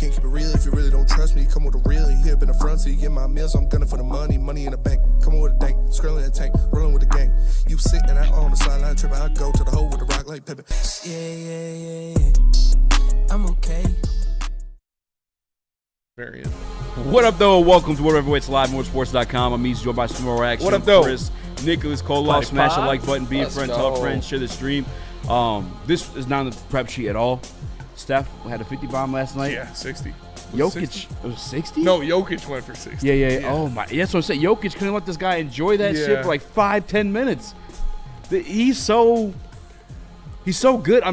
can't keep it real if you really don't trust me. Come with a real, he hit up in the front seat. Get my meals, I'm gunning for the money in the bank. Come with a dank, scrolling in the tank, rolling with the gang. You sit and I on the sideline tripping, I go to the hole with the rock like Pippin. Yeah. I'm okay. Variant. What up, though? Welcome to World Heavyweights Live, motorsports.com. I'm Eazy, joined by Raxter. What up, though? Chris, Nicholas, Koloff. Smash the like button, be a friend, tell a friend, share the stream. This is not on the prep sheet at all. Steph had a 50 bomb last night. Yeah, 60. Jokic, it was 60? No, Jokic went for 60. Yeah. Oh, my. That's what I'm saying. Jokic couldn't let this guy enjoy that shit for like 5-10 minutes. He's so good.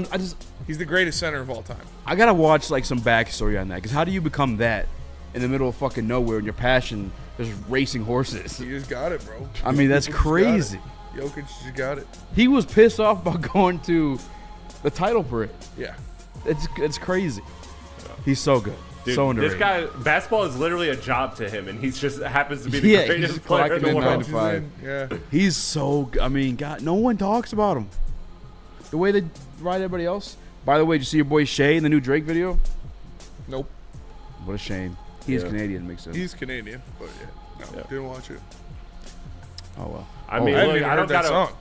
He's the greatest center of all time. I got to watch like some backstory on that, because how do you become that in the middle of fucking nowhere and your passion is racing horses? You just got it, bro. I mean, that's crazy. Jokic just got it. He was pissed off about going to the title parade. Yeah. It's crazy. He's so good. Dude, so underrated. This guy, basketball is literally a job to him, and he just happens to be the greatest player in the world. Yeah. He's so good. I mean, God, no one talks about him. The way they ride everybody else. By the way, did you see your boy Shay in the new Drake video? Nope. What a shame. He is Canadian, makes sense. He's Canadian, but didn't watch it. Oh, well. I mean, I haven't look, even I heard don't that song.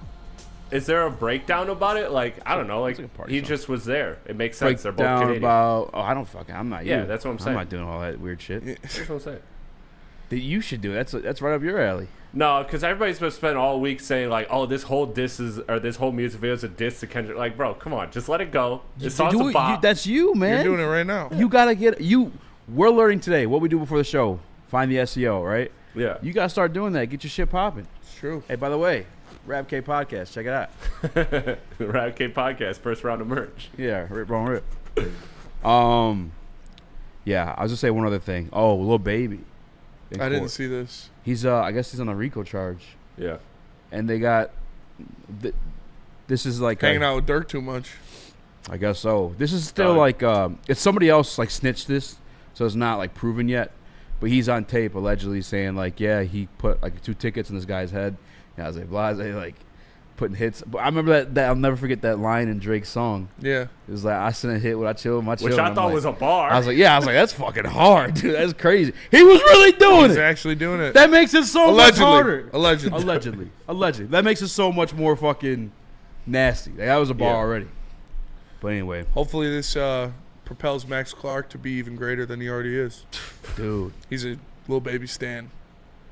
Is there a breakdown about it? Like, I don't know. Like, he just was there. It makes sense. They're both Canadian. I'm not you. Yeah, that's what I'm saying. I'm not doing all that weird shit. That's what I'm saying. That you should do. That's right up your alley. No, because everybody's been spending all week saying like, "Oh, this whole this whole music video is a diss to Kendrick." Like, bro, come on, just let it go. This song's a bop. That's you, man. You're doing it right now. You gotta get you. We're learning today what we do before the show. Find the SEO, right? Yeah. You gotta start doing that. Get your shit popping. It's true. Hey, by the way, Rap K Podcast, check it out. Rap K Podcast, first round of merch. Yeah, rip. Yeah, I was just say one other thing. Oh, Lil Baby. I didn't see this. He's I guess he's on a RICO charge. Yeah. And they got this is like Hanging out with Dirk too much. I guess so. This is still like it's somebody else like snitched this, so it's not like proven yet. But he's on tape allegedly saying like, yeah, he put like 2 tickets in this guy's head. And I was like, blase, like putting hits. But I remember that I'll never forget that line in Drake's song. Yeah. It was like, I sent a hit when I chill with my chill. Which I thought was a bar. I was like, that's fucking hard, dude. That's crazy. He was really doing it. He's actually doing it. That makes it so much harder. Allegedly. Allegedly. That makes it so much more fucking nasty. Like, that was a bar already. But anyway. Hopefully this propels Max Clark to be even greater than he already is. Dude. He's a Lil Baby stan.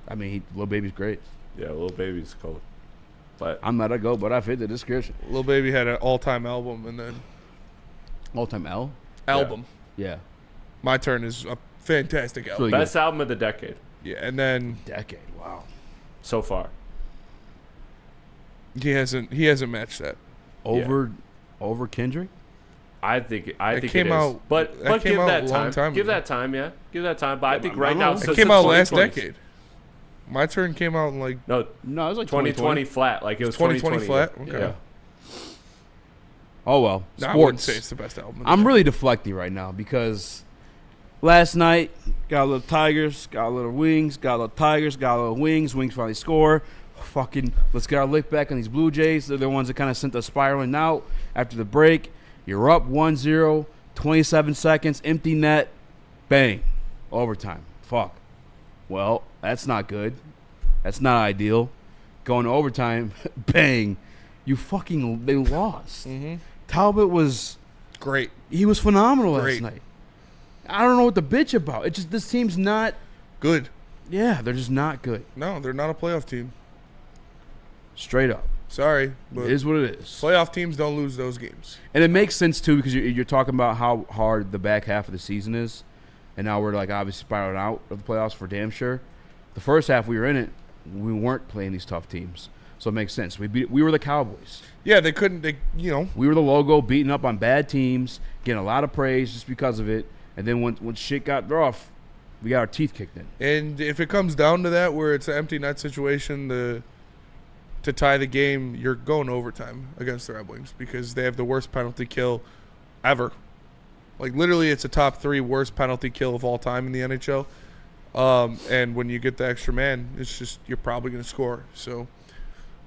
I mean, Lil Baby's great. Yeah, Lil Baby's cold. But I'm not a goat, but I fit the description. Lil Baby had an all-time album and then... All-time Album. Yeah. My Turn is a fantastic album. Really best album of the decade. Yeah, and then... Decade, wow. So far. He hasn't matched that. Over Kendrick? I think it came is. out, but that give out that a long time. Give ago. that time, yeah. Give that time. But I think right now, it came out last decade. My Turn came out in like no, it was like 2020 flat. Like it was 2020 flat. Okay. Yeah. Oh well, No, I wouldn't sports. say it's the best album. I'm really deflecting right now because last night got a little Tigers, got a little Wings, got a little Tigers, got a little Wings. Wings finally score. Fucking let's get our lick back on these Blue Jays. They're the ones that kind of sent us spiraling out after the break. You're up 1-0, 27 seconds, empty net, bang, overtime. Fuck. Well, that's not good. That's not ideal. Going to overtime, bang. They lost. Mm-hmm. Talbot was great. He was phenomenal Great. last night. I don't know what to bitch about. It's just this team's not Good. Yeah, they're just not good. No, they're not a playoff team. Straight up. Sorry, but It is what it is. playoff teams don't lose those games. And it makes sense, too, because you're talking about how hard the back half of the season is. And now we're, like, obviously spiraling out of the playoffs for damn sure. The first half we were in it, we weren't playing these tough teams. So it makes sense. We were the Cowboys. Yeah, they couldn't, We were the logo, beating up on bad teams, getting a lot of praise just because of it. And then when shit got rough, we got our teeth kicked in. And if it comes down to that where it's an empty net situation, to tie the game, you're going overtime against the Red Wings because they have the worst penalty kill ever. Like, literally, it's a top 3 worst penalty kill of all time in the NHL. And when you get the extra man, it's just you're probably going to score. So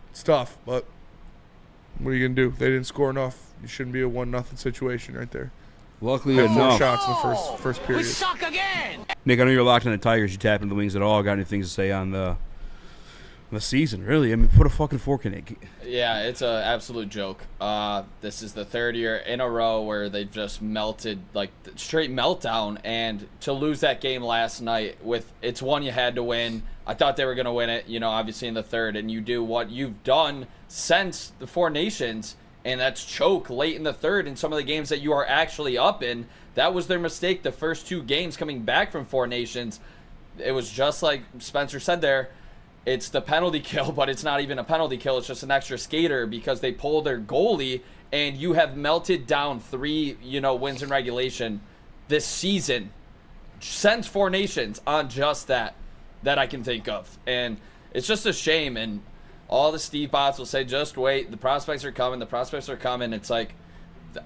it's tough, but what are you going to do? They didn't score enough. You shouldn't be a 1-0 situation right there. Luckily Had 4 enough, shots in the first period. Nick, I know you're locked on the Tigers. You tap into the Wings at all? Got any things to say on the season? Really? I mean, put a fucking fork in it. Yeah, it's an absolute joke. This is the 3rd year in a row where they've just melted, like straight meltdown. And to lose that game last night, it's one you had to win. I thought they were going to win it, obviously in the 3rd. And you do what you've done since the Four Nations, and that's choke late in the 3rd in some of the games that you are actually up in. That was their mistake the first 2 games coming back from Four Nations. It was just like Spencer said there. It's the penalty kill, but it's not even a penalty kill. It's just an extra skater because they pulled their goalie, and you have melted down 3, wins in regulation this season since Four Nations on just that I can think of. And it's just a shame. And all the Steve bots will say, just wait. The prospects are coming. The prospects are coming. It's like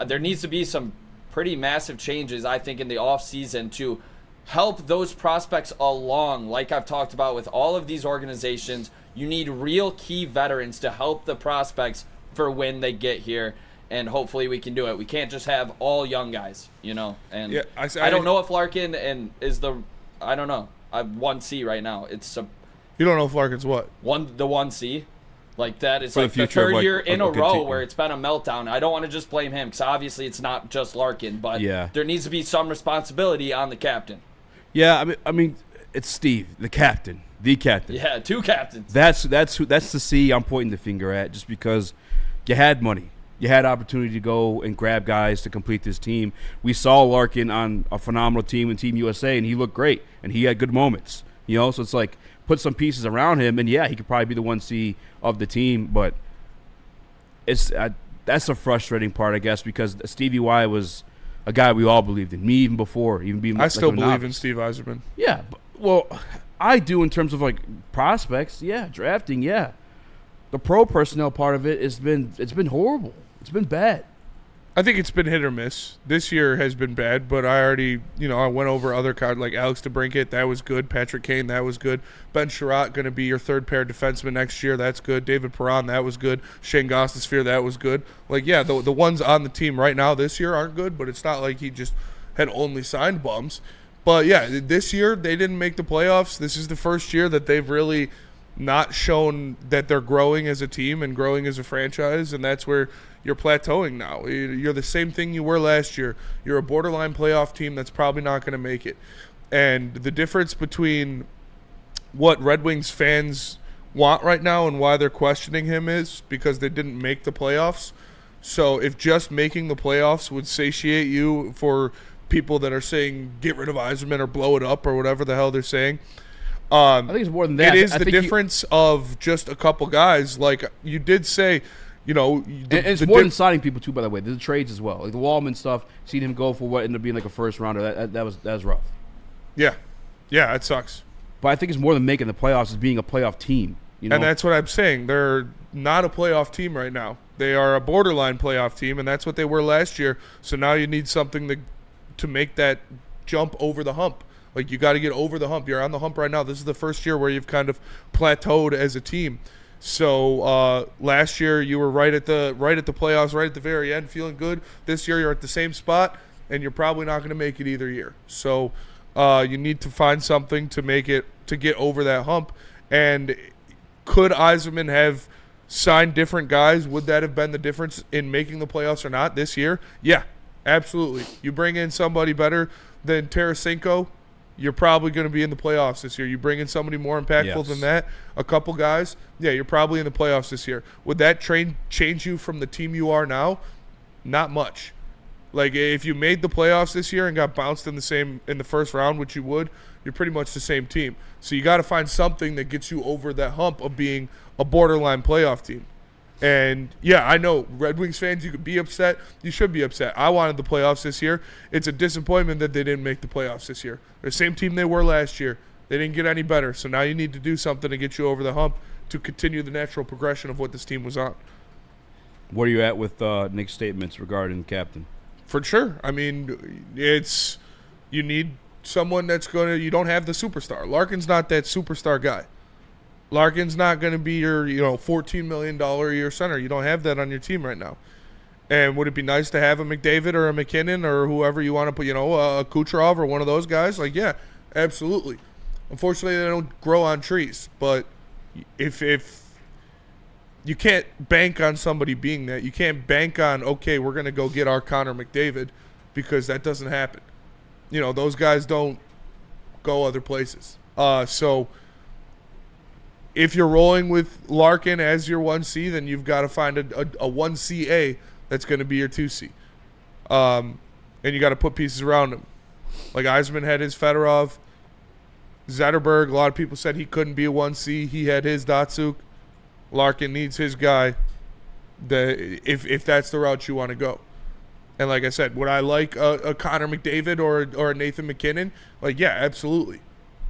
there needs to be some pretty massive changes, I think, in the offseason to help those prospects along. Like I've talked about with all of these organizations, you need real key veterans to help the prospects for when they get here, and hopefully we can do it. We can't just have all young guys, And Yeah, I don't know if Larkin I don't know. I'm 1C right now. You don't know if Larkin's what? The 1C. Like that is For the like the future of, 3rd like, year in a a good row team. where it's been a meltdown. I don't want to just blame him because obviously it's not just Larkin, but Yeah. there needs to be some responsibility on the captain. Yeah, I mean, it's Steve, the captain. Yeah, 2 captains. That's the C I'm pointing the finger at, just because you had money. You had opportunity to go and grab guys to complete this team. We saw Larkin on a phenomenal team in Team USA, and he looked great, and he had good moments. So it's like put some pieces around him, and yeah, he could probably be the 1C of the team, but that's a frustrating part, I guess, because Stevie Y was a guy we all believed in. Me even before, even being I like still a believe in novice. Steve Yzerman. Yeah, well, I do in terms of like prospects. Yeah, drafting. Yeah, the pro personnel part of it's been horrible. It's been bad. I think it's been hit or miss. This year has been bad, but I already, I went over other cards like Alex DeBrincat. That was good. Patrick Kane, that was good. Ben Sherratt going to be your 3rd pair defenseman next year. That's good. David Perron, that was good. Shane Gostisbehere, that was good. Like, yeah, the ones on the team right now this year aren't good, but it's not like he just had only signed bums. But, yeah, this year they didn't make the playoffs. This is the first year that they've really not shown that they're growing as a team and growing as a franchise, and that's where you're plateauing now. You're the same thing you were last year. You're a borderline playoff team that's probably not going to make it. And the difference between what Red Wings fans want right now and why they're questioning him is because they didn't make the playoffs. So if just making the playoffs would satiate you for people that are saying get rid of Yzerman or blow it up or whatever the hell they're saying, I think it's more than that. it is I the think difference of just a couple guys. Like you did say, and it's more than signing people too. By the way, there's the trades as well, like the Wallman stuff. Seeing him go for what ended up being like a first rounder, that was rough. Yeah, it sucks. But I think it's more than making the playoffs; is being a playoff team. And that's what I'm saying. They're not a playoff team right now. They are a borderline playoff team, and that's what they were last year. So now you need something to make that jump over the hump. Like, you got to get over the hump. You're on the hump right now. This is the first year where you've kind of plateaued as a team. So last year you were right at the playoffs, right at the very end, feeling good. This year you're at the same spot, and you're probably not going to make it either year. So you need to find something to get over that hump. And could Yzerman have signed different guys? Would that have been the difference in making the playoffs or not this year? Yeah, absolutely. You bring in somebody better than Tarasenko, you're probably going to be in the playoffs this year. You bring in somebody more impactful than that, a couple guys, yeah, you're probably in the playoffs this year. Would that change you from the team you are now? Not much. Like, if you made the playoffs this year and got bounced in the first round, which you would, you're pretty much the same team. So you got to find something that gets you over that hump of being a borderline playoff team. And, yeah, I know, Red Wings fans, you could be upset. You should be upset. I wanted the playoffs this year. It's a disappointment that they didn't make the playoffs this year. They're the same team they were last year. They didn't get any better. So now you need to do something to get you over the hump to continue the natural progression of what this team was on. Where are you at with Nick's statements regarding the captain? For sure. I mean, you need someone that's you don't have the superstar. Larkin's not that superstar guy. Larkin's not going to be your $14 million a year center. You don't have that on your team right now. And would it be nice to have a McDavid or a McKinnon or whoever you want to put, a Kucherov or one of those guys? Like, yeah, absolutely. Unfortunately, they don't grow on trees. But if you can't bank on somebody being that, you can't bank on, okay, we're going to go get our Connor McDavid, because that doesn't happen. Those guys don't go other places. So if you're rolling with Larkin as your 1C, then you've got to find a 1CA that's going to be your 2C. And you got to put pieces around him. Like Yzerman had his Fedorov. Zetterberg, a lot of people said he couldn't be a 1C. He had his Datsuk. Larkin needs his guy if that's the route you want to go. And like I said, would I like a Connor McDavid or a Nathan McKinnon? Like, yeah, absolutely.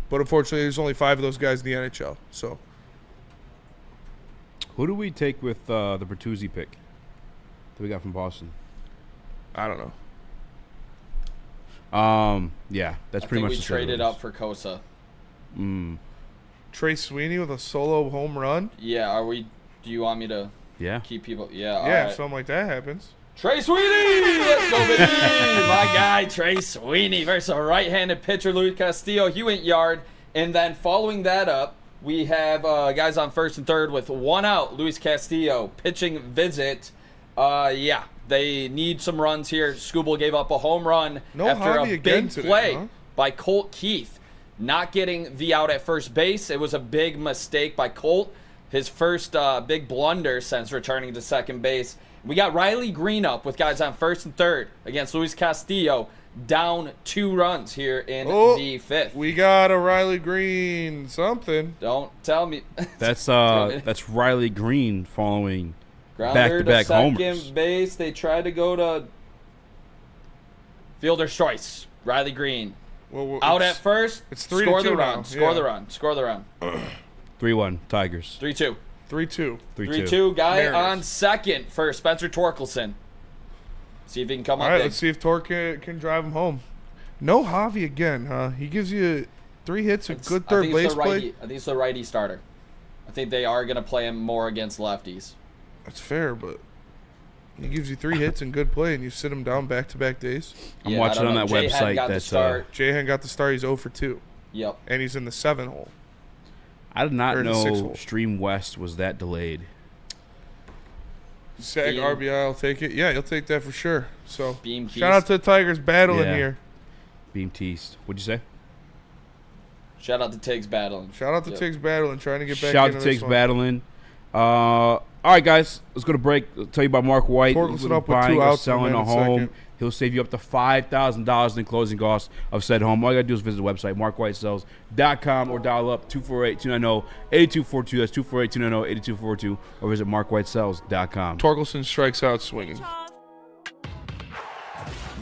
But unfortunately, there's only 5 of those guys in the NHL. So, who do we take with the Bertuzzi pick that we got from Boston? I don't know. Yeah, that's pretty much. We traded up for Kosa. Trey Sweeney with a solo home run. Yeah, do you want me to? Yeah. Keep people. Yeah. Yeah, right. if something like that happens. Trey Sweeney, let's go, baby! My guy, Trey Sweeney versus a right-handed pitcher, Luis Castillo. He went yard, and then following that up, we have guys on first and third with 1 out. Luis Castillo pitching visit. Yeah, they need some runs here. Skubal gave up a home run after Javi a again big today, play huh? by Colt Keith, not getting the out at first base. It was a big mistake by Colt. His first big blunder since returning to second base. We got Riley Green up with guys on first and third against Luis Castillo, down 2 runs here in the 5th. We got a Riley Green something. Don't tell me. That's Riley Green following Grounder back-to-back to second homers. base. They tried to go to fielder's choice. Riley Green Well, out at first. It's 3-2 score the now. run. Score Yeah. the run. Score the run. 3-1 Tigers. 3-2. 3-2. 3-2. Guy Mariners. on second for Spencer Torkelson. See if he can come All up right, big. let's see if Torque can drive him home. No Javi again, huh? He gives you 3 hits, a good third base play. I think it's the righty starter. I think they are going to play him more against lefties. That's fair, but he gives you 3 hits and good play, and you sit him down back-to-back days. I'm Yeah, watching I don't on know. that Jay-Han website got the that's start. Jahan got the start. He's 0 for 2, Yep. and he's in the 7 hole. I did not Or the 6 know hole. Stream West was that delayed. Sag Beam. RBI, I'll take it. Yeah, he'll take that for sure. So Beam shout out to the Tigers battling Yeah. here. Beam teased. What'd you say? Shout out to Tiggs battling. Shout out to Yep. Tiggs battling, trying to get back Shout out into to this Tiggs one. battling. All right, guys, let's go to break. I'll tell you about Mark White. Torkelson up with Buying 2 or outs in a selling a minute, home. second. He'll save you up to $5,000 in closing costs of said home. All you got to do is visit the website, markwhitesells.com, or dial up 248-290-8242. That's 248-290-8242, or visit markwhitesells.com. Torkelson strikes out swinging.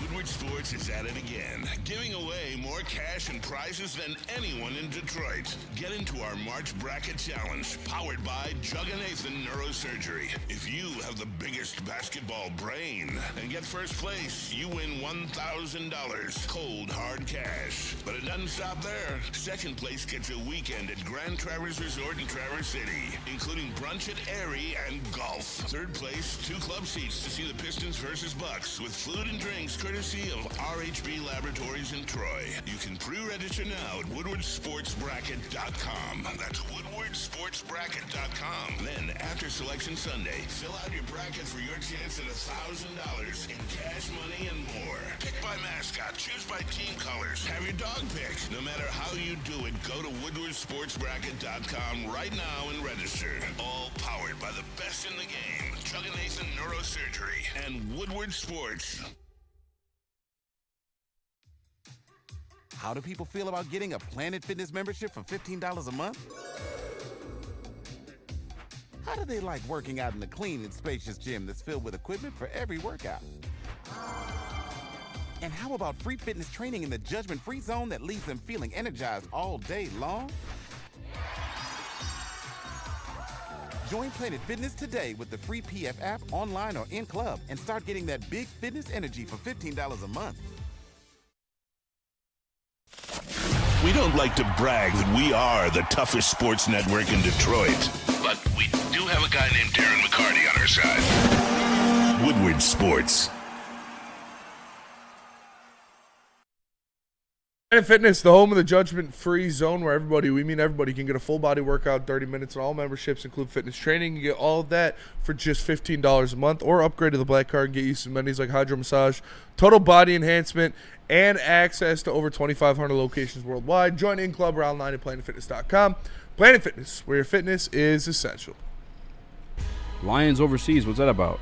Woodward Sports is at it again, giving away more cash and prizes than anyone in Detroit. Get into our March Bracket Challenge, powered by Jug and Nathan Neurosurgery. If you have the biggest basketball brain and get first place, you win $1,000 cold hard cash. But it doesn't stop there. Second place gets a weekend at Grand Traverse Resort in Traverse City, including brunch at Airy and golf. Third place, 2 club seats to see the Pistons versus Bucks with food and drinks courtesy of RHB Laboratories in Troy. You can pre-register now at woodwardsportsbracket.com. That's woodwardsportsbracket.com. Then, after Selection Sunday, fill out your bracket for your chance at $1,000 in cash, money, and more. Pick by mascot, choose by team colors, have your dog picked. No matter how you do it, go to woodwardsportsbracket.com right now and register. All powered by the best in the game, Chug and Nathan Neurosurgery and Woodward Sports. How do people feel about getting a Planet Fitness membership for $15 a month? How do they like working out in a clean and spacious gym that's filled with equipment for every workout? And how about free fitness training in the judgment-free zone that leaves them feeling energized all day long? Join Planet Fitness today with the free PF app, online or in club, and start getting that big fitness energy for $15 a month. We don't like to brag that we are the toughest sports network in Detroit, but we do have a guy named Darren McCarty on our side. Woodward Sports. Planet Fitness, the home of the judgment-free zone where everybody can get a full body workout, 30 minutes, and all memberships include fitness training. You get all of that for just $15 a month, or upgrade to the Black Card and get used to amenities like hydro massage, total body enhancement, and access to over 2,500 locations worldwide. Join in club or online at planetfitness.com. Planet Fitness, where your fitness is essential. Lions overseas, what's that about?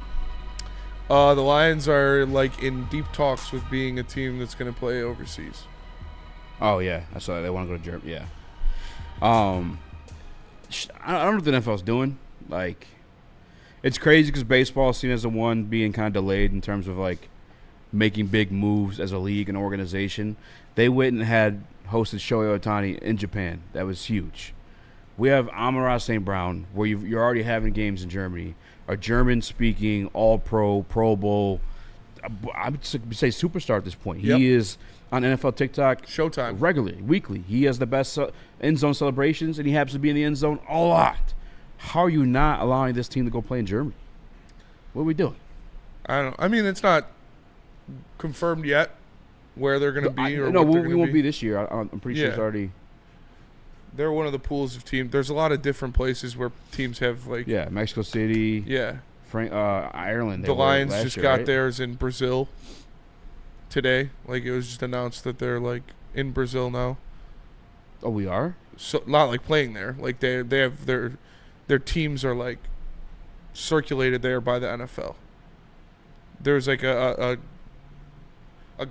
The Lions are like in deep talks with being a team that's going to play overseas. Oh, yeah. I saw that. They want to go to Germany. Yeah. I don't know what the NFL's doing. Like, it's crazy because baseball is seen as the one being kind of delayed in terms of, like, making big moves as a league and organization. They went and had hosted Shohei Ohtani in Japan. That was huge. We have Amon-Ra St. Brown, where you're already having games in Germany. A German-speaking, all-pro, Pro Bowl, I would say superstar at this point. Yep. He is on NFL TikTok Showtime. regularly, weekly. He has the best end zone celebrations, and he happens to be in the end zone a lot. How are you not allowing this team to go play in Germany? What are we doing? I mean, it's not confirmed yet where they're going to be or no, what they're we going won't to be this year. I'm pretty sure it's already. They're one of the pools of teams. There's a lot of different places where teams have like. Yeah, Mexico City. Yeah. Ireland. The Lions just year, got right? theirs in Brazil today. Like, it was just announced that they're like in Brazil now. Oh, we are? So not like playing there. Like they have their teams are like circulated there by the NFL. There's like a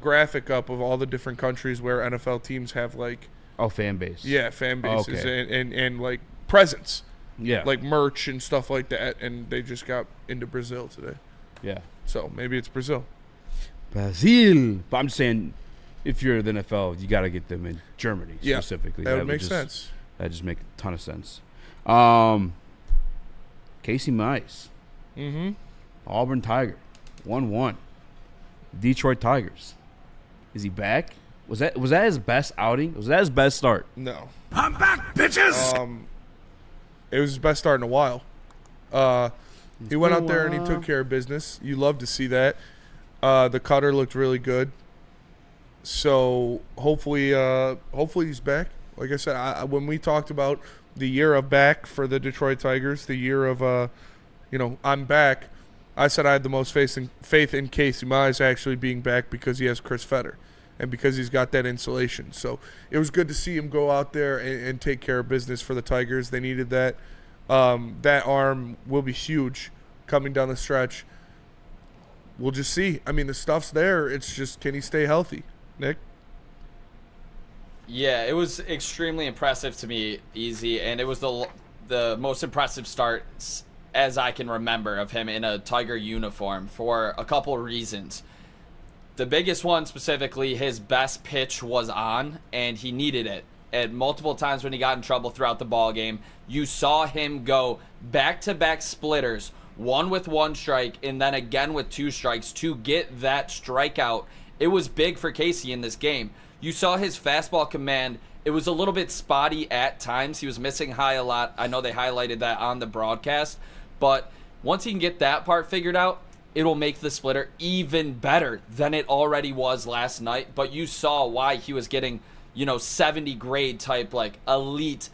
graphic up of all the different countries where NFL teams have like fan base. Yeah, fan bases Okay. and like presence. Yeah. Like merch and stuff like that, and they just got into Brazil today. Yeah. So maybe it's Brazil. Brazil. But I'm just saying, if you're the NFL, you got to get them in Germany specifically. That would make sense. That just make a ton of sense. Casey Mize. Mm-hmm. Auburn Tiger. 1-1. Detroit Tigers. Is he back? Was that his best outing? Was that his best start? No. I'm back, bitches! It was his best start in a while. He went out there and he took care of business. You love to see that. The cutter looked really good. So hopefully he's back. Like I said, when we talked about the year of back for the Detroit Tigers, the year of I'm back, I said I had the most faith in Casey Mize actually being back because he has Chris Fetter and because he's got that insulation. So it was good to see him go out there and take care of business for the Tigers. They needed that. That arm will be huge coming down the stretch. We'll just see. I mean, the stuff's there. It's just, can he stay healthy? Nick? Yeah, it was extremely impressive to me, Eazy, and it was the most impressive start as I can remember of him in a Tiger uniform for a couple of reasons. The biggest one specifically, his best pitch was on, and he needed it. At multiple times when he got in trouble throughout the ball game, you saw him go back-to-back splitters, one with one strike, and then again with two strikes to get that strikeout. It was big for Casey in this game. You saw his fastball command. It was a little bit spotty at times. He was missing high a lot. I know they highlighted that on the broadcast. But once he can get that part figured out, it'll make the splitter even better than it already was last night. But you saw why he was getting, 70 grade type, like elite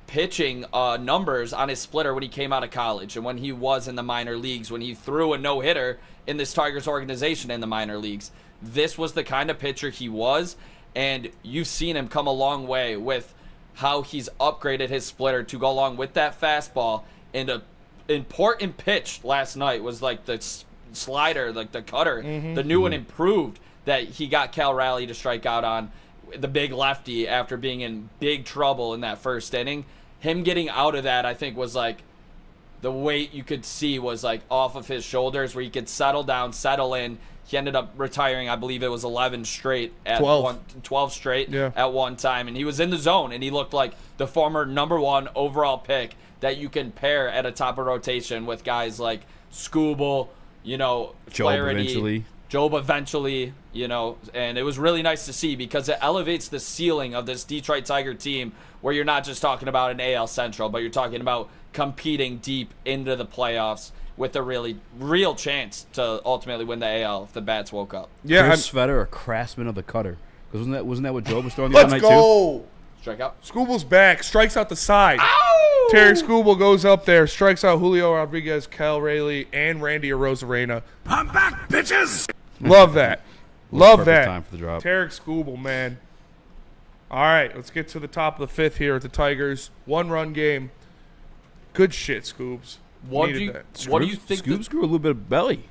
pitching numbers on his splitter when he came out of college and when he was in the minor leagues, when he threw a no-hitter in this Tigers organization in the minor leagues. This was the kind of pitcher he was, and you've seen him come a long way with how he's upgraded his splitter to go along with that fastball. And a important pitch last night was like the slider, like the cutter, the new and improved that he got Cal Raleigh to strike out on, the big lefty after being in big trouble in that first inning. Him getting out of that, I think, was like the weight you could see was like off of his shoulders where he could settle down, settle in. He ended up retiring, I believe it was 11 straight at 12 straight at one time, and he was in the zone, and he looked like the former #1 overall pick that you can pair at a top of rotation with guys like Scooble, Flaherty, Job eventually, and it was really nice to see because it elevates the ceiling of this Detroit Tiger team where you're not just talking about an AL Central, but you're talking about competing deep into the playoffs. with a really real chance to ultimately win the AL if the bats woke up. Yeah, Chris Svetter, a craftsman of the cutter. Because wasn't that what Joe was throwing the other let's night too? go. Strike out. Scooble's back, strikes out the side. Ow! Terry Scooble goes up there, strikes out Julio Rodriguez, Cal Rayleigh, and Randy Arozarena. I'm back, bitches! Love that. Love Perfect that. time for the drop. Tarek Scooble, man. All right, let's get to the top of the fifth here at the Tigers. 1-run game. Good shit, Scoobs. What Needed do you that. What do you think? Scoops grew a little bit of belly.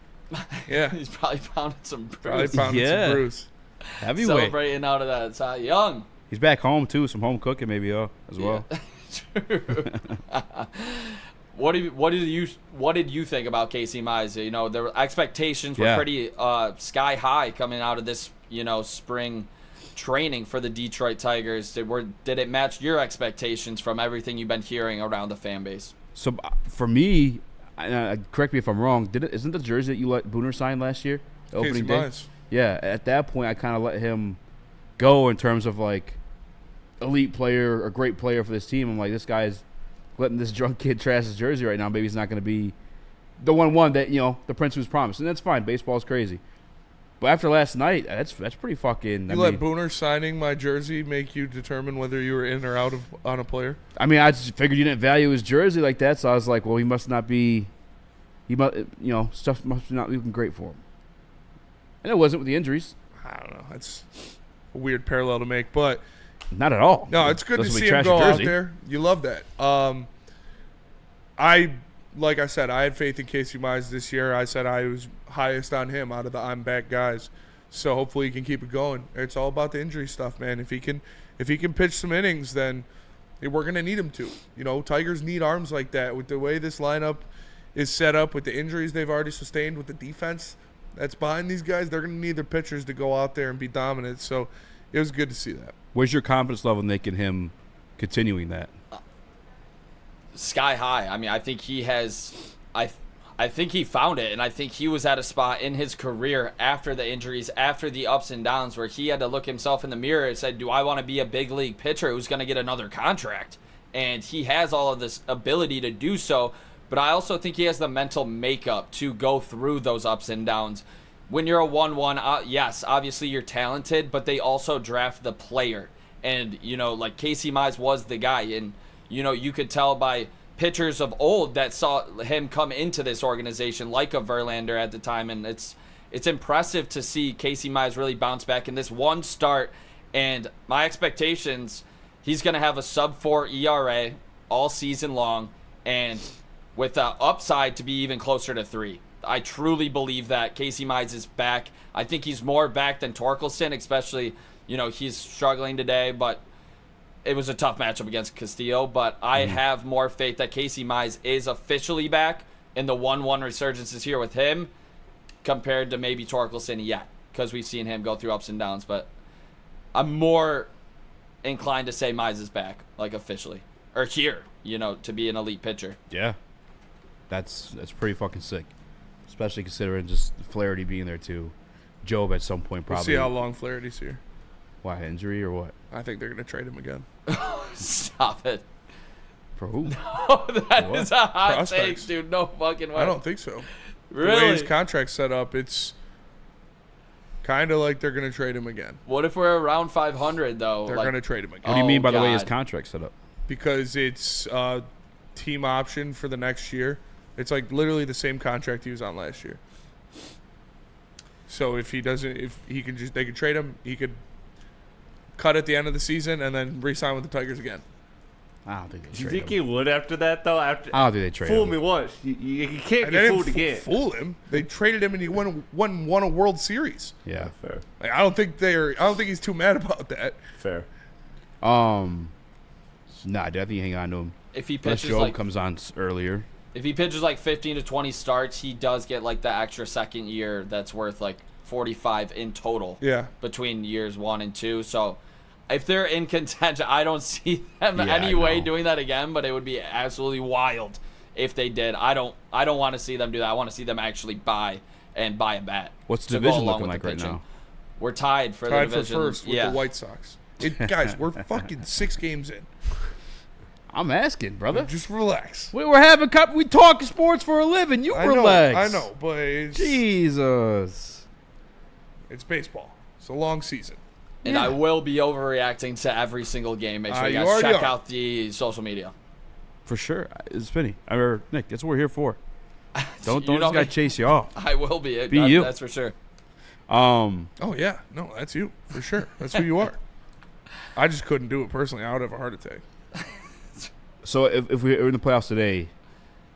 Yeah, He's probably pounded some probably bruise. found Yeah. some bruise. Heavyweight. Celebrating out of that. Cy Young. He's back home too. Some home cooking maybe as well. True. What did you think about Casey Mize? You know, the expectations were Yeah. pretty sky high coming out of this, spring training for the Detroit Tigers. Did it match your expectations from everything you've been hearing around the fan base? So for me, correct me if I'm wrong. Isn't the jersey that you let Booner sign last year, the Casey opening day? Mize. Yeah. At that point, I kind of let him go in terms of like elite player or great player for this team. I'm like, this guy's letting this drunk kid trash his jersey right now. Maybe he's not going to be the one that the Prince was promised, and that's fine. Baseball's crazy. But after last night, that's pretty fucking. You let Booner signing my jersey make you determine whether you were in or out on a player? I mean, I just figured you didn't value his jersey like that, so I was like, well, he must not be. He must, stuff must not be looking great for him. And it wasn't with the injuries. I don't know. That's a weird parallel to make, but Not at all. no, it's good to Doesn't see mean him trash your go out jersey. there. You love that. Like I said, I had faith in Casey Mize this year. I said I was highest on him out of the I'm back guys. So hopefully he can keep it going. It's all about the injury stuff, man. If he can pitch some innings, then we're gonna need him to. Tigers need arms like that. With the way this lineup is set up, with the injuries they've already sustained, with the defense that's behind these guys, they're gonna need their pitchers to go out there and be dominant. So it was good to see that. Where's your confidence level in making him continuing that? Sky high. I mean, I think he has. I think he found it, and I think he was at a spot in his career after the injuries, after the ups and downs, where he had to look himself in the mirror and said, do I want to be a big league pitcher who's going to get another contract? And he has all of this ability to do so, but I also think he has the mental makeup to go through those ups and downs. When you're a 1-1, yes, obviously you're talented, but they also draft the player. And, like Casey Mize was the guy, and, you could tell by pitchers of old that saw him come into this organization, like a Verlander at the time, and it's impressive to see Casey Mize really bounce back in this one start. And my expectations, he's going to have a sub-4 ERA all season long, and with an upside to be even closer to 3. I truly believe that Casey Mize is back. I think he's more back than Torkelson, especially, he's struggling today, but it was a tough matchup against Castillo, but I have more faith that Casey Mize is officially back, and the 1-1 resurgence is here with him compared to maybe Torkelson yet, because we've seen him go through ups and downs. But I'm more inclined to say Mize is back, like officially, or here, to be an elite pitcher. Yeah, that's pretty fucking sick, especially considering just Flaherty being there too. Job at some point We'll probably. see how long Flaherty's here. Why, injury or what? I think they're going to trade him again. Stop it. For who? That is a hot Prospects. take, dude. No fucking way. I don't think so. Really? The way his contract's set up, it's kind of like they're going to trade him again. What if we're around 500, though? They're Like, going to trade him again. What do you mean by the way his God. contract's set up? Because it's team option for the next year. It's like literally the same contract he was on last year. So if he can they could trade him, he could cut at the end of the season and then re-sign with the Tigers again. I don't think they Do you trade think him. he would after that, though? I don't think they trade Fool him. me once. You can't And they get didn't fooled again. fool him. They traded him and he won a World Series. Yeah. Fair. Like, I don't think he's too mad about that. Fair. Nah, I think hang on to him. If he Unless pitches Job like comes on earlier. if he pitches like 15 to 20 starts, he does get like the extra second year that's worth like 45 in total. Yeah. Between years 1 and 2. So if they're in contention, I don't see them Yeah, any I way know. doing that again, but it would be absolutely wild if they did. I don't want to see them do that. I want to see them actually buy a bat. What's the to go division along looking with like the right pitching. now? We're tied for the Tied for division. first with yeah. the White Sox. Guys, we're fucking 6 games in. I'm asking, brother. Just relax. We're having we talk sports for a living. You relax. I know, but it's, Jesus. it's baseball. It's a long season. And I will be overreacting to every single game. Make sure you You guys already check are. out the social media. For sure. It's Vinny. Or Nick, that's what we're here for. Don't You know this guy me. chase you off. I will be. Be you. That's for sure. Oh, yeah. No, that's you. For sure. That's who you are. I just couldn't do it personally. I would have a heart attack. So if we were in the playoffs today,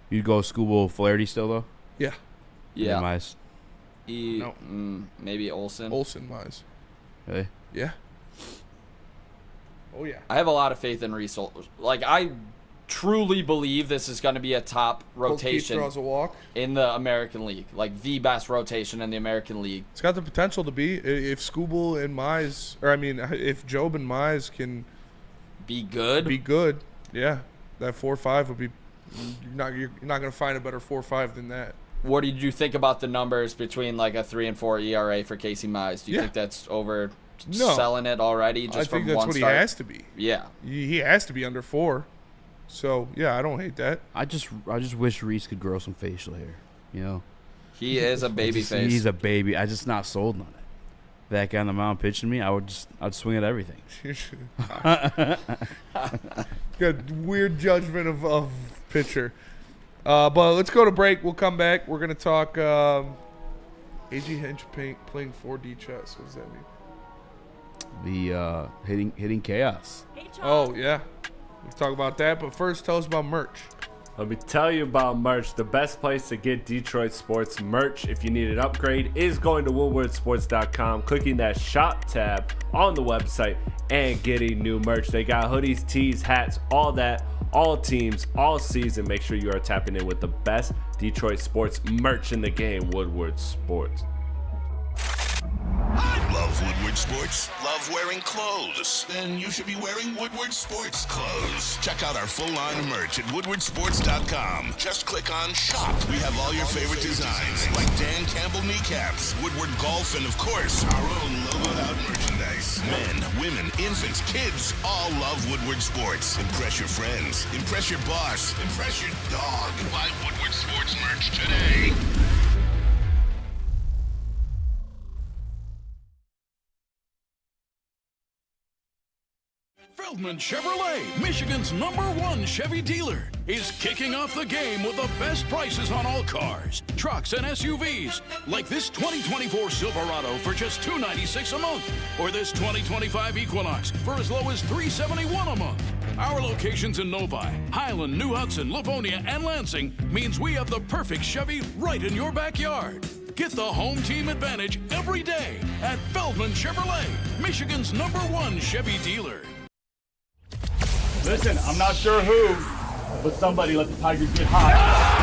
you'd go Scooble Flaherty still, though? Yeah. Yeah. Mize. No. Maybe Olsen. Olsen wise. Really? Yeah. Oh, yeah. I have a lot of faith in Reese. Like, I truly believe this is going to be a top Keith rotation draws a walk. in the American League. Like, the best rotation in the American League. It's got the potential to be. If Scooble and Mize, if Job and Mize can Be good. be good, yeah, that 4-5 would be. You're not going to find a better 4-5 than that. What did you think about the numbers between, like, a 3-4 ERA for Casey Mize? Do you think that's over selling it already just I from think that's one what start? he has to be. Yeah. He has to be under 4. So, yeah, I don't hate that. I just wish Reese could grow some facial hair. You know? He is a baby face. He's a baby. I just not sold on it. That guy on the mound pitching me, I'd swing at everything. Got weird judgment of pitcher. But let's go to break. We'll come back. We're going to talk A.G. Hinch playing 4D chess. What does that mean? The hitting chaos. Oh, yeah. We'll talk about that. But first, tell us about merch. Let me tell you about merch. The best place to get Detroit sports merch if you need an upgrade is going to woodwardsports.com, clicking that shop tab on the website, and getting new merch. They got hoodies, tees, hats, all that, all teams, all season. Make sure you are tapping in with the best Detroit sports merch in the game, Woodward Sports. Love Woodward Sports? Love wearing clothes? Then you should be wearing Woodward Sports clothes. Check out our full line of merch at woodwardsports.com. Just click on shop. We have all your favorite designs, like Dan Campbell kneecaps, Woodward golf, and of course, our own logoed out merchandise. Men, women, infants, kids, all love Woodward Sports. Impress your friends. Impress your boss. Impress your dog. Buy Woodward Sports merch today. Feldman Chevrolet, Michigan's #1 Chevy dealer, is kicking off the game with the best prices on all cars, trucks, and SUVs, like this 2024 Silverado for just $296 a month, or this 2025 Equinox for as low as $371 a month. Our locations in Novi, Highland, New Hudson, Livonia, and Lansing means we have the perfect Chevy right in your backyard. Get the home team advantage every day at Feldman Chevrolet, Michigan's #1 Chevy dealer. Listen, I'm not sure who, but somebody let the Tigers get hot.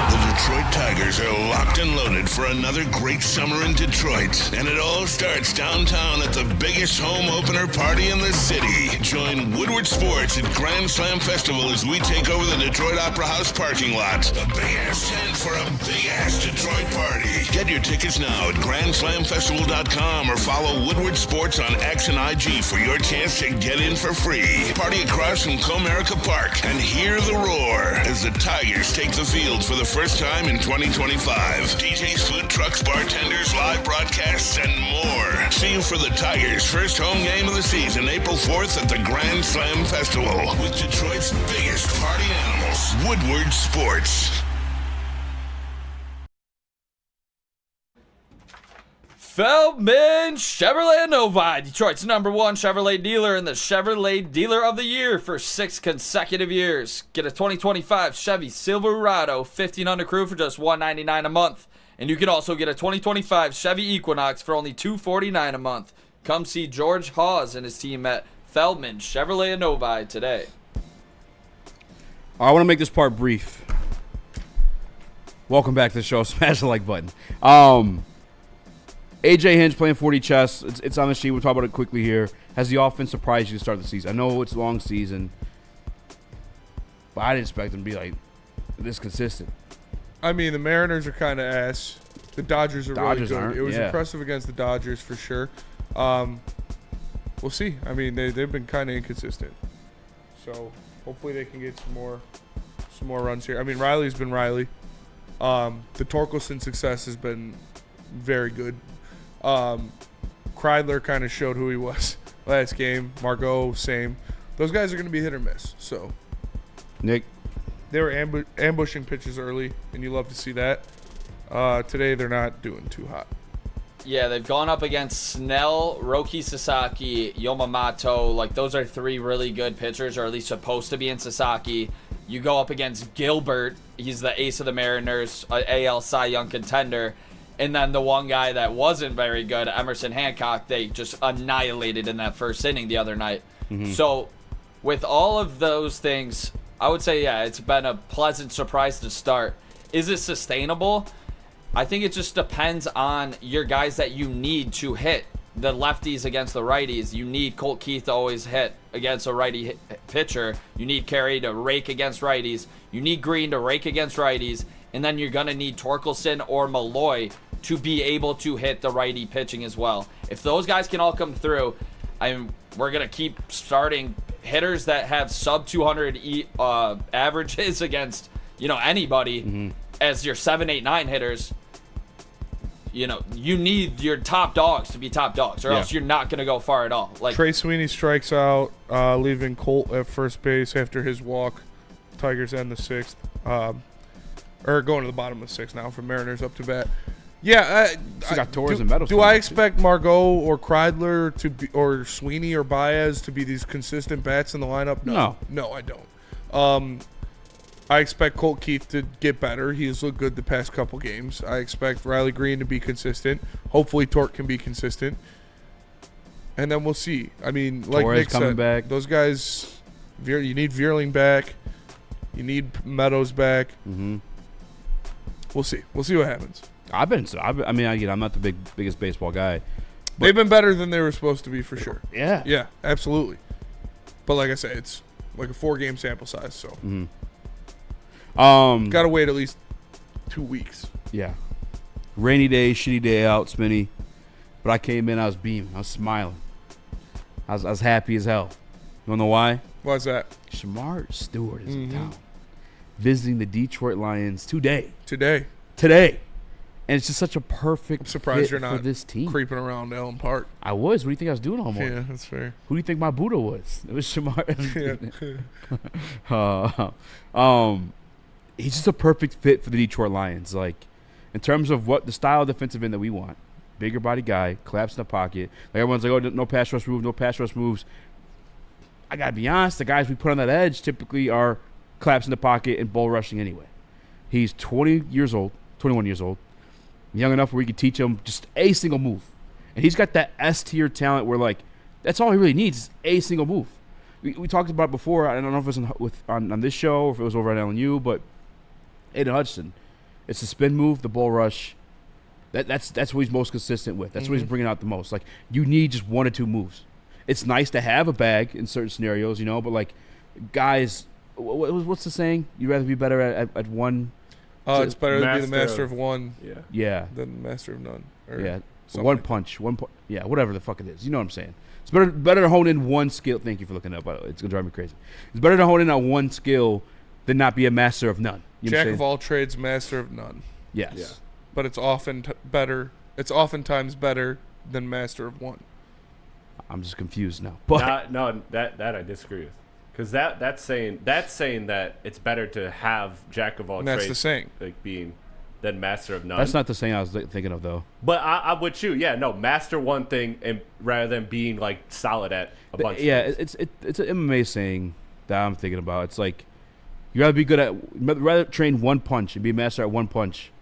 The Detroit Tigers are locked and loaded for another great summer in Detroit. And it all starts downtown at the biggest home opener party in the city. Join Woodward Sports at Grand Slam Festival as we take over the Detroit Opera House parking lot. A big-ass tent for a big-ass Detroit party. Get your tickets now at GrandSlamFestival.com or follow Woodward Sports on X and IG for your chance to get in for free. Party across from Comerica Park and hear the roar as the Tigers take the field for the first time in 2025. DJs, food trucks, bartenders, live broadcasts, and more. See you for the Tigers' first home game of the season, April 4th at the Grand Slam Festival with Detroit's biggest party animals, Woodward Sports. Feldman Chevrolet Novi, Detroit's #1 Chevrolet dealer and the Chevrolet Dealer of the Year for 6 consecutive years. Get a 2025 Chevy Silverado 1500 crew for just $199 a month. And you can also get a 2025 Chevy Equinox for only $249 a month. Come see George Hawes and his team at Feldman Chevrolet Novi today. I want to make this part brief. Welcome back to the show. Smash the like button. A.J. Hinch playing 40 chess. It's on the sheet. We'll talk about it quickly here. Has the offense surprised you to start the season? I know it's a long season, but I didn't expect them to be like this consistent. I mean, the Mariners are kind of ass. The Dodgers are really good. It was impressive against the Dodgers for sure. We'll see. I mean, they've been kind of inconsistent. So Hopefully they can get some more runs here. I mean, Riley's been Riley. The Torkelson success has been very good. Kreidler kind of showed who he was last game. Margot, same. Those guys are going to be hit or miss. So, Nick, they were ambushing pitches early, and you love to see that. Today they're not doing too hot. Yeah, they've gone up against Snell, Roki Sasaki, Yamamoto. Like, those are three really good pitchers, or at least supposed to be in Sasaki. You go up against Gilbert. He's the ace of the Mariners, AL Cy Young contender. And then the one guy that wasn't very good, Emerson Hancock, they just annihilated in that first inning the other night. So with all of those things, I would say, yeah, it's been a pleasant surprise to start. Is it sustainable? I think it just depends on your guys that you need to hit. The lefties against the righties. You need Colt Keith to always hit against a righty pitcher. You need Carey to rake against righties. You need Green to rake against righties. And then you're going to need Torkelson or Malloy to be able to hit the righty pitching as well. If those guys can all come through, we're going to keep starting hitters that have sub 200 averages against, anybody as your 7, 8, 9 hitters. You need your top dogs to be top dogs, or else you're not going to go far at all. Like Trey Sweeney strikes out, leaving Colt at first base after his walk. Tigers end the 6th. Or going to the bottom of the 6th now from Mariners up to bat. Yeah, got Torres and Meadows. Do I expect Margot or Kreidler to be, or Sweeney or Baez to be these consistent bats in the lineup? No, I don't. I expect Colt Keith to get better. He's looked good the past couple games. I expect Riley Green to be consistent. Hopefully Torque can be consistent. And then we'll see. I mean, like Torres Nick coming said, back. Those guys, you need Veerling back. You need Meadows back. We'll see. We'll see what happens. I'm not the biggest baseball guy. They've been better than they were supposed to be for sure. Yeah. Yeah, absolutely. But like I say, it's like a 4-game sample size, so. Got to wait at least 2 weeks. Yeah. Rainy day, shitty day out, Spinny. But I came in, I was beaming. I was smiling. I was happy as hell. You want to know why? Why's that? Shamar Stewart is in town. Visiting the Detroit Lions today. Today. And it's just such a perfect I'm surprised fit you're not for this team. creeping around Allen Park. I was. What do you think I was doing all morning? Yeah, that's fair. Who do you think my Buddha was? It was Shamar. He's just a perfect fit for the Detroit Lions. Like, in terms of what the style of defensive end that we want. Bigger body guy, collapse in the pocket. Like everyone's like, oh, no pass rush moves. I got to be honest, the guys we put on that edge typically are collapse in the pocket and bull rushing anyway. He's 21 years old, young enough where we could teach him just a single move. And he's got that S-tier talent where, like, that's all he really needs is a single move. We talked about it before. I don't know if it was on this show or if it was over at LNU, but Aiden Hudson, it's the spin move, the bull rush. That's what he's most consistent with. That's what he's bringing out the most. Like, you need just 1 or 2 moves. It's nice to have a bag in certain scenarios, but, like, guys, what's the saying? You'd rather be better at one. It's better to be the master of one than the master of none. One punch. Yeah, whatever the fuck it is. You know what I'm saying? It's better to hone in one skill. Thank you for looking up. It's going to drive me crazy. It's better to hone in on one skill than not be a master of none. Jack of all trades, master of none. Yes. Yeah. But it's better. It's oftentimes better than master of one. I'm just confused now. But that I disagree with. Because that's saying that it's better to have jack of all trades. That's the saying. Like being than master of none. That's not the saying I was thinking of, though. But I'm with you. Yeah, no, master one thing and rather than being like solid at a bunch. Yeah, of things. it's an MMA saying that I'm thinking about. It's like you rather train one punch and be a master at one punch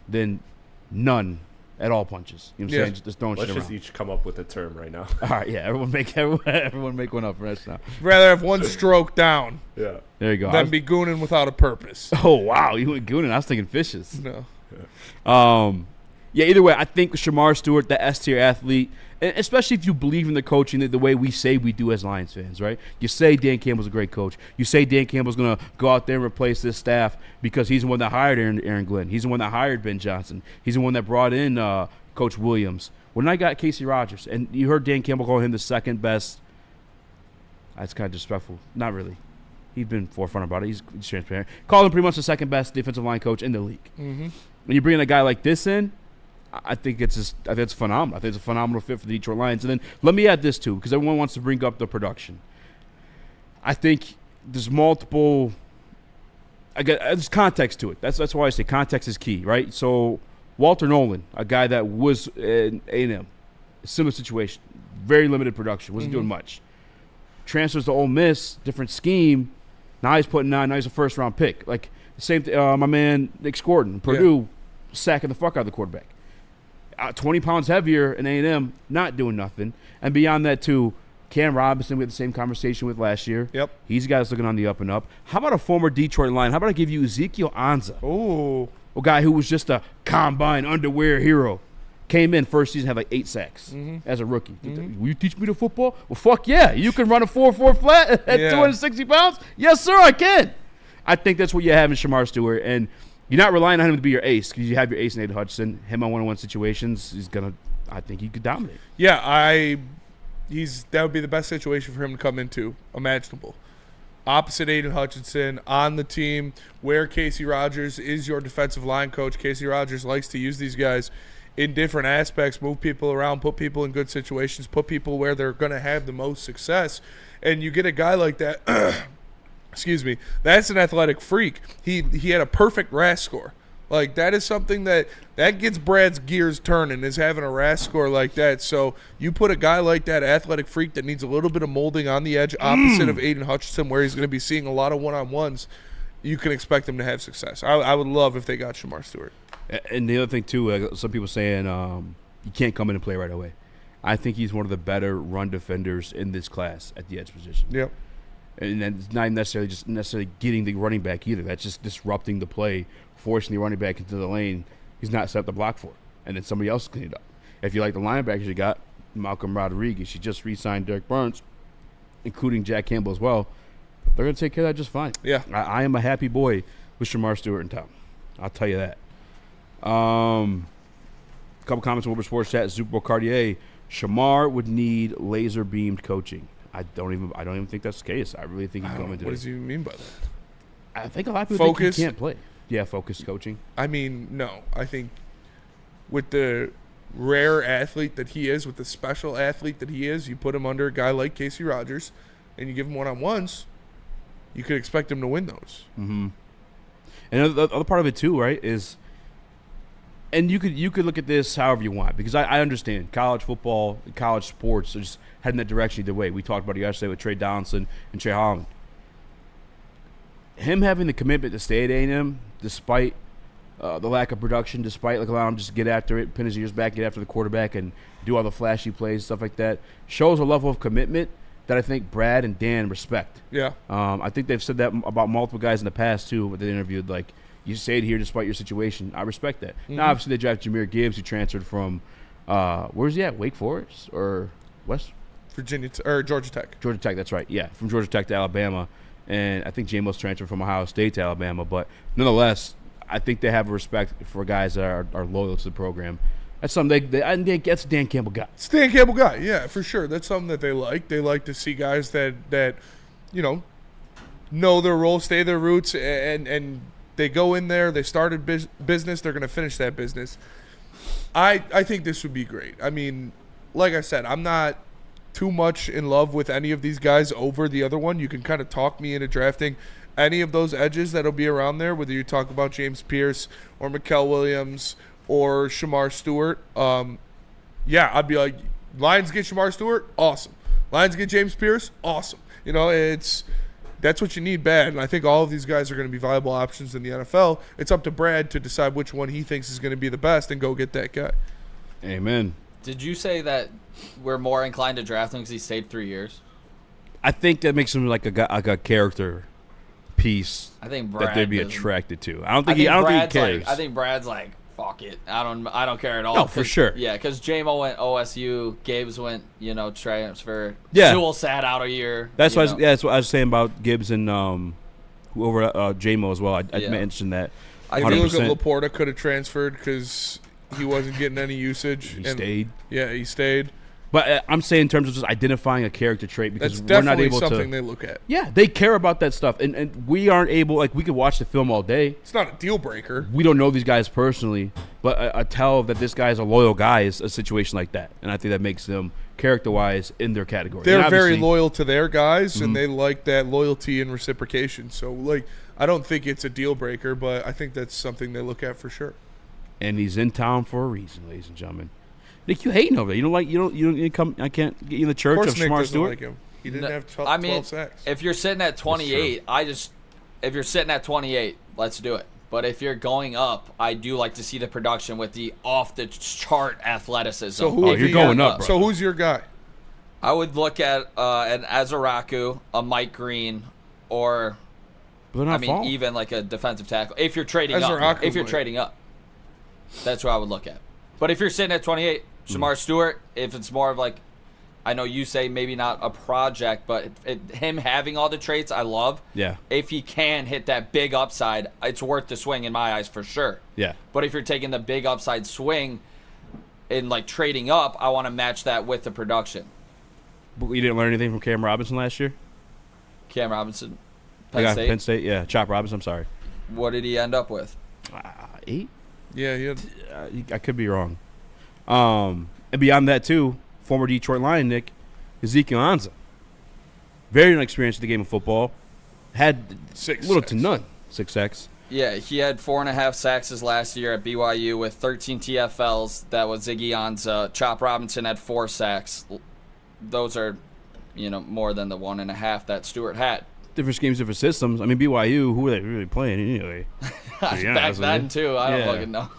than none at all punches. You know what I'm saying? Just throwing shit around. Let's just each come up with a term right now. All right, yeah. Everyone make one up for us now. Rather have one stroke down. Yeah. There you go. Than be gooning without a purpose. Oh wow, you went gooning. I was thinking fishes. No. Yeah. Either way, I think Shamar Stewart, the S-tier athlete, and especially if you believe in the coaching the way we say we do as Lions fans, right? You say Dan Campbell's a great coach. You say Dan Campbell's going to go out there and replace this staff because he's the one that hired Aaron Glenn. He's the one that hired Ben Johnson. He's the one that brought in Coach Williams. When I got Casey Rogers, and you heard Dan Campbell call him the second best. That's kind of disrespectful. Not really. He's been forefront about it. He's transparent. Called him pretty much the second best defensive line coach in the league. Mm-hmm. When you bring in a guy like this in, I think it's phenomenal. I think it's a phenomenal fit for the Detroit Lions. And then let me add this too, because everyone wants to bring up the production. I think there's multiple. There's context to it. That's why I say context is key, right? So Walter Nolan, a guy that was in A&M, similar situation, very limited production, wasn't doing much. Transfers to Ole Miss, different scheme. Now he's putting on. Now he's a first-round pick. Like the same. My man Nick Scordon, Purdue, sacking the fuck out of the quarterback. 20 pounds heavier in A&M, not doing nothing. And beyond that, too, Cam Robinson, we had the same conversation with last year. Yep. He's a guy that's looking on the up and up. How about a former Detroit Lion? How about I give you Ezekiel Anza? Oh. A guy who was just a combine underwear hero. Came in first season, had like 8 sacks as a rookie. Will you teach me the football? Well, fuck yeah. You can run a 4.4 flat at 260 pounds? Yes, sir, I can. I think that's what you have in Shamar Stewart. And you're not relying on him to be your ace because you have your ace in Aiden Hutchinson. Him on one-on-one situations, I think he could dominate. Yeah, that would be the best situation for him to come into, imaginable. Opposite Aiden Hutchinson, on the team, where Casey Rogers is your defensive line coach. Casey Rogers likes to use these guys in different aspects, move people around, put people in good situations, put people where they're going to have the most success. And you get a guy like that, excuse me, that's an athletic freak. He had a perfect RAS score. Like, that is something that gets Brad's gears turning, is having a RAS score like that. So you put a guy like that, athletic freak, that needs a little bit of molding on the edge, opposite of Aiden Hutchinson, where he's going to be seeing a lot of one-on-ones, you can expect him to have success. I would love if they got Shamar Stewart. And the other thing, too, some people saying he can't come in and play right away. I think he's one of the better run defenders in this class at the edge position. Yep. And that's not necessarily getting the running back either. That's just disrupting the play, forcing the running back into the lane he's not set up the block for. And then somebody else clean it up. If you like the linebackers you got, Malcolm Rodriguez, you just re-signed Derek Burns, including Jack Campbell as well. They're going to take care of that just fine. Yeah. I am a happy boy with Shamar Stewart in town. I'll tell you that. Couple comments on Woodward Sports Chat. Super Cartier, Shamar would need laser beamed coaching. I don't even think that's the case. I really think he's going to do it. What does he mean by that? I think a lot of people Focus. think he can't play. Yeah, focused coaching. I mean, no. I think with the rare athlete that he is, with the special athlete that he is, you put him under a guy like Casey Rogers and you give him one-on-ones, you could expect him to win those. Mm-hmm. And the other part of it too, right, is, and you could look at this however you want, because I understand college football, college sports are just heading that direction either way. We talked about it yesterday with Trey Donaldson and Trey Holland. Him having the commitment to stay at A&M despite the lack of production, despite allowing him just to get after it, pin his ears back, get after the quarterback, and do all the flashy plays, stuff like that, shows a level of commitment that I think Brad and Dan respect. Yeah. I think they've said that about multiple guys in the past, too, when they interviewed. Like, you stayed here despite your situation. I respect that. Mm-hmm. Now, obviously, they drafted Jahmyr Gibbs, who transferred from, where's he at, Wake Forest or West? Georgia Tech. Georgia Tech, that's right. Yeah, from Georgia Tech to Alabama. And I think J-Mo's transferred from Ohio State to Alabama. But nonetheless, I think they have a respect for guys that are loyal to the program. That's something that's Dan Campbell got. It's Dan Campbell guy, yeah, for sure. That's something that they like. They like to see guys that know their role, stay their roots, and they go in there, they started business, they're going to finish that business. I think this would be great. I mean, like I said, I'm not too much in love with any of these guys over the other one. You can kind of talk me into drafting any of those edges that'll be around there, whether you talk about James Pierce or Mikael Williams or Shamar Stewart. Yeah, I'd be like, Lions get Shamar Stewart, awesome. Lions get James Pierce, awesome. That's what you need bad, and I think all of these guys are going to be viable options in the NFL. It's up to Brad to decide which one he thinks is going to be the best and go get that guy. Amen. Did you say that we're more inclined to draft him because he stayed 3 years? I think that makes him like a character piece. I think Brad that they'd be doesn't- attracted to. I don't think he cares. I think Brad's like, fuck it. I don't care at all. No, for sure. Yeah, because J-Mo went OSU, Gibbs went, transfer. Yeah. Sewell sat out a year. That's what I was saying about Gibbs and whoever J-Mo as well. I mentioned that. I feel like Laporta could have transferred because he wasn't getting any usage. He stayed. Yeah, he stayed. But I'm saying in terms of just identifying a character trait because That's we're not definitely able something to. they look at. Yeah, they care about that stuff, and we aren't able. Like we could watch the film all day. It's not a deal breaker. We don't know these guys personally, but a tell that this guy is a loyal guy is a situation like that, and I think that makes them character-wise in their category. They're And very obviously- loyal to their guys, and they like that loyalty and reciprocation. So, like, I don't think it's a deal breaker, but I think that's something they look at for sure. and he's in town for a reason, ladies and gentlemen. Nick, you hating over there? You don't come. I can't get you in the Of church course, of Nick Shamar doesn't Stewart. like him. He didn't have 12, I mean, 12 sacks. if you're sitting at 28, if you're sitting at 28, let's do it. But if you're going up, I do like to see the production with the off-the-chart athleticism. So who you're going up, bro. So who's your guy? I would look at an Azaraku, a Mike Green, or But they're not falling. even like a defensive tackle. If you're trading Azaraku up, if you're might. trading up, that's what I would look at. But if you're sitting at 28, Shamar Stewart, if it's more of like, I know you say maybe not a project, but him having all the traits I love. Yeah. If he can hit that big upside, it's worth the swing in my eyes for sure. Yeah. But if you're taking the big upside swing and like trading up, I want to match that with the production. But you didn't learn anything from Cam Robinson last year? Cam Robinson, The Penn guy from State. Penn State, yeah. Chop Robinson, I'm sorry. What did he end up with? 8? Yeah, he had, I could be wrong. And beyond that, too, former Detroit Lion, Nick, Ezekiel Ansah. Very inexperienced in the game of football. Had 6 little sacks. to none 6 sacks. Yeah, he had 4.5 sacks his last year at BYU with 13 TFLs. That was Ziggy Ansah. Chop Robinson had 4 sacks. Those are, more than the 1.5 that Stewart had. Different schemes, different systems. I mean, BYU, who were they really playing anyway? Back honest with then, you. too. I don't Yeah. fucking know.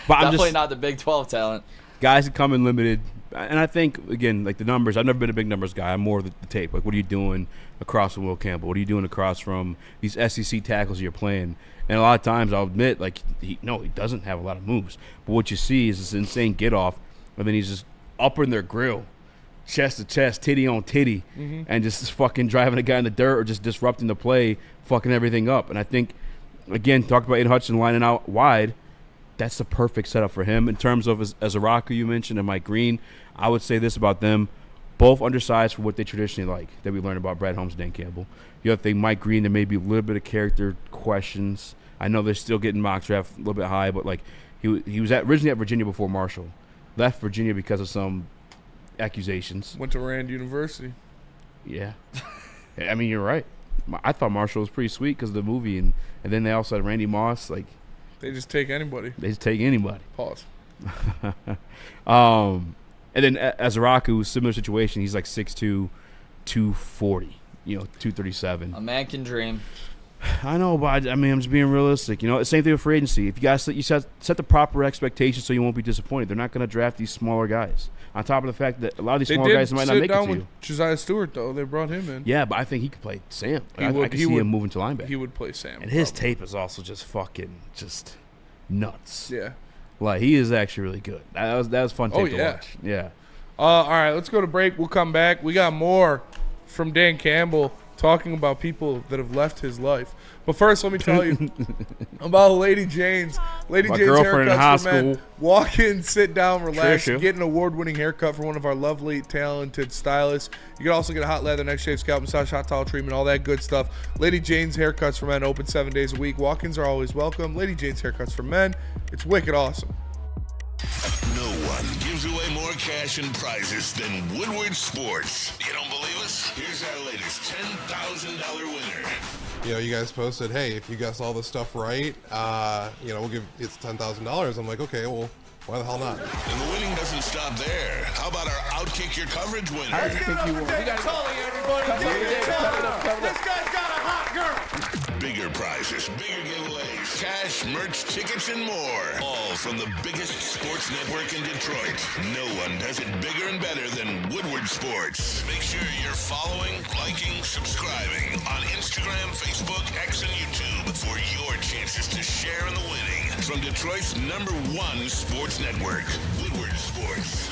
But I'm Definitely just- not the Big 12 talent. Guys that come in limited. And I think, again, like the numbers, I've never been a big numbers guy. I'm more of the tape. Like, what are you doing across from Will Campbell? What are you doing across from these SEC tackles you're playing? And a lot of times I'll admit, like, he doesn't have a lot of moves. But what you see is this insane get off, and then he's just up in their grill, chest to chest, titty on titty, and just fucking driving a guy in the dirt or just disrupting the play, fucking everything up. And I think, again, talk about Aiden Hutchinson lining out wide. That's the perfect setup for him. In terms of Azaraku, you mentioned, and Mike Green, I would say this about them. Both undersized for what they traditionally like, that we learned about Brad Holmes and Dan Campbell. You have to think Mike Green, there may be a little bit of character questions. I know they're still getting mock draft a little bit high, but like he was originally at Virginia before Marshall. Left Virginia because of some accusations. went to Rand University. Yeah. I mean, you're right. I thought Marshall was pretty sweet because of the movie, and then they also had Randy Moss. Like, They just take anybody. they just take anybody. Pause. And then Azaraku, similar situation. He's like 6'2", 240, 237. A man can dream. I know, but I mean, I'm just being realistic. Same thing with free agency. If you guys set the proper expectations so you won't be disappointed. They're not going to draft these smaller guys. On top of the fact that a lot of these They smaller did guys might not sit make it down to with you. Josiah Stewart, though. They brought him in. Yeah, but I think he could play Sam. I would- can he see would- him moving to linebacker. He would play Sam. And his probably. tape is also just fucking just nuts. Yeah. Like, he is actually really good. That was fun tape to yeah. watch. Yeah. All right, let's go to break. We'll come back. We got more from Dan Campbell talking about people that have left his life. But first, let me tell you about Lady Jane's. Lady My Jane's girlfriend in high haircuts for men. school. Walk in, sit down, relax, Trisha. get an award-winning haircut from one of our lovely, talented stylists. You can also get a hot leather, neck shave, scalp massage, hot towel treatment, all that good stuff. Lady Jane's Haircuts for Men, open 7 days a week. Walk-ins are always welcome. Lady Jane's Haircuts for Men. It's wicked awesome. No one gives away more cash and prizes than Woodward Sports. You don't believe us? Here's our latest $10,000 winner. You guys posted, hey, if you guess all this stuff right, we'll give it's $10,000. I'm like, okay, well, why the hell not? And the winning doesn't stop there. How about our Outkick Your Coverage winner? Bigger prizes, bigger giveaways, cash, merch, tickets, and more. All from the biggest sports network in Detroit. No one does it bigger and better than Woodward Sports. Make sure you're following, liking, subscribing on Instagram, Facebook, X, and YouTube for your chances to share in the winning. From Detroit's #1 sports network, Woodward Sports.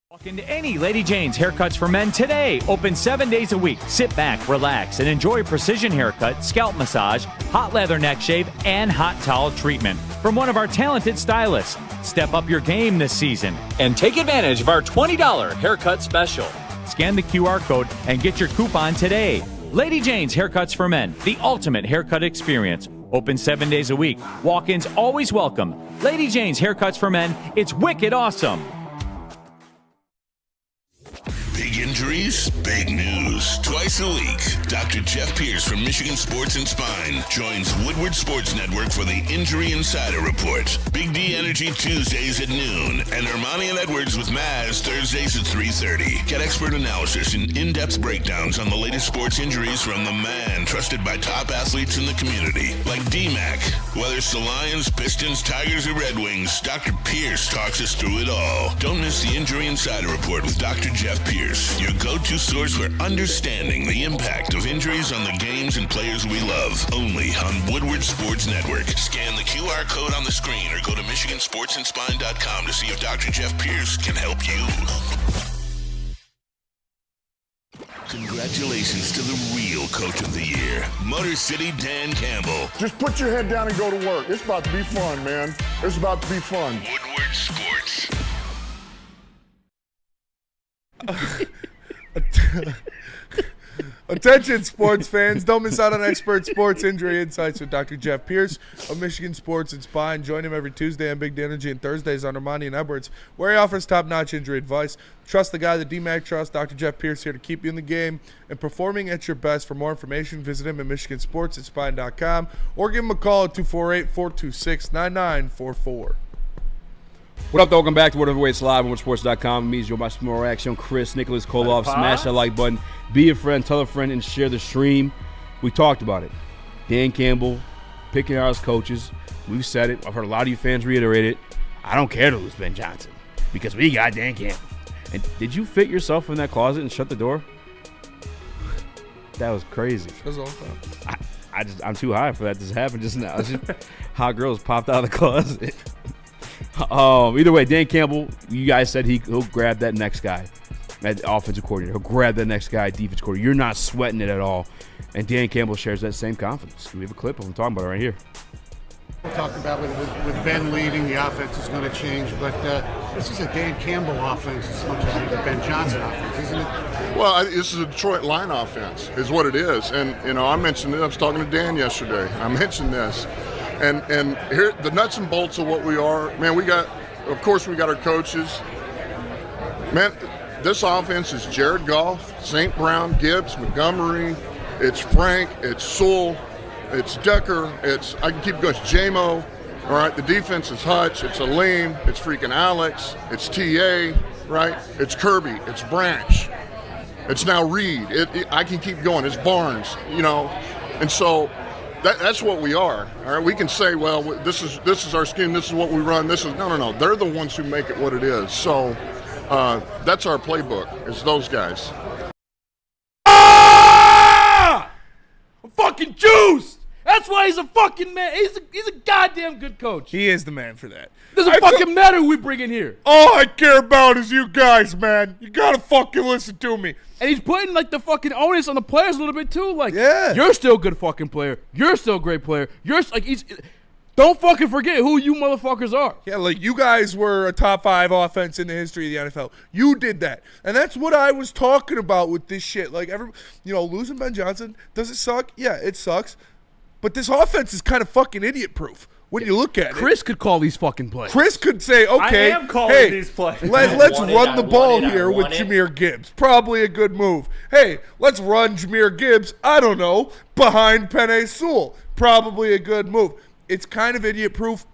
Walk into any Lady Jane's Haircuts for Men today. Open 7 days a week. Sit back, relax, and enjoy precision haircut, scalp massage, hot leather neck shave, and hot towel treatment from one of our talented stylists. Step up your game this season and take advantage of our $20 haircut special. Scan the QR code and get your coupon today. Lady Jane's Haircuts for Men, the ultimate haircut experience. Open 7 days a week. Walk-ins always welcome. Lady Jane's Haircuts for Men, it's wicked awesome. Big injuries, big news. Twice a week, Dr. Jeff Pierce from Michigan Sports and Spine joins Woodward Sports Network for the Injury Insider Report. Big D Energy Tuesdays at noon, and Ermanni and Edwards with Maz Thursdays at 3:30. Get expert analysis and in-depth breakdowns on the latest sports injuries from the man trusted by top athletes in the community, like D-Mac. Whether it's the Lions, Pistons, Tigers, or Red Wings, Dr. Pierce talks us through it all. Don't miss the Injury Insider Report with Dr. Jeff Pierce, your go-to source for understanding the impact of injuries on the games and players we love. Only on Woodward Sports Network. Scan the QR code on the screen or go to MichiganSportsandSpine.com to see if Dr. Jeff Pierce can help you. Congratulations to the real Coach of the Year, Motor City Dan Campbell. Just put your head down and go to work. It's about to be fun, man. It's about to be fun. Woodward Sports. Attention, sports fans. Don't miss out on expert sports injury insights with Dr. Jeff Pierce of Michigan Sports and Spine. Join him every Tuesday on Big Energy and Thursdays on Ermanni and Edwards, where he offers top-notch injury advice. Trust the guy that DMAC trusts. Dr. Jeff Pierce here to keep you in the game and performing at your best. For more information, visit him at MichiganSportsandSpine.com or give him a call at 248-426-9944. What up, though? Welcome back to World Heavyweights Live on WoodSports.com. Me, your much more reaction. Chris, Nicholas Koloff. Smash that like button. Be a friend, tell a friend, and share the stream. We talked about it. Dan Campbell picking out his coaches. We've said it. I've heard a lot of you fans reiterate it. I don't care to lose Ben Johnson because we got Dan Campbell. And did you fit yourself in that closet and shut the door? That was crazy. That's all fun. I'm too high for that to happen just now. It's just hot girls popped out of the closet. Either way, Dan Campbell, you guys said he'll grab that next guy, that offensive coordinator. He'll grab that next guy, defensive coordinator. You're not sweating it at all. And Dan Campbell shares that same confidence. We have a clip of him talking about it right here. We talked about with Ben leaving, the offense is going to change, but this is a Dan Campbell offense as much as a Ben Johnson offense, isn't it? Well, this is a Detroit line offense, is what it is. And, I mentioned it. I was talking to Dan yesterday. I mentioned this. And here, the nuts and bolts of what we are, man, we got our coaches. Man, this offense is Jared Goff, St. Brown, Gibbs, Montgomery. It's Frank, it's Sewell, it's Decker, I can keep going, it's J-Mo. All right, the defense is Hutch, it's Aleem, it's freaking Alex, it's T.A., right? It's Kirby, it's Branch. It's now Reed. I can keep going, it's Barnes, And so that's what we are. All right, we can say, well, this is our scheme, this is what we run, no. They're the ones who make it what it is. So that's our playbook, is those guys. I'm fucking juiced! That's why he's a fucking man. He's a goddamn good coach. He is the man for that. Doesn't fucking matter who we bring in here. All I care about is you guys, man. You gotta fucking listen to me. And he's putting the fucking onus on the players a little bit too. Yeah. You're still a good fucking player. You're still a great player. Don't fucking forget who you motherfuckers are. Yeah, you guys were a top 5 offense in the history of the NFL. You did that. And that's what I was talking about with this shit. Losing Ben Johnson, does it suck? Yeah, it sucks. But this offense is kind of fucking idiot-proof when you look at it. Chris could call these fucking plays. Chris could say, okay, I am calling these plays. Let's run the ball here with Jahmyr Gibbs. Probably a good move. Hey, let's run Jahmyr Gibbs, I don't know, behind Penei Sewell. Probably a good move. It's kind of idiot-proof.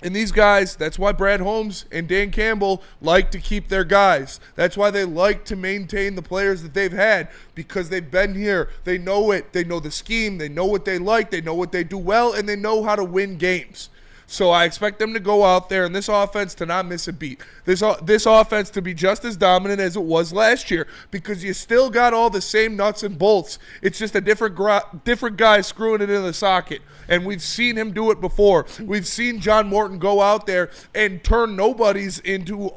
And these guys, that's why Brad Holmes and Dan Campbell like to keep their guys. That's why they like to maintain the players that they've had, because they've been here. They know it. They know the scheme. They know what they like. They know what they do well, and they know how to win games. So I expect them to go out there and this offense to not miss a beat. This offense to be just as dominant as it was last year, because you still got all the same nuts and bolts. It's just a different guy screwing it in the socket. And we've seen him do it before. We've seen John Morton go out there and turn nobodies into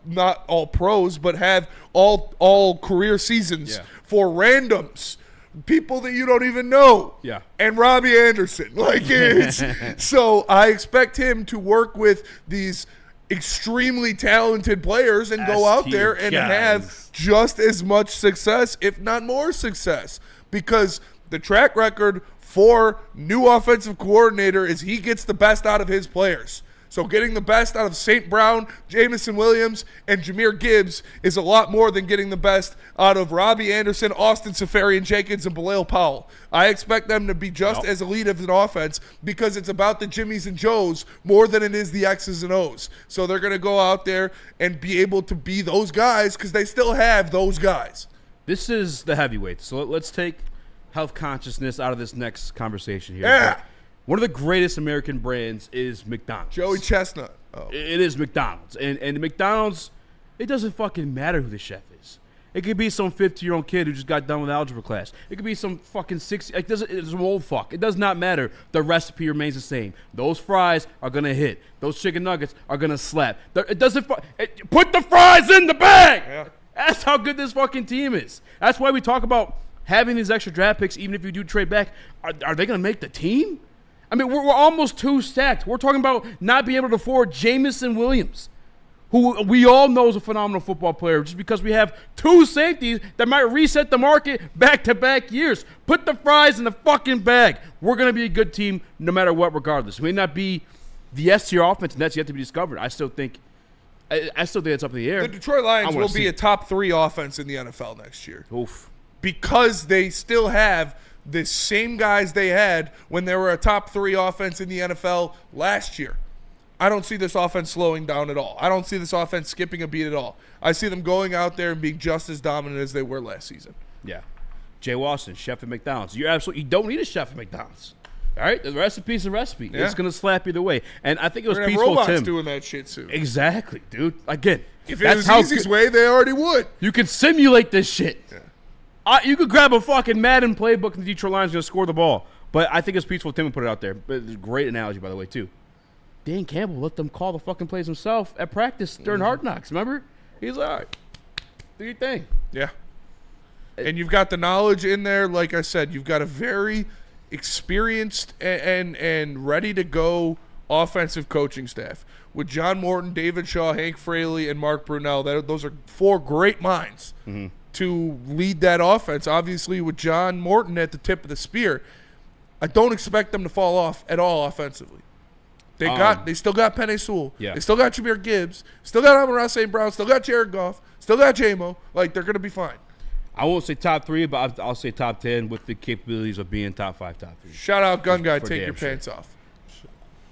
not all pros, but have all career seasons for randoms. People that you don't even know. Yeah. And Robbie Anderson. So I expect him to work with these extremely talented players and go out there and have just as much success, if not more success, because the track record for new offensive coordinator is he gets the best out of his players. So getting the best out of St. Brown, Jamison Williams, and Jahmyr Gibbs is a lot more than getting the best out of Robbie Anderson, Austin Seferian-Jenkins, and Bilal Powell. I expect them to be just as elite of an offense because it's about the Jimmies and Joes more than it is the X's and O's. So they're going to go out there and be able to be those guys because they still have those guys. This is the heavyweight. So let's take health consciousness out of this next conversation here. Yeah. One of the greatest American brands is McDonald's. Joey Chestnut. Oh. It is McDonald's. And McDonald's, it doesn't fucking matter who the chef is. It could be some 50-year-old kid who just got done with algebra class. It could be some fucking 60, it's some old fuck. It does not matter. The recipe remains the same. Those fries are going to hit. Those chicken nuggets are going to slap. It doesn't put the fries in the bag. Yeah. That's how good this fucking team is. That's why we talk about having these extra draft picks, even if you do trade back. Are they going to make the team? I mean, we're almost too stacked. We're talking about not being able to afford Jamison Williams, who we all know is a phenomenal football player, just because we have two safeties that might reset the market back-to-back years. Put the fries in the fucking bag. We're going to be a good team no matter what, regardless. We may not be the S-tier offense, and that's yet to be discovered. I still think it's up in the air. The Detroit Lions will be a top 3 offense in the NFL next year. Oof. Because they still have the same guys they had when they were a top 3 offense in the NFL last year. I don't see this offense slowing down at all. I don't see this offense skipping a beat at all. I see them going out there and being just as dominant as they were last season. Yeah. Jay Watson, chef at McDonald's. You don't need a chef at McDonald's. All right? The recipe's a recipe. Yeah. It's going to slap either way. And I think it was Peaceful robots Tim doing that shit soon. Exactly, dude. Again, if it was Eazy's way, they already would. You can simulate this shit. Yeah. You could grab a fucking Madden playbook and the Detroit Lions are going to score the ball. But I think it's Peaceful Tim who put it out there. But it's a great analogy, by the way, too. Dan Campbell let them call the fucking plays himself at practice during Hard Knocks, remember? He's all right. Do your thing. Yeah. And you've got the knowledge in there. Like I said, you've got a very experienced and ready-to-go offensive coaching staff. With John Morton, David Shaw, Hank Fraley, and Mark Brunell, those are 4 great minds. Mm-hmm. To lead that offense, obviously with John Morton at the tip of the spear. I don't expect them to fall off at all offensively. They still got Penei Sewell. Yeah. They still got Jahmyr Gibbs. Still got Amon-Ra St. Brown. Still got Jared Goff. Still got J-Mo. Like, they're going to be fine. I won't say top 3, but I'll say top 10 with the capabilities of being top 5, top 3. Shout out Gun Guy. Take your pants off.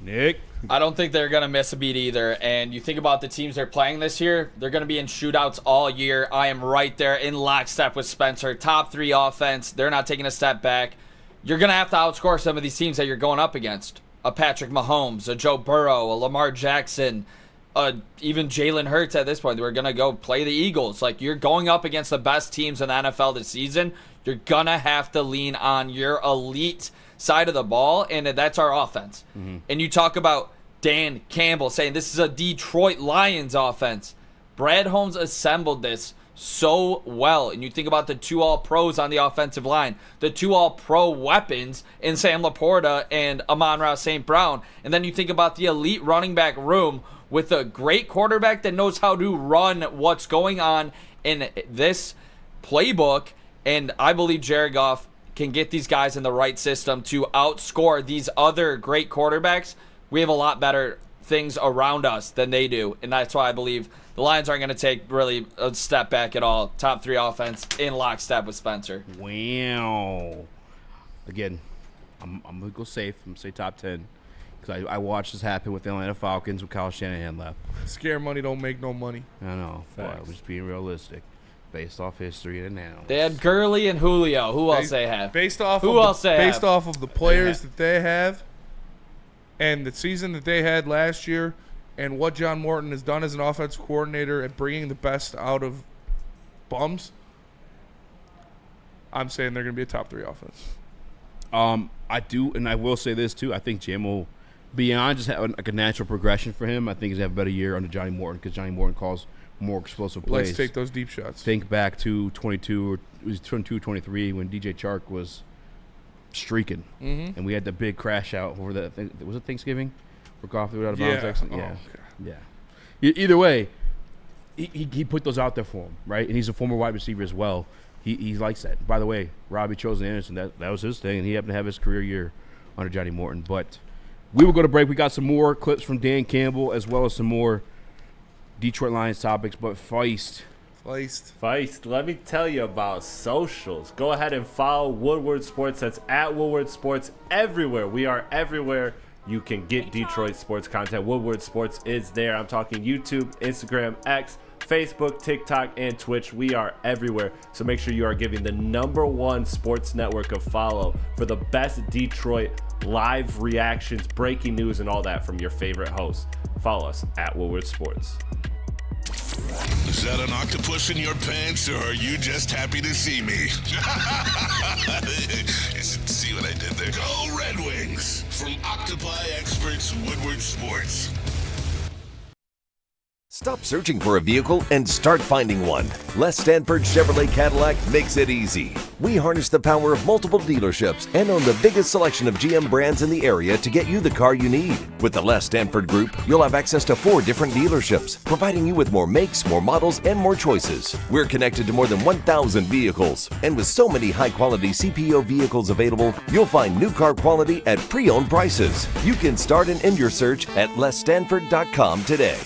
Nick? I don't think they're going to miss a beat either. And you think about the teams they're playing this year, they're going to be in shootouts all year. I am right there in lockstep with Spencer. Top 3 offense. They're not taking a step back. You're going to have to outscore some of these teams that you're going up against. A Patrick Mahomes, a Joe Burrow, a Lamar Jackson, even Jalen Hurts at this point. We're going to go play the Eagles. Like, you're going up against the best teams in the NFL this season. You're going to have to lean on your elite side of the ball, and that's our offense. Mm-hmm. And you talk about Dan Campbell saying this is a Detroit Lions offense. Brad Holmes assembled this so well. And you think about the 2 All-Pros on the offensive line, the 2 All-Pro weapons in Sam Laporta and Amon-Ra St. Brown. And then you think about the elite running back room with a great quarterback that knows how to run what's going on in this playbook. And I believe Jared Goff can get these guys in the right system to outscore these other great quarterbacks. We have a lot better things around us than they do. And that's why I believe the Lions aren't going to take really a step back at all. Top 3 offense in lockstep with Spencer. Wow. Again, I'm going to go safe. I'm going to say top 10. Because I watched this happen with the Atlanta Falcons when Kyle Shanahan left. Scare money don't make no money. I know. I'm just being realistic. Based off history and analysis. They had Gurley and Julio. Who else they have? Based off of the players that they have and the season that they had last year and what John Morton has done as an offensive coordinator at bringing the best out of bums, I'm saying they're going to be a top 3 offense. I do, and I will say this too. I think Jim will, beyond just having like a natural progression for him, I think he's going to have a better year under Johnny Morton because Johnny Morton calls more explosive plays. Let's take those deep shots. Think back to 23 when DJ Chark was streaking, and we had the big crash out over that. Was it Thanksgiving? Where Goff threw it out of bounds. Yeah. Yeah. Either way, he put those out there for him, right? And he's a former wide receiver as well. He likes that. By the way, Robbie Chosen-Anderson, that was his thing, and he happened to have his career year under Johnny Morton. But we will go to break. We got some more clips from Dan Campbell as well as some more Detroit Lions topics, but Feist. Let me tell you about socials. Go ahead and follow Woodward Sports. That's at Woodward Sports everywhere. We are everywhere you can get Detroit sports content. Woodward Sports is there. I'm talking YouTube, Instagram, X, Facebook, TikTok, and Twitch. We are everywhere. So make sure you are giving the #1 sports network a follow for the best Detroit live reactions, breaking news, and all that from your favorite hosts. Follow us at Woodward Sports. Is that an octopus in your pants, or are you just happy to see me? See what I did there? Go Red Wings! From Octopi Experts Woodward Sports. Stop searching for a vehicle and start finding one. Les Stanford Chevrolet Cadillac makes it easy. We harness the power of multiple dealerships and own the biggest selection of GM brands in the area to get you the car you need. With the Les Stanford Group, you'll have access to 4 different dealerships, providing you with more makes, more models, and more choices. We're connected to more than 1,000 vehicles, and with so many high-quality CPO vehicles available, you'll find new car quality at pre-owned prices. You can start and end your search at lesstanford.com today.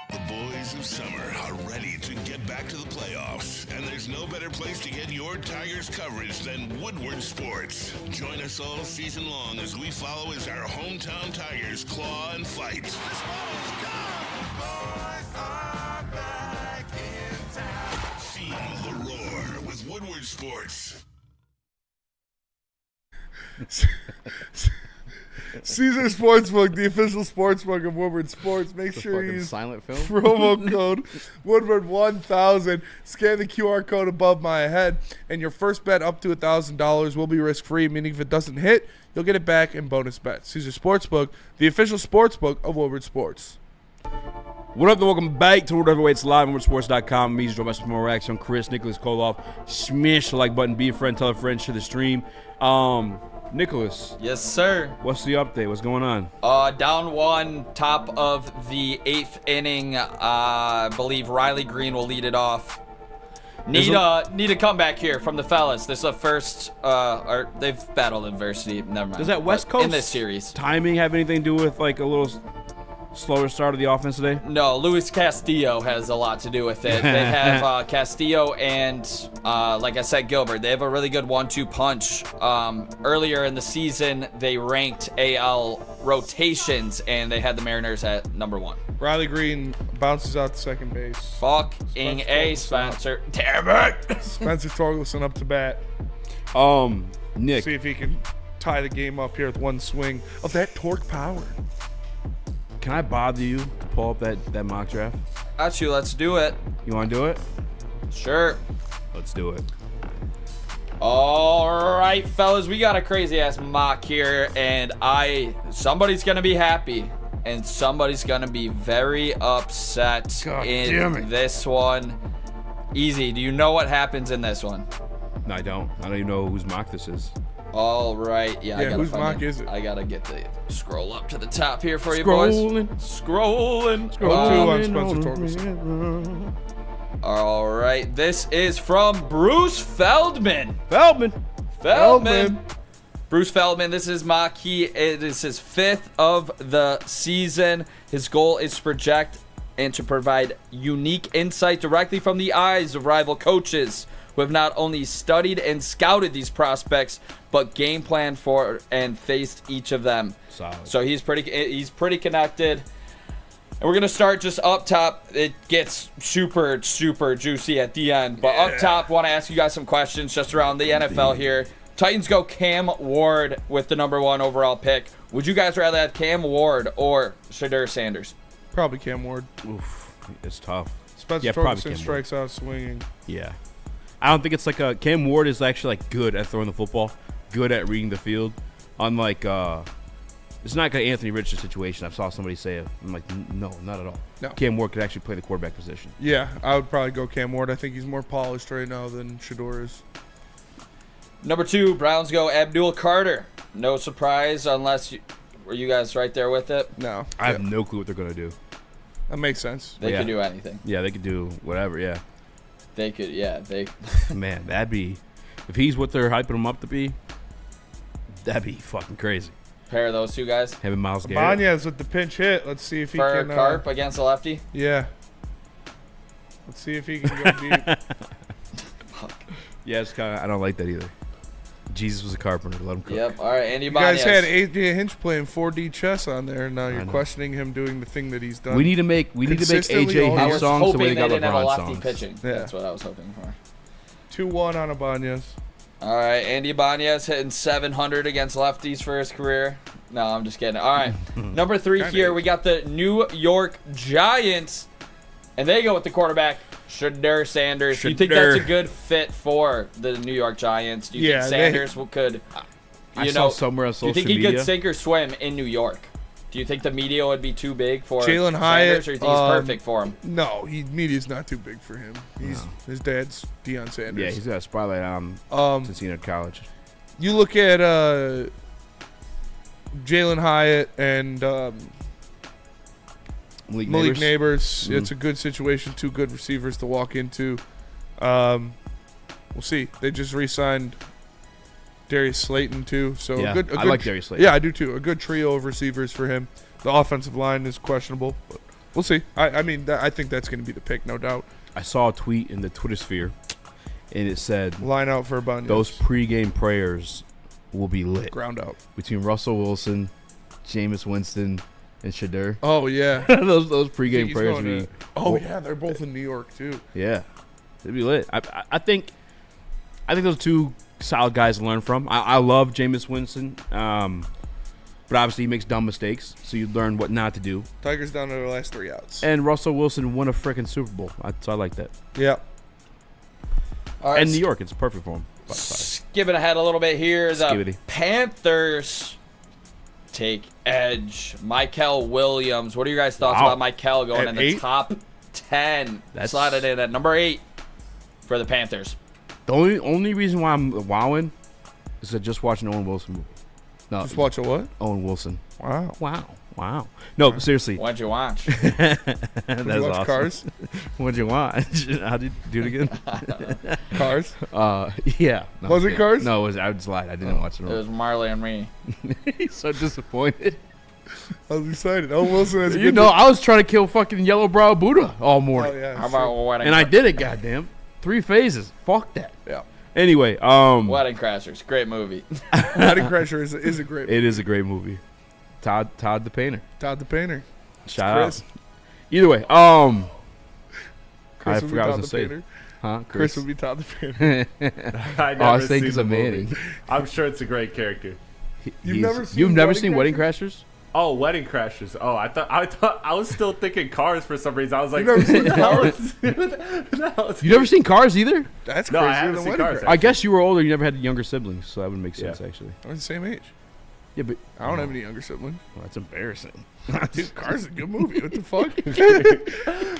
The boys of summer are ready to get back to the playoffs, and there's no better place to get your Tigers coverage than Woodward Sports. Join us all season long as we follow as our hometown Tigers claw and fight. Feel the roar with Woodward Sports. Caesar Sportsbook, the official sportsbook of Woodward Sports. Make sure you use silent film promo code Woodward1000. Scan the QR code above my head, and your first bet up to $1,000 will be risk-free, meaning if it doesn't hit, you'll get it back in bonus bets. Caesar Sportsbook, the official sportsbook of Woodward Sports. What up, and welcome back to World Heavyweights Live on WoodwardSports.com. Me, joined by some more Raxter, Chris, Nicholas Koloff. Smash the like button, be a friend, tell a friend, share the stream. Nicholas. Yes, sir. What's the update? What's going on? Down 1, top of the 8th inning. I believe Riley Green will lead it off. Need a comeback here from the fellas. This is the first, or they've battled adversity. Never mind. Does that West Coast in this series timing have anything to do with like a little slower start of the offense today? No, Luis Castillo has a lot to do with it. They have Castillo and, like I said, Gilbert. They have a really good 1-2 punch. Earlier in the season, they ranked AL rotations, and they had the Mariners at #1. Riley Green bounces out to second base. Fucking A, Spencer. Damn it! Spencer Torkelson up to bat. Nick. See if he can tie the game up here with one swing of that torque power. Can I bother you to pull up that mock draft? Got you. Let's do it. You want to do it? Sure. Let's do it. All right, fellas, we got a crazy-ass mock here, and somebody's going to be happy, and somebody's going to be very upset this one. Easy, do you know what happens in this one? No, I don't. I don't even know whose mock this is. All right. Yeah, whose mock is it? I got to get the scroll up to the top here for you, boys. Scrolling. Scroll 2 on Spencer Torkelson. All right. This is from Bruce Feldman. Bruce Feldman, this is mock. It is his 5th of the season. His goal is to project and to provide unique insight directly from the eyes of rival coaches who have not only studied and scouted these prospects, but game planned for and faced each of them. Solid. So he's pretty connected. And we're gonna start just up top. It gets super, super juicy at the end. But up top, want to ask you guys some questions just around the NFL here. Titans go Cam Ward with the #1 overall pick. Would you guys rather have Cam Ward or Shadur Sanders? Probably Cam Ward. Oof, it's tough. Spencer Torkelson strikes out swinging. Yeah. I don't think it's like Cam Ward is actually like good at throwing the football, good at reading the field. Unlike it's not like an Anthony Richardson situation. I saw somebody say it. I'm like, no, not at all. No. Cam Ward could actually play the quarterback position. Yeah, I would probably go Cam Ward. I think he's more polished right now than Shadur is. #2, Browns go Abdul Carter. No surprise unless Were you guys right there with it? No. I have no clue what they're gonna do. That makes sense. They could do anything. Yeah, they could do whatever. Yeah. They could. Yeah, they. Man, that'd be if he's what they're hyping him up to be. That'd be fucking crazy. Pair of those two guys. Having Miles Garrett. Banya's with the pinch hit. Let's see if he For can. Carp against a lefty. Yeah. Let's see if he can go deep. Yeah, it's kind of. I don't like that either. Jesus was a carpenter. Let him cook. Yep. All right, Andy You guys Banez. had AJ Hinch playing 4D chess on there, and now you're questioning him doing the thing that he's done. We need to make consistently all AJ I Hinch was songs the way hoping they they got didn't have a LeBron lefty songs. pitching. Yeah. That's what I was hoping for. 2-1 on Abanez. All right, Andy Banez hitting 700 against lefties for his career. No, I'm just kidding. All right, number 3 here, we got the New York Giants, and they go with the quarterback, Shedeur Sanders. Do you think that's a good fit for the New York Giants? Do you think Sanders could, I saw somewhere on social do you think he media. could sink or swim in New York? Do you think the media would be too big for Jalen Hyatt, Sanders, or do you think he's perfect for him? No, media's not too big for him. His dad's Deion Sanders. Yeah, he's got a spotlight on him since he entered college. You look at Jalen Hyatt and Malik Neighbors. It's a good situation. 2 good receivers to walk into. We'll see. They just re-signed Darius Slayton too. So Yeah, a good, I like Darius Slayton. Yeah, I do too. A good trio of receivers for him. The offensive line is questionable, but we'll see. I mean, I think that's going to be the pick, no doubt. I saw a tweet in the Twitter sphere, and it said, Line out for Abanez. those pregame prayers will be lit. Ground out. Between Russell Wilson, Jameis Winston, and Shedeur. Oh, yeah. those Think pregame he's prayers going will be. to- Oh, yeah, they're both in New York too. Yeah, it'd be lit. I think those 2 solid guys to learn from. I love Jameis Winston, but obviously he makes dumb mistakes, so you learn what not to do. Tigers down to their last 3 outs. And Russell Wilson won a freaking Super Bowl, so I like that. Yeah. All right, And New York, it's perfect for him. Skipping ahead a little bit here, the Skibbity. Panthers take edge. Michael Williams. What are your guys' thoughts Wow. about Michael going At in the 8? top 10? That's- Slotted in at number 8 for the Panthers. The only reason why I'm wowing is I just watched an Owen Wilson movie. No, Just watch a what? Owen Wilson. Wow. Wow. No, seriously. What'd you watch? That's Did you watch awesome. Cars? What'd you watch? How'd you do it again? Cars? Yeah. No, Was it yeah. Cars? No, I just lied. I didn't watch it. It was Marley and me. He's so disappointed. I was excited. Oh, Wilson has a You good know, I was trying to kill fucking Yellow Brow Buddha all morning. Oh, yeah. How about Wedding And I did it, goddamn. 3 phases. Fuck that. Yeah. Anyway, Wedding Crashers. Great movie. Wedding Crasher is a great movie. it is a great movie. Todd the Painter. Todd the Painter. Shout Chris. out. Either way, Chris I would be forgot what I was Todd gonna the say. Painter. Huh? Chris would be Todd the Painter. I think it's a Manning. I'm sure it's a great character. You've never seen You've never Wedding seen Wedding Crashers? Crashers? Oh, Wedding Crashers. Oh, I was still thinking Cars for some reason. I was like, You've never seen who the hell Cars? is- who the hell is- You never seen Cars either? That's No, I crazier haven't than seen Wedding Cars, Crashers. I guess you were older. You never had younger siblings, so that would make sense, Yeah. actually. We're the same age. Yeah, but I don't have any younger siblings. well, that's embarrassing. Dude, Cars is a good movie. What the fuck?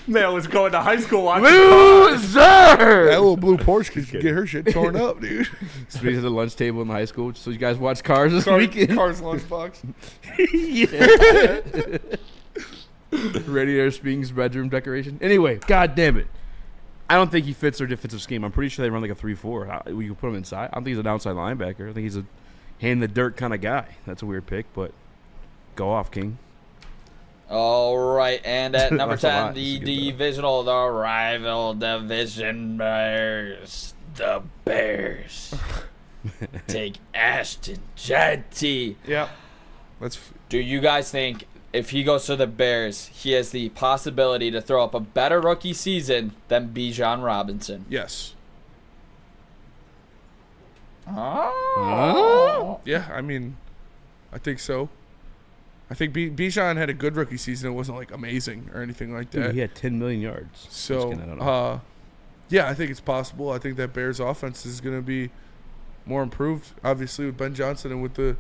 Man, I was going to high school watching Loser! That little blue Porsche could get her shit torn up, dude. So we at the lunch table in high school. So you guys watch Cars this Cars, weekend? Cars lunchbox. Radiator Springs bedroom decoration. Anyway, god damn it. I don't think he fits their defensive scheme. I'm pretty sure they run like a 3-4. You can put him inside. I don't think he's an outside linebacker. I think he's a hand the dirt kind of guy. That's a weird pick, but go off, King. All right, and at number That's a 10, lot. the Just get divisional, the rival division Bears. The Bears take Ashton Jetty. Yeah. Do you guys think if he goes to the Bears, he has the possibility to throw up a better rookie season than Bijan Robinson? Yes. Oh. Yeah, I mean, I think so. I think Bijan had a good rookie season. It wasn't like amazing or anything like that. Dude, he had 10 million yards. So, Just kidding, I don't know. yeah, I think it's possible. I think that Bears offense is going to be more improved, obviously, with Ben Johnson and with the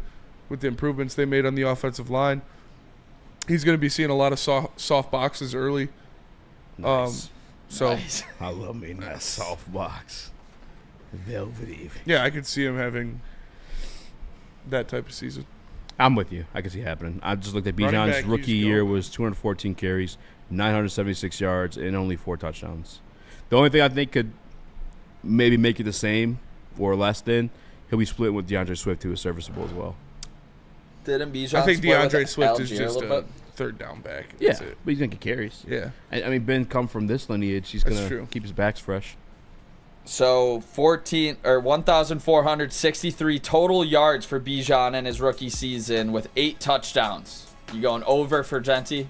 improvements they made on the offensive line. He's going to be seeing a lot of soft boxes early. Nice. So Nice. I love me that soft box. Velvety. yeah, I could see him having that type of season. I'm with you. I can see it happening. I just looked at Running Bijan's back, rookie you just year go. was 214 carries, 976 yards, and only 4 touchdowns. The only thing I think could maybe make it the same or less than, he'll be split with DeAndre Swift, who is serviceable as well. Didn't Bijan I think split with DeAndre Swift is Algier just a little a bit? third down back. Yeah, That's it. but he's going to get carries. Yeah. I mean, Ben come from this lineage. He's That's going to true. keep his backs fresh. So 1,463 total yards for Bijan in his rookie season with 8 touchdowns. You going over for Genty?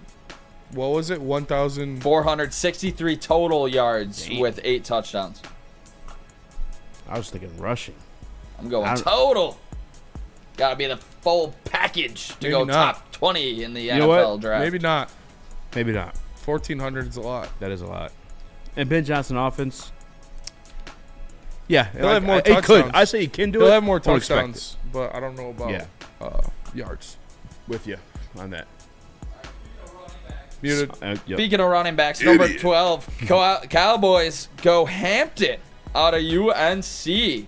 What was it? 1,000. 463 total yards with 8 touchdowns. I was thinking rushing. I'm going total. Got to be the full package to Maybe go not. top 20 in the You know NFL what? draft. Maybe not. Maybe not. 1,400 is a lot. That is a lot. And Ben Johnson offense. Yeah, He'll have more He touchdowns. could. I say he can do it. He'll have more Don't expect touchdowns, but I don't know about yards. With you on that. Muted. Yep. Speaking of running backs, number 12, Cowboys go Hampton out of UNC. Do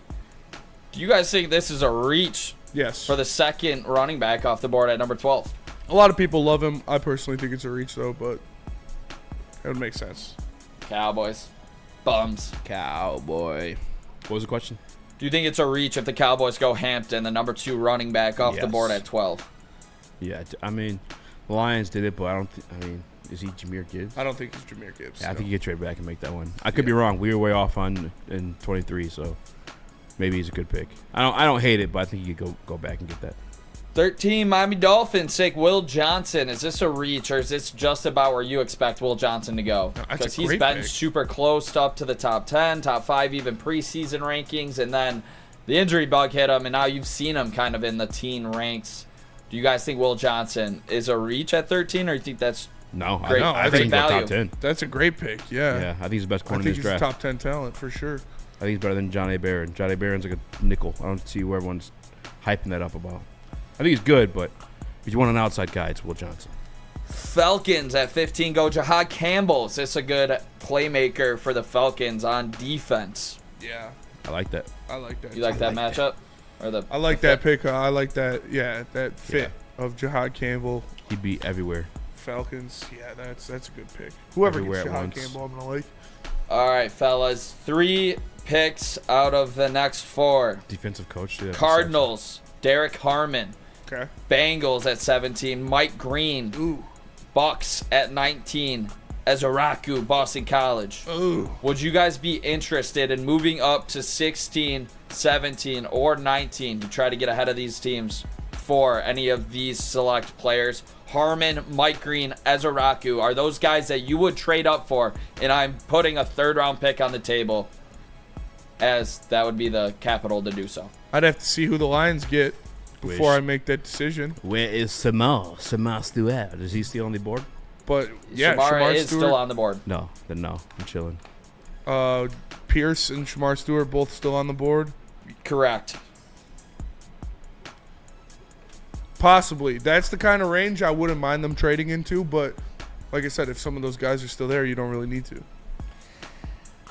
you guys think this is a reach? Yes. For the second running back off the board at number 12. A lot of people love him. I personally think it's a reach, though, but it would make sense. Cowboys. Bums. Cowboy. What was the question? Do you think it's a reach if the Cowboys go Hampton, the number 2 running back off the board at 12? Yeah, I mean, the Lions did it, but I don't I mean, is he Jahmyr Gibbs? I don't think he's Jahmyr Gibbs. Yeah, I no. think he could trade back and make that one. I could be wrong. We were way off on in 23, so maybe he's a good pick. I don't hate it, but I think he could go back and get that. 13, Miami Dolphins take Will Johnson. Is this a reach, or is this just about where you expect Will Johnson to go? No, that's a Because he's great been pick. super close up to the top 10, top 5, even preseason rankings, and then the injury bug hit him, and now you've seen him kind of in the teen ranks. Do you guys think Will Johnson is a reach at 13, or do you think that's No, great, I great think he's value? top 10. That's a great pick, yeah. Yeah, I think he's the best I corner in think this he's a draft. top 10 talent for sure. I think he's better than John A. Barron. John A. Barron's like a nickel. I don't see where everyone's hyping that up about. I think he's good, but if you want an outside guy, it's Will Johnson. Falcons at 15 go Jahad Campbell. Is this a good playmaker for the Falcons on defense? Yeah. I like that. I like that. You like that matchup? Or the I like that pick. I like that, that fit of Jahad Campbell. He'd be everywhere. Falcons, yeah, that's a good pick. Whoever Everywhere gets at Jahad once. Campbell, I'm going to like. All right, fellas. 3 picks out of the next 4. Defensive coach. Dude, Cardinals, Derek Harmon. Okay. Bengals at 17, Mike Green. Ooh. Bucks at 19, Ezaraku, Boston College. Ooh. Would you guys be interested in moving up to 16, 17, or 19 to try to get ahead of these teams for any of these select players? Harmon, Mike Green, Ezaraku, are those guys that you would trade up for? And I'm putting a 3rd-round pick on the table, as that would be the capital to do so. I'd have to see who the Lions get before I make that decision. Where is Samar Stewart? Is he still on the board? But yeah, Shamar is Stewart, still on the board. No, then no. I'm chilling. Pierce and Shamar Stewart both still on the board. Correct. Possibly. That's the kind of range I wouldn't mind them trading into, but like I said, if some of those guys are still there, you don't really need to.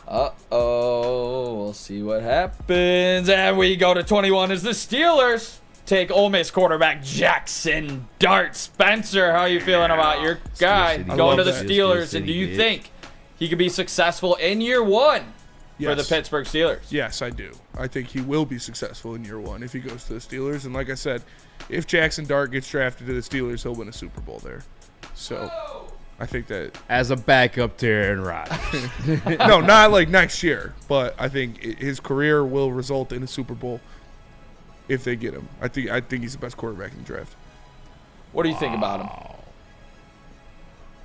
Uh-oh. We'll see what happens. And we go to 21 as the Steelers take Ole Miss quarterback Jackson Dart. Spencer, how are you feeling about your guy City. going to the I love that. Steelers? Steel And do City, you bitch. think he could be successful in year 1 for the Yes. Pittsburgh Steelers? Yes, I do. I think he will be successful in year 1 if he goes to the Steelers. And like I said, if Jackson Dart gets drafted to the Steelers, he'll win a Super Bowl there. So I think that As a backup to Aaron Rodgers. no, not like next year, but I think his career will result in a Super Bowl if they get him. I think he's the best quarterback in the draft. What do you think about him?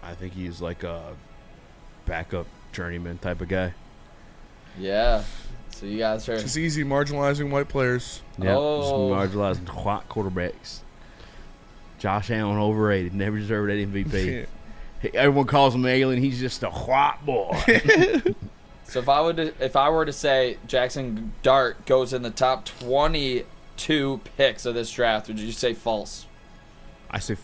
I think he's like a backup journeyman type of guy. Yeah. So you guys are... It's easy marginalizing white players. Yeah, Oh. just marginalizing white quarterbacks. Josh Allen overrated, never deserved that MVP. Everyone calls him an alien. He's just a white boy. So if I were to say Jackson Dart goes in the top 22 picks of this draft, would you say false? I say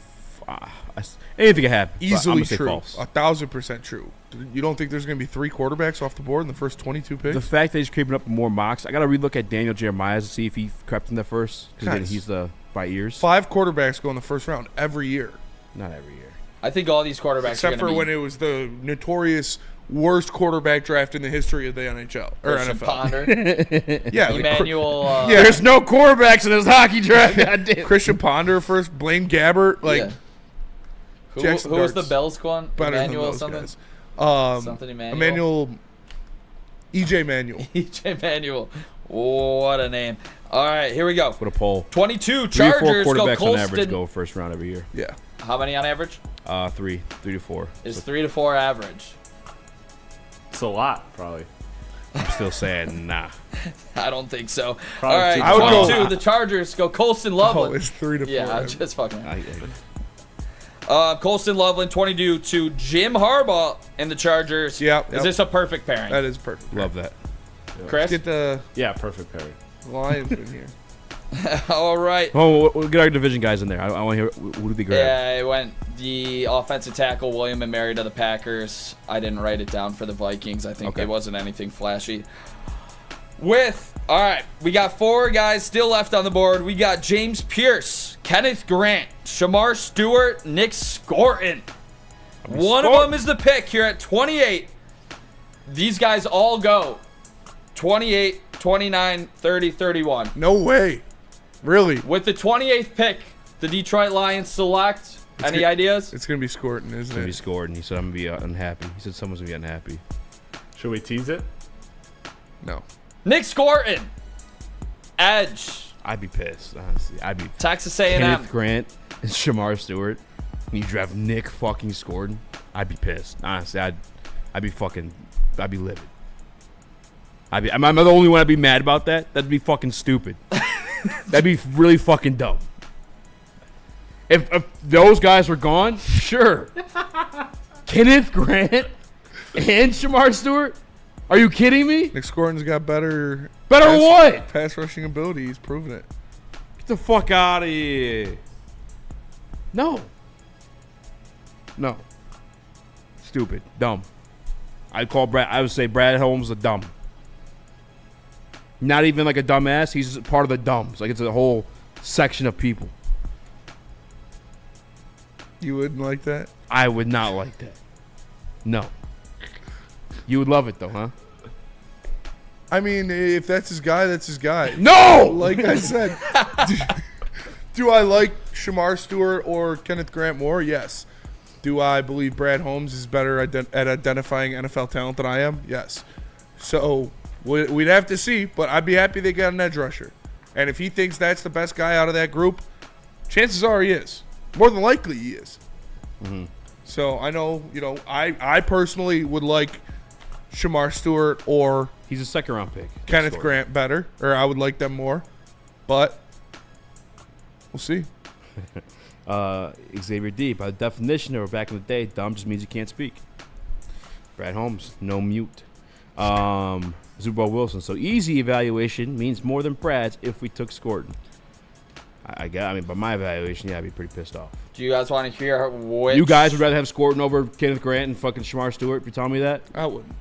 anything can happen. but I'm Easily gonna say true. false. 1,000% true. You don't think there's going to be 3 quarterbacks off the board in the first 22 picks? The fact that he's creeping up more mocks, I got to relook at Daniel Jeremiah to see if he crept in there first. Because Guys. he's the by ears. 5 quarterbacks go in the first round every year. Not every year. I think all these quarterbacks Except are for going to when it was the notorious worst quarterback draft in the history of the NHL or Christian NFL. Ponder. Yeah, Emmanuel. Yeah, There's no quarterbacks in this hockey draft. Goddamn. Christian Ponder first, Blaine Gabbert, like Yeah. Who Jackson was the Dart's Bells one? better than Emmanuel those something? guys. Something Emmanuel. EJ Manuel. EJ Manuel. What a name. All right, here we go. What a poll. 22 3 or 4 Chargers go quarterbacks on Colston. average go first round every year. Yeah. How many on average? 3 to 4. Is 3 to 4 average. It's a lot, probably. I'm still saying nah. I don't think so. Probably All right, I would 22. go- The Chargers go Colston Loveland. Oh, it's 3 to 4. Yeah, I'm just fucking. I Colston Loveland 22 to Jim Harbaugh and the Chargers. Yep. Is this a perfect pairing? That is perfect. love that. Chris? Get the Yeah, perfect pairing. Lions in here. All right. Oh, we'll get our division guys in there. I want to hear who do they grab. Yeah, it went the offensive tackle William and Mary to the Packers. I didn't write it down for the Vikings. I think Okay. it wasn't anything flashy. All right, we got 4 guys still left on the board. We got James Pierce, Kenneth Grant, Shamar Stewart, Nick Scorton. One of them is the pick here at 28. These guys all go 28, 29, 30, 31. No way. Really? With the 28th pick, the Detroit Lions select. Any ideas? It's going to be Scorton, isn't He it? scored, and he said I'm going to be unhappy. He said someone's going to be unhappy. Should we tease it? No. Nick Scorton. Edge. I'd be pissed, honestly. I'd be Texas A&M. Kenneth Grant and Shamar Stewart. And you draft Nick fucking Scorton. I'd be pissed. Honestly, I'd be livid. Am I the only one I'd be mad about that? That'd be fucking stupid. That'd be really fucking dumb. If those guys were gone, sure. Kenneth Grant and Shamar Stewart? Are you kidding me? Nick Scorton's got better what? pass rushing ability. He's proven it. Get the fuck out of here. No. Stupid. Dumb. I would say Brad Holmes a dumb. Not even like a dumbass. He's just part of the dumbs. Like it's a whole section of people. You wouldn't like that? I would not like that. No. You would love it though, huh? I mean, if that's his guy, that's his guy. No! Like I said, do I like Shamar Stewart or Kenneth Grant more? Yes. Do I believe Brad Holmes is better at identifying NFL talent than I am? Yes. So we'd have to see, but I'd be happy they got an edge rusher. And if he thinks that's the best guy out of that group, chances are he is. More than likely he is. Mm-hmm. So I know, I personally would like Shamar Stewart or he's a second round pick. Kenneth Grant better, or I would like them more, but we'll see. Xavier D. By definition, or back in the day, dumb just means you can't speak. Brad Holmes, no mute. Zubo Wilson. So easy evaluation means more than Brad's if we took Scorton. I mean, by my evaluation, yeah, I'd be pretty pissed off. Do you guys want to hear which? You guys would rather have Scorton over Kenneth Grant and fucking Shamar Stewart if you tell me that? I wouldn't.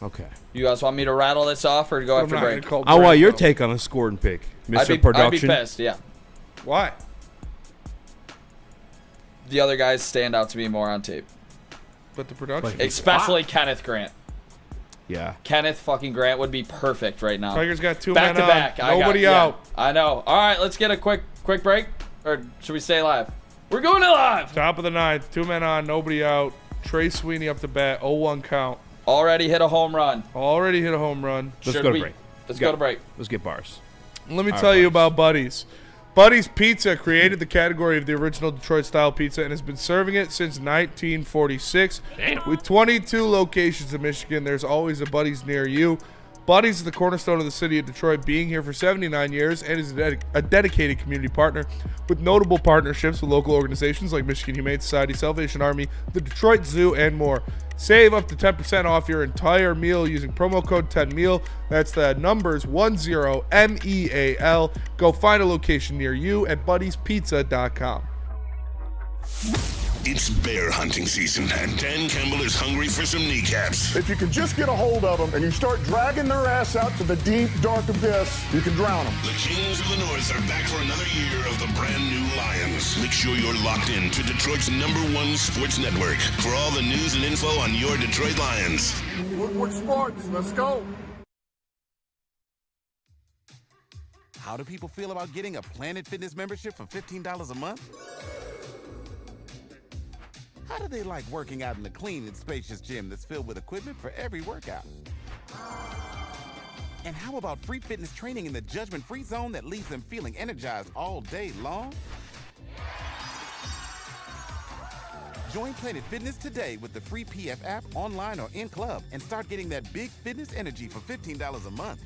Okay. You guys want me to rattle this off or go after break? I want your take on a Scorton pick, Mr. Production. I'd be pissed, yeah. Why? The other guys stand out to me more on tape. But the production. Especially Kenneth Grant. Yeah. Kenneth fucking Grant would be perfect right now. Tigers got 2 back men to back. on. Nobody out. I know. All right, let's get a quick break. Or should we stay live? We're going to live. Top of the 9th, 2 men on, nobody out. Trey Sweeney up to bat, 0-1 count. Already hit a home run. Let's go to break. Let's go to break. Let's get bars. Let me tell you about Buddy's. Buddy's Pizza created the category of the original Detroit-style pizza and has been serving it since 1946. Damn. With 22 locations in Michigan, there's always a Buddy's near you. Buddy's is the cornerstone of the city of Detroit, being here for 79 years and is a dedicated community partner with notable partnerships with local organizations like Michigan Humane Society, Salvation Army, the Detroit Zoo, and more. Save up to 10% off your entire meal using promo code 10MEAL. That's the numbers 10MEAL. Go find a location near you at buddyspizza.com. It's bear hunting season, and Dan Campbell is hungry for some kneecaps. If you can just get a hold of them and you start dragging their ass out to the deep, dark abyss, you can drown them. The Kings of the North are back for another year of the brand new Lions. Make sure you're locked in to Detroit's #1 sports network for all the news and info on your Detroit Lions. Woodward Sports, let's go. How do people feel about getting a Planet Fitness membership for $15 a month? How do they like working out in a clean and spacious gym that's filled with equipment for every workout? And how about free fitness training in the judgment-free zone that leaves them feeling energized all day long? Join Planet Fitness today with the free PF app, online or in club, and start getting that big fitness energy for $15 a month.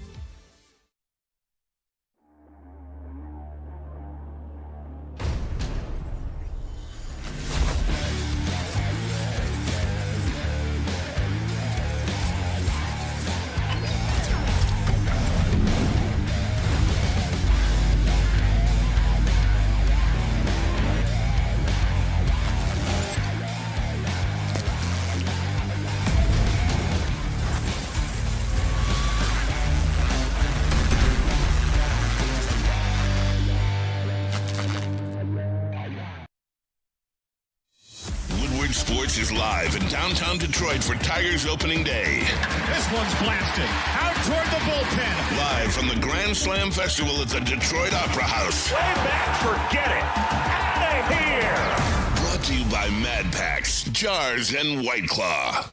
Woodward Sports is live in downtown Detroit for Tigers opening day. This one's blasting out toward the bullpen. Live from the Grand Slam Festival at the Detroit Opera House. Way back, forget it. Out of here. Brought to you by Mad Packs, Jars, and White Claw.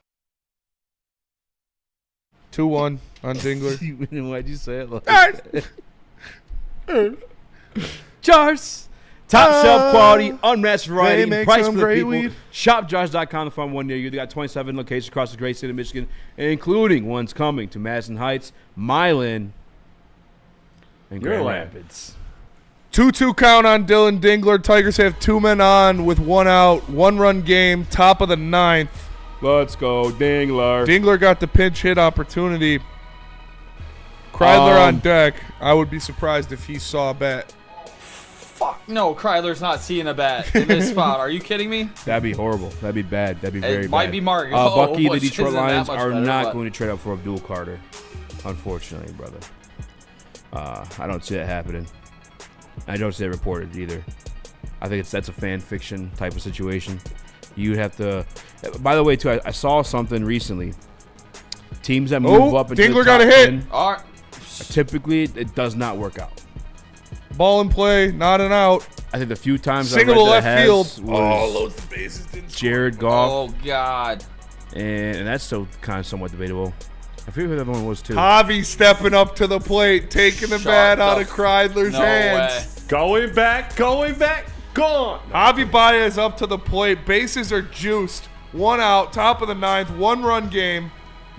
2-1 on Dingler. Why'd you say it like that? Jars. Top shelf quality, unmatched variety, price for the people. Weed. ShopJars.com to find one near you. They got 27 locations across the great state of Michigan, including ones coming to Madison Heights, Milan, and Grand Rapids. 2-2 count on Dylan Dingler. Tigers have 2 men on with 1 out. 1-run game, top of the 9th. Let's go, Dingler. Dingler got the pinch hit opportunity. Kreidler on deck. I would be surprised if he saw a bat. Fuck no, Kreidler's not seeing a bat in this spot. Are you kidding me? That'd be horrible. That'd be bad. That'd be very bad. It might be Mark. Bucky, the which Detroit isn't that Lions much are better, not but- going to trade up for Abdul Carter, unfortunately, brother. I don't see that happening. I don't see it reported either. I think that's a fan fiction type of situation. You'd have to. By the way, too, I saw something recently. Teams that move up into Dingler the got top a hit. 10, All right. typically it does not work out. Ball in play, not an out. I think the few times Single I read to that left field. was Loads the bases. Didn't Jared Goff, Oh, God. and that's still kind of somewhat debatable. I forget who the other one was too. Javi stepping up to the plate, taking the bat out of Kreidler's hands. Going back, gone. Javi Baez up to the plate. Bases are juiced. 1 out, top of the 9th, 1-run game.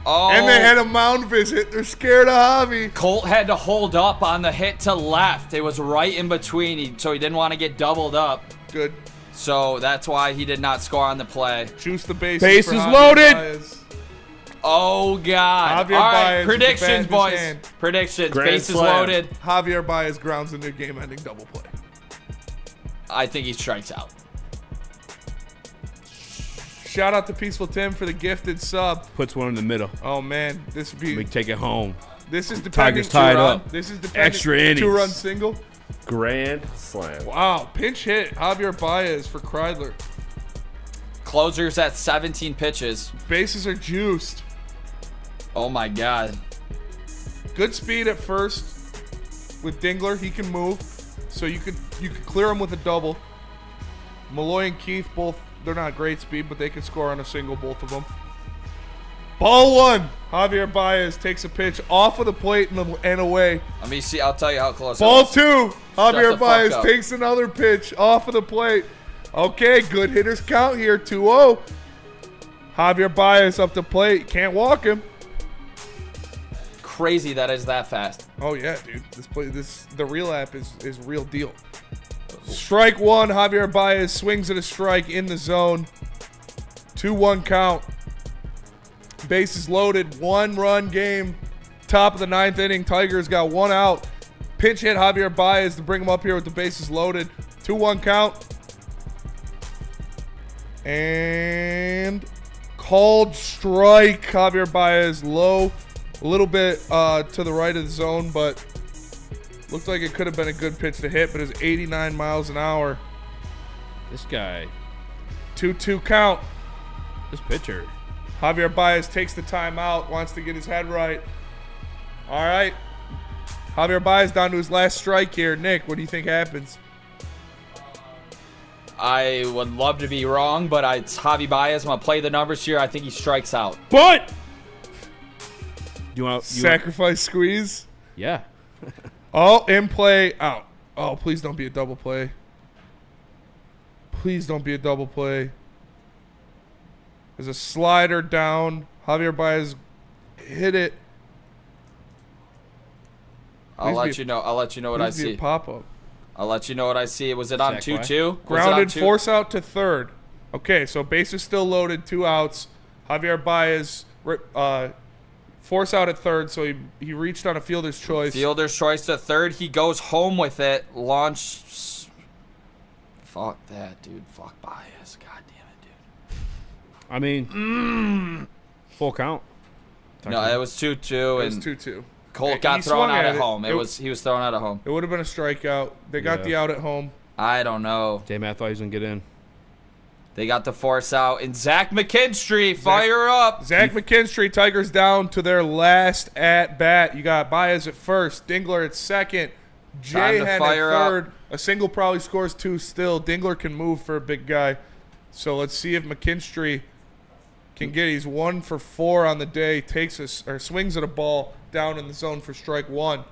Oh. And they had a mound visit. They're scared of Javi. Colt had to hold up on the hit to left. It was right in between, so he didn't want to get doubled up. Good. So that's why he did not score on the play. Juice the bases. Bases for Javi loaded. Baez. Oh, God. Javier All right, Baez with the bat predictions, in his boys. hand. Predictions. Grand Bases slam. loaded. Javier Baez grounds into a game-ending double play. I think he strikes out. Shout out to Peaceful Tim for the gifted sub. Puts one in the middle. Oh man, this would be. We take it home. This is Tigers dependent. tied 2-run. up. This is dependent. Extra innings. 2-run single. Grand slam. Wow, pinch hit. Javier Baez for Kreidler. Closers at 17 pitches. Bases are juiced. Oh, my God. Good speed at first with Dingler. He can move, so you could clear him with a double. Malloy and Keith both. They're not great speed, but they can score on a single, both of them. Ball 1. Javier Baez takes a pitch off of the plate and away. Let me see. I'll tell you how close Ball it was. 2. the Javier fuck Baez up. takes another pitch off of the plate. Okay, good hitters count here. 2-0. Javier Baez up the plate. Can't walk him. Crazy that is that fast. Oh yeah, dude. The real app is real deal. Strike 1. Javier Baez swings at a strike in the zone. 2-1 count. Bases loaded. 1-run game. Top of the 9th inning. Tigers got 1 out. Pinch hit Javier Baez to bring him up here with the bases loaded. 2-1 count. And called strike. Javier Baez low. A little bit to the right of the zone, but looked like it could have been a good pitch to hit, but it was 89 miles an hour. This guy. 2-2 count. This pitcher. Javier Baez takes the timeout, wants to get his head right. All right. Javier Baez down to his last strike here. Nick, what do you think happens? I would love to be wrong, but it's Javi Baez. I'm going to play the numbers here. I think he strikes out. But you want sacrifice squeeze? Yeah. Oh, in play, out. Oh, please don't be a double play. Please don't be a double play. There's a slider down. Javier Baez hit it. I'll let you know what I see. Pop up. I'll let you know what I see. Was it on 2-2? Grounded, force out to third. Okay, so base is still loaded, 2 outs. Javier Baez force out at third, so he reached on a fielder's choice. Fielder's choice to third. He goes home with it. Launch. Fuck that, dude. Fuck Baez. God damn it, dude. I mean, full count. No, it was 2-2. It was 2-2. Colt got thrown out at home. He was thrown out at home. It would have been a strikeout. They got the out at home. I don't know. Damn, I thought he was going to get in. They got the force out. And Zach McKinstry, fire up. Zach McKinstry, Tigers down to their last at-bat. You got Baez at first, Dingler at second, Jahan at third. A single probably scores 2 still. Dingler can move for a big guy. So let's see if McKinstry can get. He's 1 for 4 on the day. Swings at a ball down in the zone for strike 1.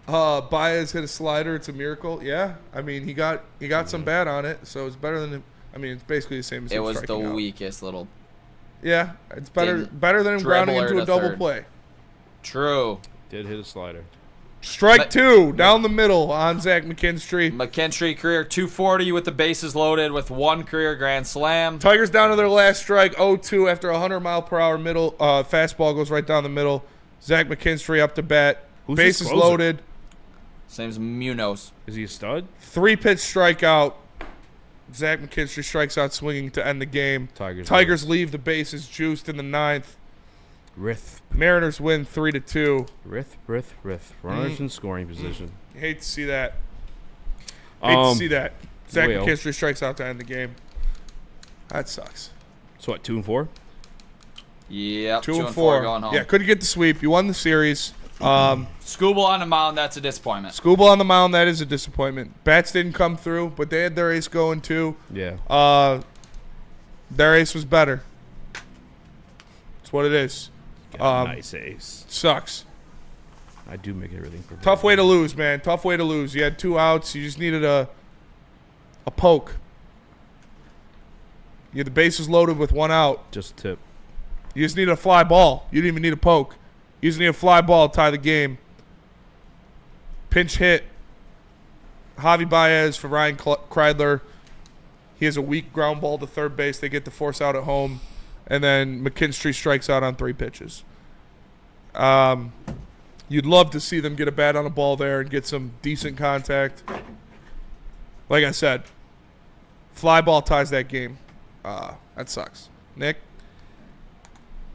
Baez hit a slider. It's a miracle. Yeah, I mean he got some bat on it, so it's better than. I mean it's basically the same as it was the out. Weakest little. Yeah, it's better than him grounding into a double play. True. Did hit a slider. Strike 2 down the middle on Zach McKinstry. McKinstry career 240 with the bases loaded with 1 career grand slam. Tigers down to their last strike 0-2 after a 100-mile-per-hour middle fastball goes right down the middle. Zach McKinstry up to bat. Bases loaded. Same as Munoz. Is he a stud? 3-pitch strikeout. Zach McKinstry strikes out swinging to end the game. Tigers leave the bases juiced in the 9th. Mariners win 3-2. Runners in scoring position. Hate to see that. Zach McKinstry strikes out to end the game. That sucks. So what, 2-4? Yep, 2-4 going home. Yeah, couldn't get the sweep. You won the series. Scooble on the mound, that's a disappointment. Scooble on the mound, that is a disappointment. Bats didn't come through, but they had their ace going too. Yeah. Their ace was better. That's what it is. Nice ace. Sucks. I do make everything perfect. Tough way to lose, man. Tough way to lose. You had 2 outs. You just needed a poke. You had the bases loaded with 1 out. Just a tip. You just needed a fly ball. You didn't even need a poke. You just need a fly ball to tie the game. Pinch hit. Javi Baez for Ryan Kreidler. He has a weak ground ball to third base. They get the force out at home. And then McKinstry strikes out on 3 pitches. You'd love to see them get a bat on a ball there and get some decent contact. Like I said, fly ball ties that game. That sucks. Nick?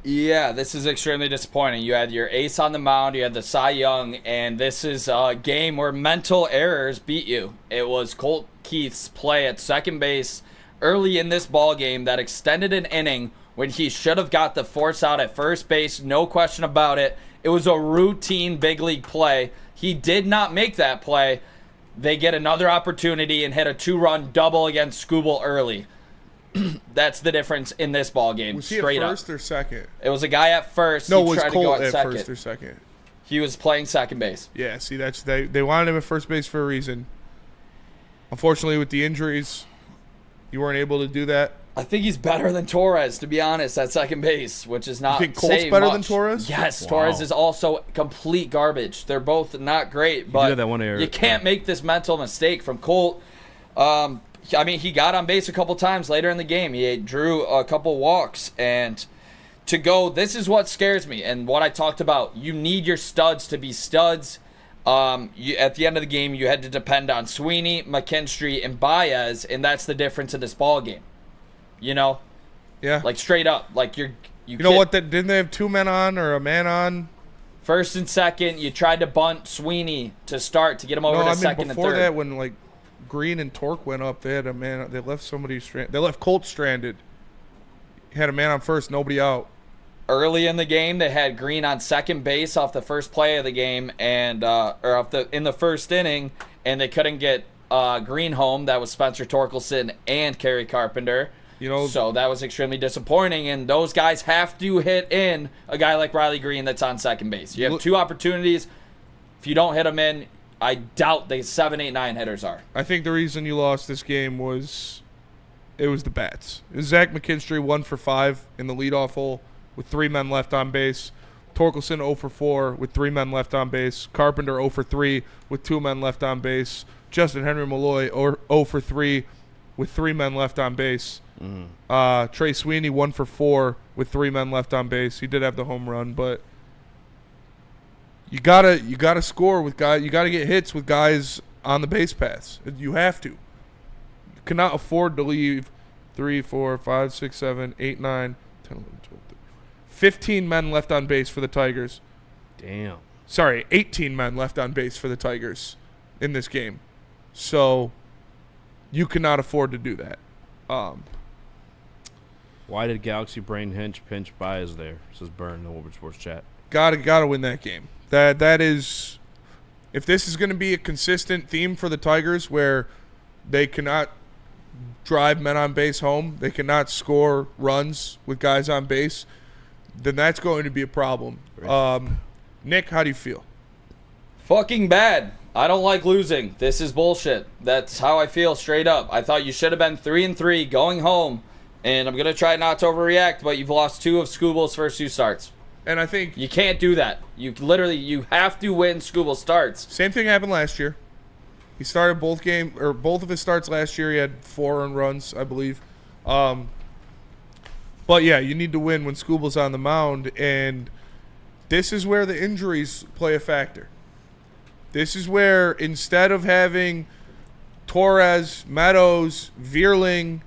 Yeah, this is extremely disappointing. You had your ace on the mound, you had the Cy Young, and this is a game where mental errors beat you. It was Colt Keith's play at second base early in this ball game that extended an inning when he should have got the force out at first base, no question about it. It was a routine big league play. He did not make that play. They get another opportunity and hit a 2-run double against Scooble early. That's the difference in this ball game. Was he at first or second? It was a guy at first. No, he was tried Colt to go at first or second? He was playing second base. Yeah, see, they wanted him at first base for a reason. Unfortunately, with the injuries, you weren't able to do that. I think he's better than Torres, to be honest, at second base, which is not. You think Colt's better than Torres? Yes, wow. Torres is also complete garbage. They're both not great, but you can't make this mental mistake from Colt. I mean, he got on base a couple times later in the game. He drew a couple walks, and to go, this is what scares me and what I talked about. You need your studs to be studs. At the end of the game, you had to depend on Sweeney, McKinstry, and Baez, and that's the difference in this ball game. You know? Yeah. Like, straight up. Like, you know what? Didn't they have 2 men on or a man on? First and second, you tried to bunt Sweeney to start to get him over to second and third. Before that, when, like, Green and Torque went up, they had a man. They left somebody stranded. They left Colt stranded. He had a man on first, nobody out. Early in the game, they had Green on second base off the first play of the game, and in the first inning, and they couldn't get Green home. That was Spencer Torkelson and Kerry Carpenter. So that was extremely disappointing, and those guys have to hit in a guy like Riley Green that's on second base. You have 2 opportunities. If you don't hit them in, I doubt the 7, 8, 9 hitters are. I think the reason you lost this game was the bats. It was Zach McKinstry 1 for 5 in the leadoff hole with 3 men left on base. Torkelson 0 for 4 with 3 men left on base. Carpenter 0 for 3 with 2 men left on base. Justin Henry Malloy 0 for 3 with 3 men left on base. Trey Sweeney 1 for 4 with 3 men left on base. He did have the home run, but you gotta score with guys. You gotta get hits with guys on the base paths. You have to. You cannot afford to leave 3, 4, 5, 6, 7, 8, 9, 10, 11, 12, 13, 15 men left on base for the Tigers. Damn. Sorry, 18 men left on base for the Tigers in this game. So you cannot afford to do that. Why did Galaxy Brain Hinch pinch Baez there? Says Burn in the Woodward Sports chat. Gotta win that game. That is, if this is going to be a consistent theme for the Tigers, where they cannot drive men on base home, they cannot score runs with guys on base, then that's going to be a problem. Nick, how do you feel? Fucking bad. I don't like losing. This is bullshit. That's how I feel straight up. I thought you should have been 3-3 going home, and I'm gonna try not to overreact, but you've lost 2 of Scooble's first 2 starts. And I think you can't do that. You have to win Scooble starts. Same thing happened last year. He started both of his starts last year. He had 4 earned runs, I believe. But yeah, you need to win when Scooble's on the mound, and this is where the injuries play a factor. This is where, instead of having Torres, Meadows, Vierling,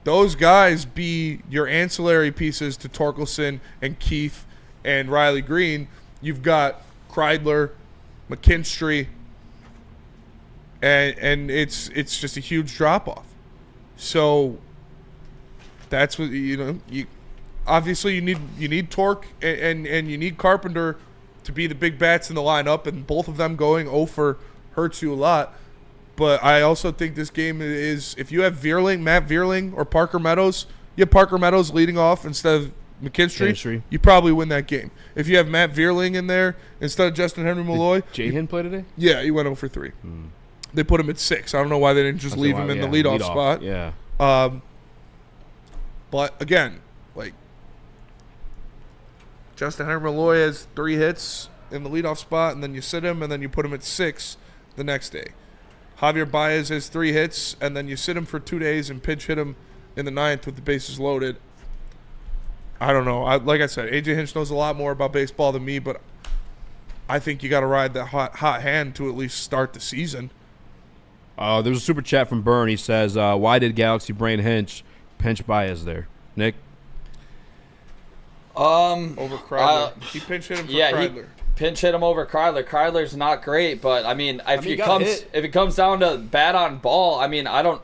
those guys be your ancillary pieces to Torkelson and Keith and Riley Green, you've got Kreidler, McKinstry, and it's just a huge drop-off. So that's what obviously you need Torque and you need Carpenter to be the big bats in the lineup, and both of them going 0 for hurts you a lot. But I also think this game is, if you have Matt Vierling or Parker Meadows, you have Parker Meadows leading off instead of McKinstry, you probably win that game. If you have Matt Vierling in there instead of Justin Henry Malloy. Did Jahan play today? Yeah, he went 0 for 3. They put him at 6. I don't know why they didn't just leave him in the leadoff spot. Yeah. But again, like, Justin Henry Malloy has 3 hits in the leadoff spot, and then you sit him, and then you put him at 6 the next day. Javier Baez has 3 hits, and then you sit him for 2 days and pinch hit him in the 9th with the bases loaded. I don't know. Like I said, AJ Hinch knows a lot more about baseball than me, but I think you got to ride that hot hand to at least start the season. There's a super chat from Burn. He says, why did Galaxy Brain Hinch pinch Baez there? Nick? Over Kreidler. He pinch hit him for Kreidler. He pinch hit him over Kreidler. Kreidler's not great, but I mean, if it comes down to bat on ball, I mean, I don't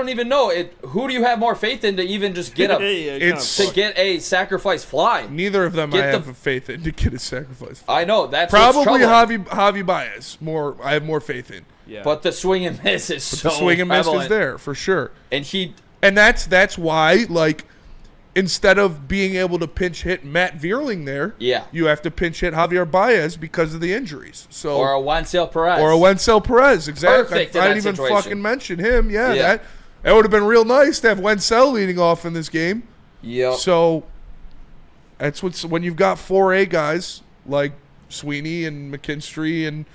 even know who do you have more faith in to even just get get a sacrifice fly? Neither of them I have faith in to get a sacrifice fly. I know that's probably Javi Baez. I have more faith in. Yeah. But the swing and miss is so the swing and miss prevalent. is there for sure. And that's why, like, instead of being able to pinch hit Matt Vierling there, you have to pinch hit Javier Baez because of the injuries. So or a Wenzel Perez. Exactly. I didn't even fucking mention him. Yeah. That would have been real nice to have Wenzel leading off in this game. Yeah. So that's when you've got 4A guys like Sweeney and McKinstry and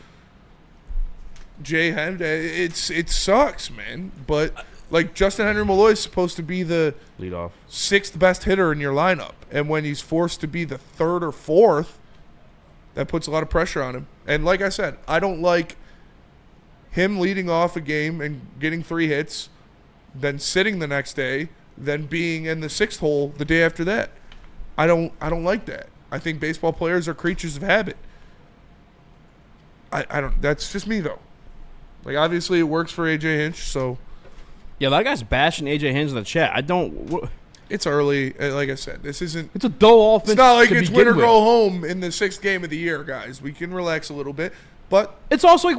Jay Hen. It sucks, man. But like, Justin Henry Malloy is supposed to be the That puts a lot of pressure on him. And like I said, I don't like him leading off a game and getting 3 hits, then sitting the next day, then being in the 6th hole the day after that. I don't like that. I think baseball players are creatures of habit. I don't. That's just me though. Like obviously it works for AJ Hinch, so yeah, that guy's bashing AJ Hinch in the chat. I don't. It's early. Like I said, this isn't. It's a dull offense. It's not like to it's begin win or with. go home in the 6th game of the year, guys. We can relax a little bit, but it's also like,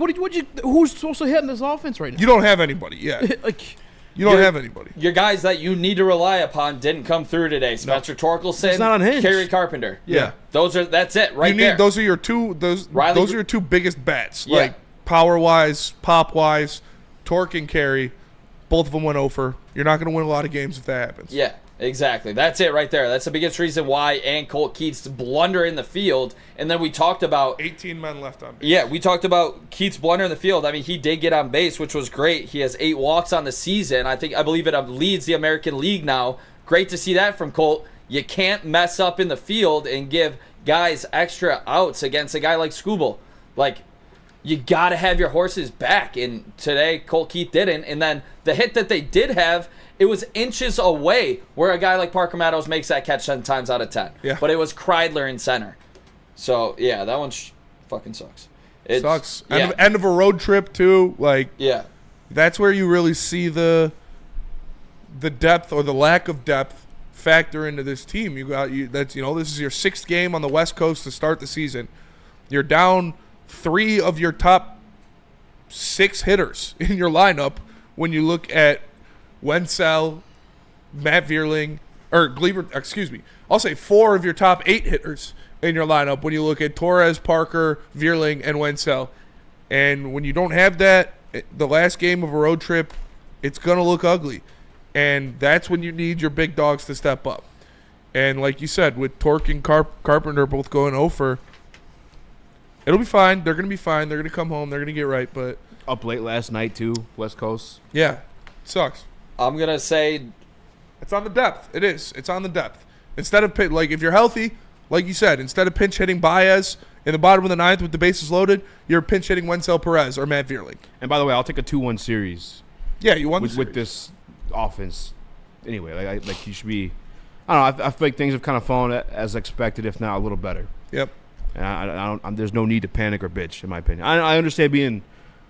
who's supposed to hit in this offense right now? You don't have anybody yet. Like. You don't have anybody. Your guys that you need to rely upon didn't come through today. Spencer Torkelson, It's not on Hinch. Kerry Carpenter. Yeah. That's it right there. Those are your two those are your 2 biggest bets. Yeah. Like power wise, pop wise, torque and carry. Both of them went over. You're not going to win a lot of games if that happens. Yeah, exactly. That's it right there. That's the biggest reason why and Colt Keats blunder in the field. And then we talked about 18 men left on base. Yeah, we talked about Keats blunder in the field. I mean, he did get on base, which was great. He has 8 walks on the season. I believe it leads the American League now. Great to see that from Colt. You can't mess up in the field and give guys extra outs against a guy like Skubal. Like, you got to have your horses back. And today, Colt Keith didn't. And then the hit that they did have, it was inches away where a guy like Parker Meadows makes that catch 10 times out of 10. Yeah. But it was Kreidler in center. So, yeah, that one fucking sucks. It sucks. Yeah. End of a road trip, too. Like, yeah. That's where you really see the depth or the lack of depth factor into this team. This is your 6th game on the West Coast to start the season. You're down 3 of your top 6 hitters in your lineup when you look at Wenzel, Matt Vierling, or Gleber, excuse me. I'll say 4 of your top 8 hitters in your lineup when you look at Torres, Parker, Vierling, and Wenzel. And when you don't have that, the last game of a road trip, it's going to look ugly. And that's when you need your big dogs to step up. And like you said, with Torque and Carpenter both going over, it'll be fine. They're going to be fine. They're going to come home. They're going to get right. But up late last night, too, West Coast. Yeah, sucks. I'm going to say it's on the depth. It is. It's on the depth. Instead of, if you're healthy, like you said, instead of pinch hitting Baez in the bottom of the 9th with the bases loaded, you're pinch hitting Wenzel Perez or Matt Vierling. And by the way, I'll take a 2-1 series. Yeah, you won with this offense. Anyway, like you should be. I don't know. I feel like things have kind of fallen as expected, if not a little better. Yep. And I don't. There's no need to panic or bitch, in my opinion. I understand being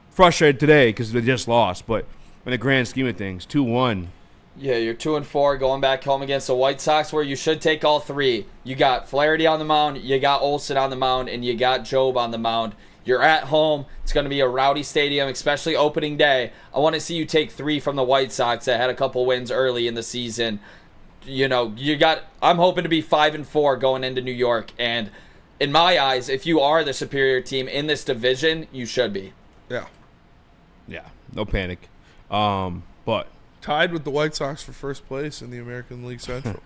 frustrated today because they just lost, but in the grand scheme of things, 2-1. Yeah, you're 2-4 going back home against the White Sox, where you should take all 3. You got Flaherty on the mound, you got Olsen on the mound, and you got Job on the mound. You're at home. It's going to be a rowdy stadium, especially opening day. I want to see you take 3 from the White Sox that had a couple wins early in the season. I'm hoping to be 5-4 going into New York, and in my eyes, if you are the superior team in this division, you should be. Yeah. Yeah, no panic. But tied with the White Sox for first place in the American League Central.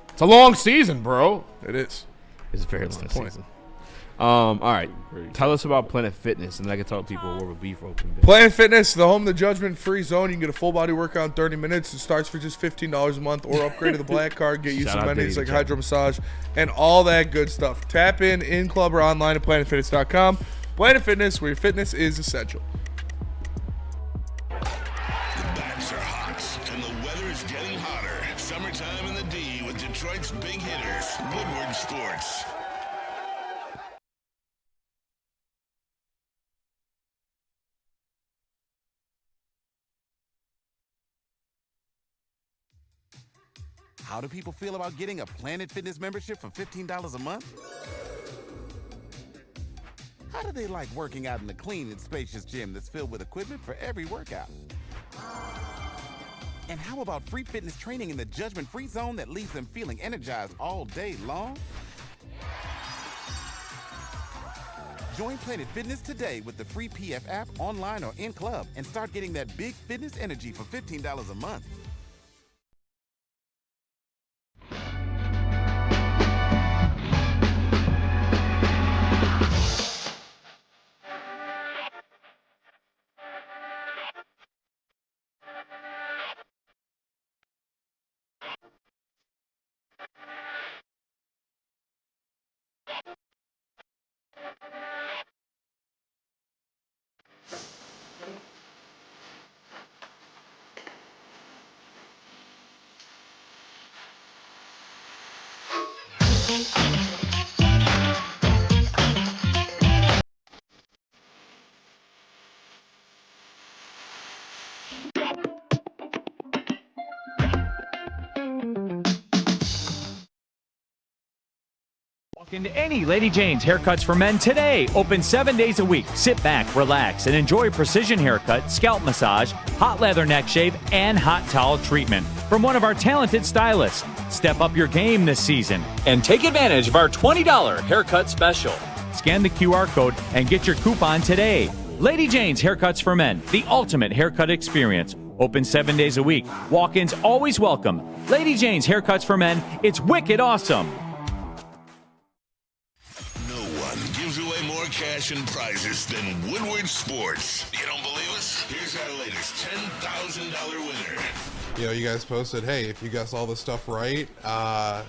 It's a long season, bro. It is. It's a very long season. All right. Tell us about Planet Fitness, and then I can tell people where we'll be for open day. Planet Fitness, the home of the judgment-free zone. You can get a full-body workout in 30 minutes. It starts for just $15 a month, or upgrade to the Black Card. Get you some amenities like hydro massage and all that good stuff. Tap in club or online at planetfitness.com. Planet Fitness, where your fitness is essential. The bats are hot, and the weather is getting hotter. Summertime in the D with Detroit's big hitters, Woodward Sports. How do people feel about getting a Planet Fitness membership for $15 a month? How do they like working out in a clean and spacious gym that's filled with equipment for every workout? And how about free fitness training in the judgment-free zone that leaves them feeling energized all day long? Join Planet Fitness today with the free PF app online or in club and start getting that big fitness energy for $15 a month. Walk into any Lady Jane's Haircuts for Men today. Open 7 days a week. Sit back, relax, and enjoy precision haircut, scalp massage, hot leather neck shave, and hot towel treatment from one of our talented stylists. Step up your game this season and take advantage of our $20 haircut special. Scan the QR code and get your coupon today. Lady Jane's Haircuts for Men, the ultimate haircut experience. Open 7 days a week. Walk-ins always welcome. Lady Jane's Haircuts for Men. It's wicked awesome. Gives away more cash and prizes than Woodward Sports. You don't believe us? Here's our latest $10,000 winner. You know, you guys posted, hey, if you guess all this stuff right,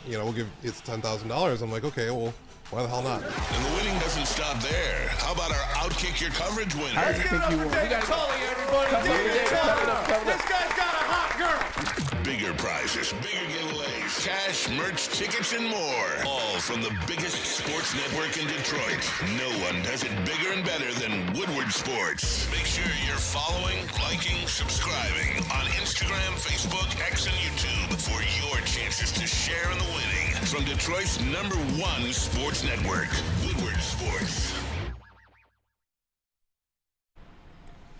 you know, we'll give it's $10,000. I'm like, okay, well, why the hell not? And the winning doesn't stop there. How about our Outkick Your Coverage winner? I think you won. We got Tully, everybody. This guy's got a hot girl. Bigger prizes, bigger giveaways, cash, merch, tickets, and more. All from the biggest sports network in Detroit. No one does it bigger and better than Woodward Sports. Make sure you're following, liking, subscribing on Instagram, Facebook, X, and YouTube for your chances to share in the winning. From Detroit's #1 sports network, Woodward Sports.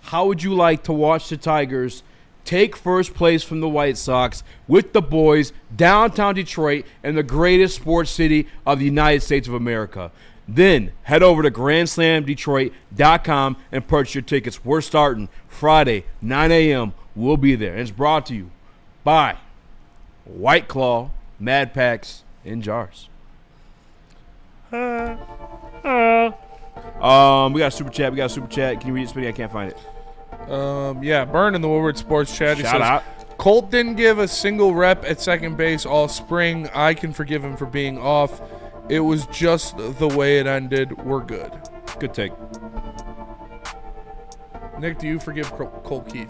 How would you like to watch the Tigers take first place from the White Sox with the boys downtown Detroit and the greatest sports city of the United States of America? Then head over to GrandSlamDetroit.com and purchase your tickets. We're starting Friday, 9 a.m. We'll be there. And it's brought to you by White Claw, Mad Packs, and Jars. We got a super chat. Can you read it, Spinny? I can't find it. Yeah, Burn in the Woodward Sports chat. He Shout says, out. Colt didn't give a single rep at second base all spring. I can forgive him for being off. It was just the way it ended. We're good. Good take. Nick, do you forgive Colt Keith?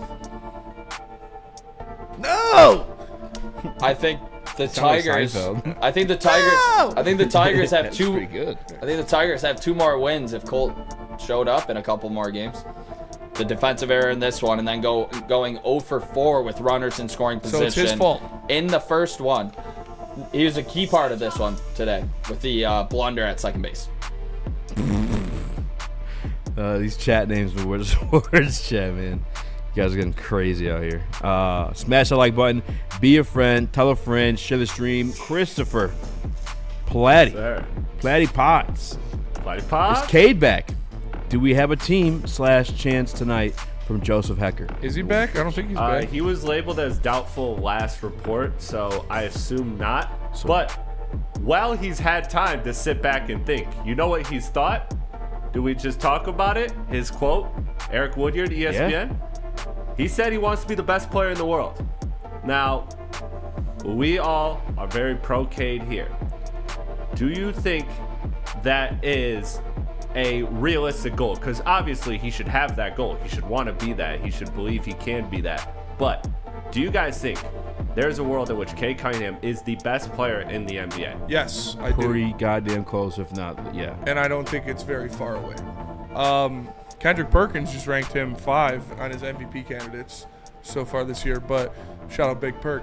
No! I think the Sound like Tigers. Seinfeld. I think the Tigers. No! I think the Tigers have That's two. pretty good. I think the Tigers have 2 more wins if Colt showed up in a couple more games. The defensive error in this one, and then going 0 for 4 with runners in scoring position. So it's his fault. In the first one, he was a key part of this one today with the blunder at second base. These chat names are words chat, man. You guys are getting crazy out here. Smash the like button. Be a friend. Tell a friend. Share the stream. Christopher. Platty Potts. Is Cade back? Do we have a team/chance tonight from Joseph Hecker? Is he back? I don't think he's back. He was labeled as doubtful last report, so I assume not. But while he's had time to sit back and think, you know what he's thought? Do we just talk about it? His quote, Eric Woodward, ESPN. Yeah. He said he wants to be the best player in the world. Now, we all are very pro Cade here. Do you think that is a realistic goal? Because obviously he should have that goal. He should want to be that. He should believe he can be that. But do you guys think there's a world in which Cade Cunningham is the best player in the NBA? Yes, I do. Pretty goddamn close, if not, yeah. And I don't think it's very far away. Kendrick Perkins just ranked him 5 on his MVP candidates so far this year, but shout out Big Perk.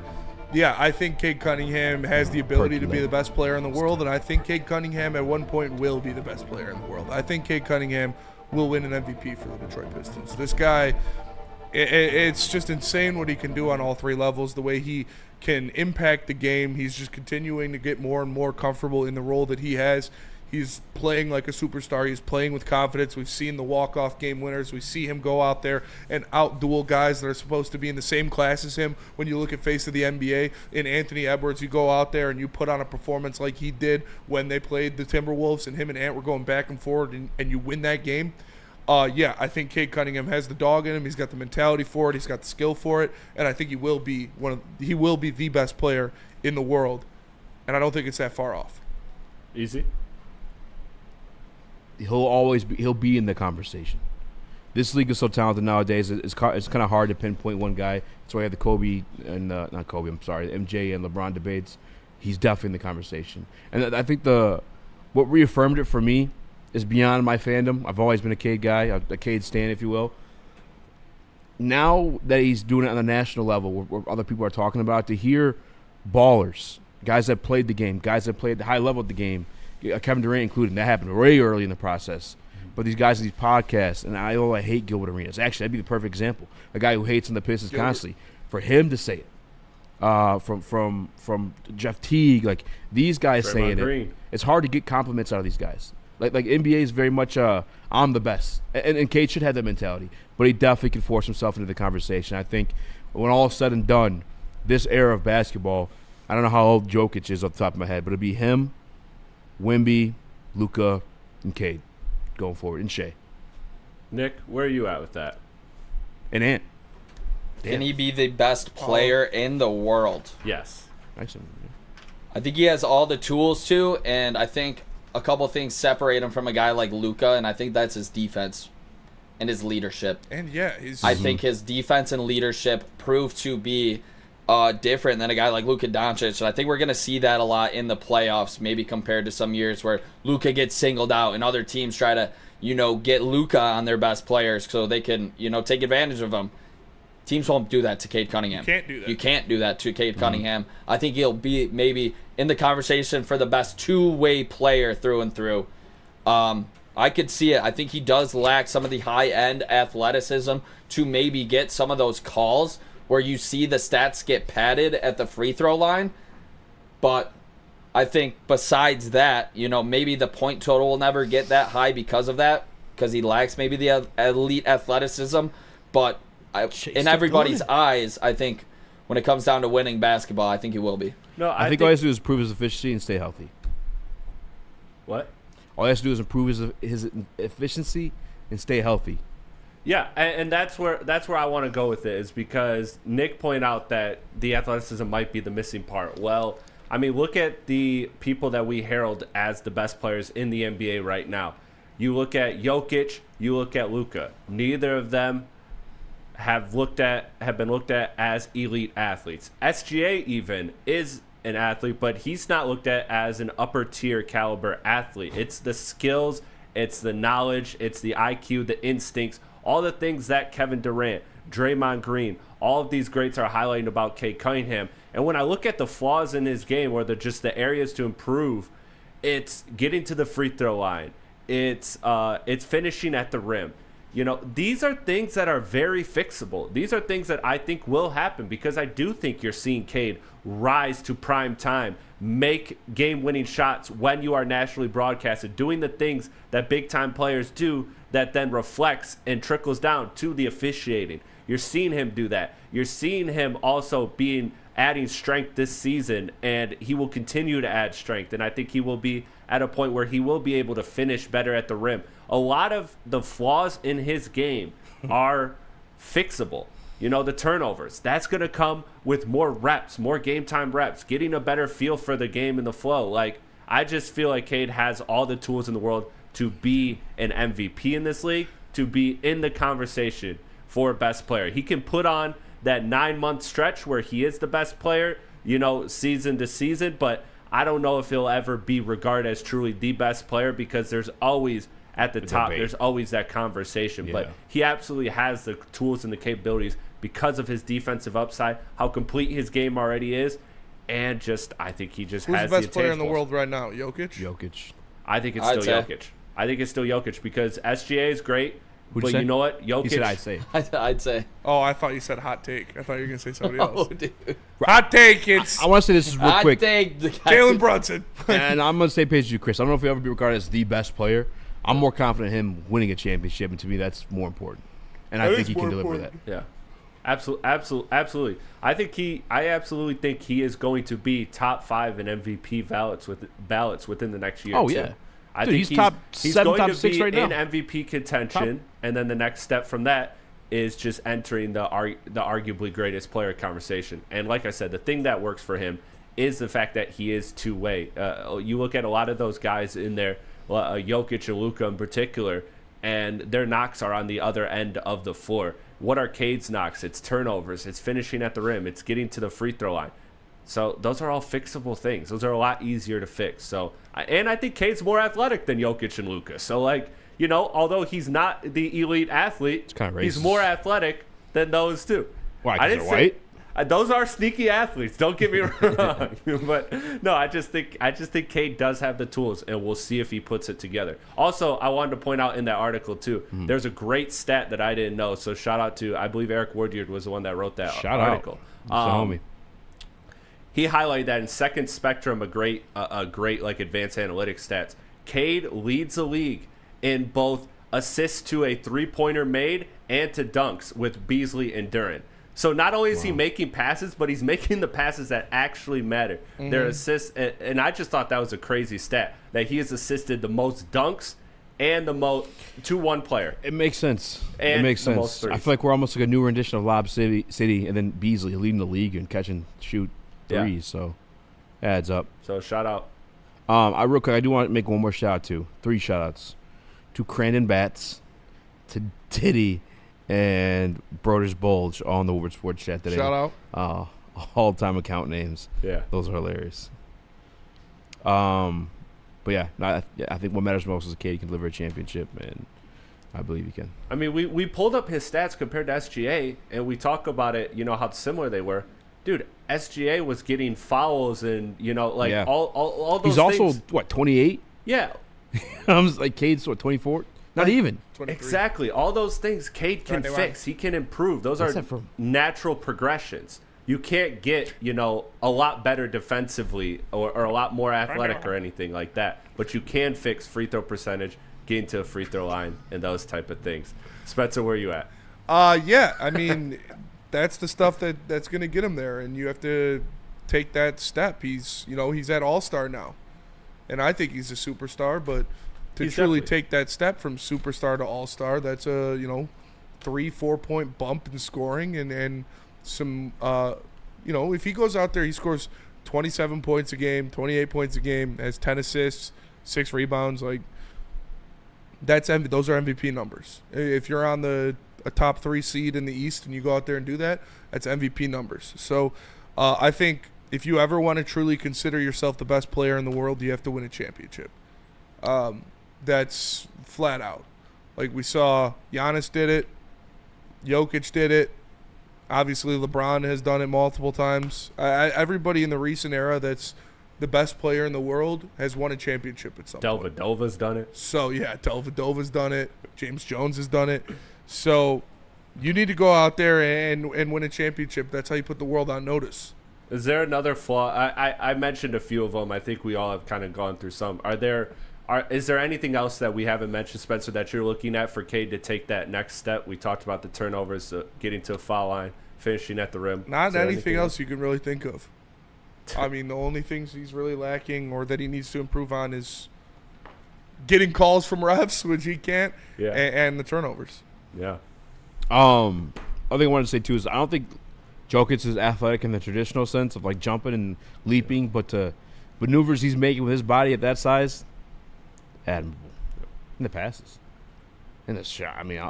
Yeah, I think Cade Cunningham has the ability to be the best player in the world, and I think Cade Cunningham at one point will be the best player in the world. I think Cade Cunningham will win an MVP for the Detroit Pistons. This guy, it's just insane what he can do on all 3 levels, the way he can impact the game. He's just continuing to get more and more comfortable in the role that he has. He's playing like a superstar. He's playing with confidence. We've seen the walk-off game winners. We see him go out there and out-duel guys that are supposed to be in the same class as him. When you look at face of the NBA, in Anthony Edwards, you go out there and you put on a performance like he did when they played the Timberwolves, and him and Ant were going back and forth, and you win that game. Yeah, I think Cade Cunningham has the dog in him. He's got the mentality for it. He's got the skill for it, and I think he will be the best player in the world, and I don't think it's that far off. Easy. He'll be in the conversation. This league is so talented nowadays. It's kind of hard to pinpoint one guy. That's why I have the MJ and LeBron debates. he's definitely in the conversation. And I think what reaffirmed it for me is beyond my fandom. I've always been a Cade guy, a Cade stan, if you will. Now that he's doing it on the national level, where other people are talking about, to hear ballers, guys that played the game, guys that played the high level of the game, Kevin Durant included, that happened way early in the process. But these guys in these podcasts, and I hate Gilbert Arenas. Actually, that'd be the perfect example. A guy who hates on the Pistons constantly. For him to say it, from Jeff Teague, like these guys saying it, it's hard to get compliments out of these guys. Like NBA is very much I'm the best, and Cade should have that mentality. But he definitely can force himself into the conversation. I think when all is said and done, this era of basketball, I don't know how old Jokic is off the top of my head, but it'd be him, Wemby, Luka, and Cade going forward, and Shea. Nick, where are you at with that? And Ant. Can he be the best player in the world? Yes. I think he has all the tools to, and I think a couple things separate him from a guy like Luka, and I think that's his defense and his leadership. And yeah, I think his defense and leadership prove to be different than a guy like Luka Doncic, and I think we're going to see that a lot in the playoffs, maybe compared to some years where Luka gets singled out and other teams try to, get Luka on their best players so they can, take advantage of him. Teams won't do that to Cade Cunningham. You can't do that. You can't do that to Cade Cunningham. I think he'll be maybe in the conversation for the best two-way player through and through. I could see it. I think he does lack some of the high-end athleticism to maybe get some of those calls where you see the stats get padded at the free throw line. But I think besides that, maybe the point total will never get that high because of that, because he lacks maybe the elite athleticism. But in everybody's eyes, I think when it comes down to winning basketball, I think he will be. No, I think all he has to do is prove his efficiency and stay healthy. What? All he has to do is improve his efficiency and stay healthy. Yeah, and that's where I want to go with it, is because Nick pointed out that the athleticism might be the missing part. Well, I mean, look at the people that we herald as the best players in the NBA right now. You look at Jokic, you look at Luka. Neither of them have been looked at as elite athletes. SGA even is an athlete, but he's not looked at as an upper tier caliber athlete. It's the skills, it's the knowledge, it's the IQ, the instincts, all the things that Kevin Durant, Draymond Green, all of these greats are highlighting about Cade Cunningham. And when I look at the flaws in his game, or just the areas to improve, it's getting to the free throw line. It's finishing at the rim. These are things that are very fixable. These are things that I think will happen, because I do think you're seeing Cade rise to prime time, make game-winning shots when you are nationally broadcasted, doing the things that big-time players do that then reflects and trickles down to the officiating. You're seeing him do that. You're seeing him also adding strength this season, and he will continue to add strength, and I think he will be at a point where he will be able to finish better at the rim. A lot of the flaws in his game are fixable. The turnovers, that's going to come with more reps, more game time reps, getting a better feel for the game and the flow. I just feel like Cade has all the tools in the world to be an MVP in this league, to be in the conversation for best player. He can put on that 9-month stretch where he is the best player, season to season, but I don't know if he'll ever be regarded as truly the best player, because there's always at the top, there's always that conversation. Yeah. But he absolutely has the tools and the capabilities because of his defensive upside, how complete his game already is, and I think he just Who's has the best player in the world right now? Jokic. I think it's still Jokic. I think it's still Jokic, because SGA is great. Who'd you know what? Jokic. He said I'd say. I'd say. Oh, I thought you said hot take. I thought you were going to say somebody Oh, else. dude. Hot take. It's I want to say this real quick. Jalen Brunson. And I'm going to say page to you, Chris. I don't know if he'll ever be regarded as the best player. I'm more confident in him winning a championship, and to me, that's more important. And I think he can deliver that. Yeah, absolutely. I absolutely think he is going to be top 5 in MVP ballots within the next year. Oh too. yeah, I Dude, think he's top 7, going top to 6 be right now. in MVP contention, and then the next step from that is just entering the arguably greatest player conversation. And like I said, the thing that works for him is the fact that he is two-way. You look at a lot of those guys in there, Jokic and Luka in particular, and their knocks are on the other end of the floor. What are Cade's knocks? It's turnovers. It's finishing at the rim. It's getting to the free throw line. So those are all fixable things. Those are a lot easier to fix. So, and I think Cade's more athletic than Jokic and Luka. So, like, you know, although he's not the elite athlete, he's more athletic than those two. Why? Because they're white? Those are sneaky athletes. Don't get me wrong. But no, I just think Cade does have the tools, and we'll see if he puts it together. Also, I wanted to point out in that article too. There's a great stat that I didn't know. So shout out to, I believe Eric Woodward was the one that wrote that article. Homie. He highlighted that in Second Spectrum, a great like advanced analytics stats. Cade leads the league in both assists to a 3-pointer made and to dunks with Beasley and Duren. So not only is he making passes, but he's making the passes that actually matter. Their assists, and I just thought that was a crazy stat, that he has assisted the most dunks and the most to one player. It makes sense. And it makes the most sense. threes. I feel like we're almost like a new rendition of Lob City, and then Beasley leading the league and catching shoot threes. So adds up. So shout out. Real quick, I do want to make one more shout out to 3 shout outs to Crandon Bats, to Diddy, and Broders Bulge on the Woodward Sports Chat today. Shout out. All-time account names. Yeah. Those are hilarious. But yeah, I think what matters most is Cade can deliver a championship, and I believe he can. I mean, we pulled up his stats compared to SGA, and we talk about it, you know, how similar they were. Dude, SGA was getting fouls and, you know, like all those things. He's also, what, 28? Yeah. I'm just like, Cade's what, 24? Not even. 23. Exactly. All those things Cade can fix. He can improve. Those are natural progressions. You can't get, you know, a lot better defensively or a lot more athletic or anything like that. But you can fix free throw percentage, getting to a free throw line, and those type of things. Spencer, where are you at? Yeah, I mean, that's the stuff that's going to get him there, and you have to take that step. He's at All-Star now, and I think he's a superstar, but to truly take that step from superstar to All-Star, that's a 3-4 point bump in scoring and some if he goes out there, he scores 27 points a game, 28 points a game, has 10 assists, 6 rebounds, like those are MVP numbers. If you're on a top 3 seed in the East and you go out there and do that, that's MVP numbers. So I think if you ever want to truly consider yourself the best player in the world, you have to win a championship. That's flat out. Like we saw Giannis did it, Jokic did it. Obviously, LeBron has done it multiple times. Everybody in the recent era that's the best player in the world has won a championship at some point. Dellavedova's done it. So, yeah, Dellavedova's done it. James Jones has done it. So, you need to go out there and win a championship. That's how you put the world on notice. Is there another flaw? I mentioned a few of them. I think we all have kind of gone through some. Is there anything else that we haven't mentioned, Spencer, that you're looking at for Cade to take that next step? We talked about the turnovers, getting to a foul line, finishing at the rim. Not anything else you can really think of. I mean, the only things he's really lacking or that he needs to improve on is getting calls from refs, which he can't, and the turnovers. Yeah. Other thing I wanted to say, too, is I don't think Jokic is athletic in the traditional sense of, like, jumping and leaping, but the maneuvers he's making with his body at that size, admirable. And the passes. And the shot. I mean,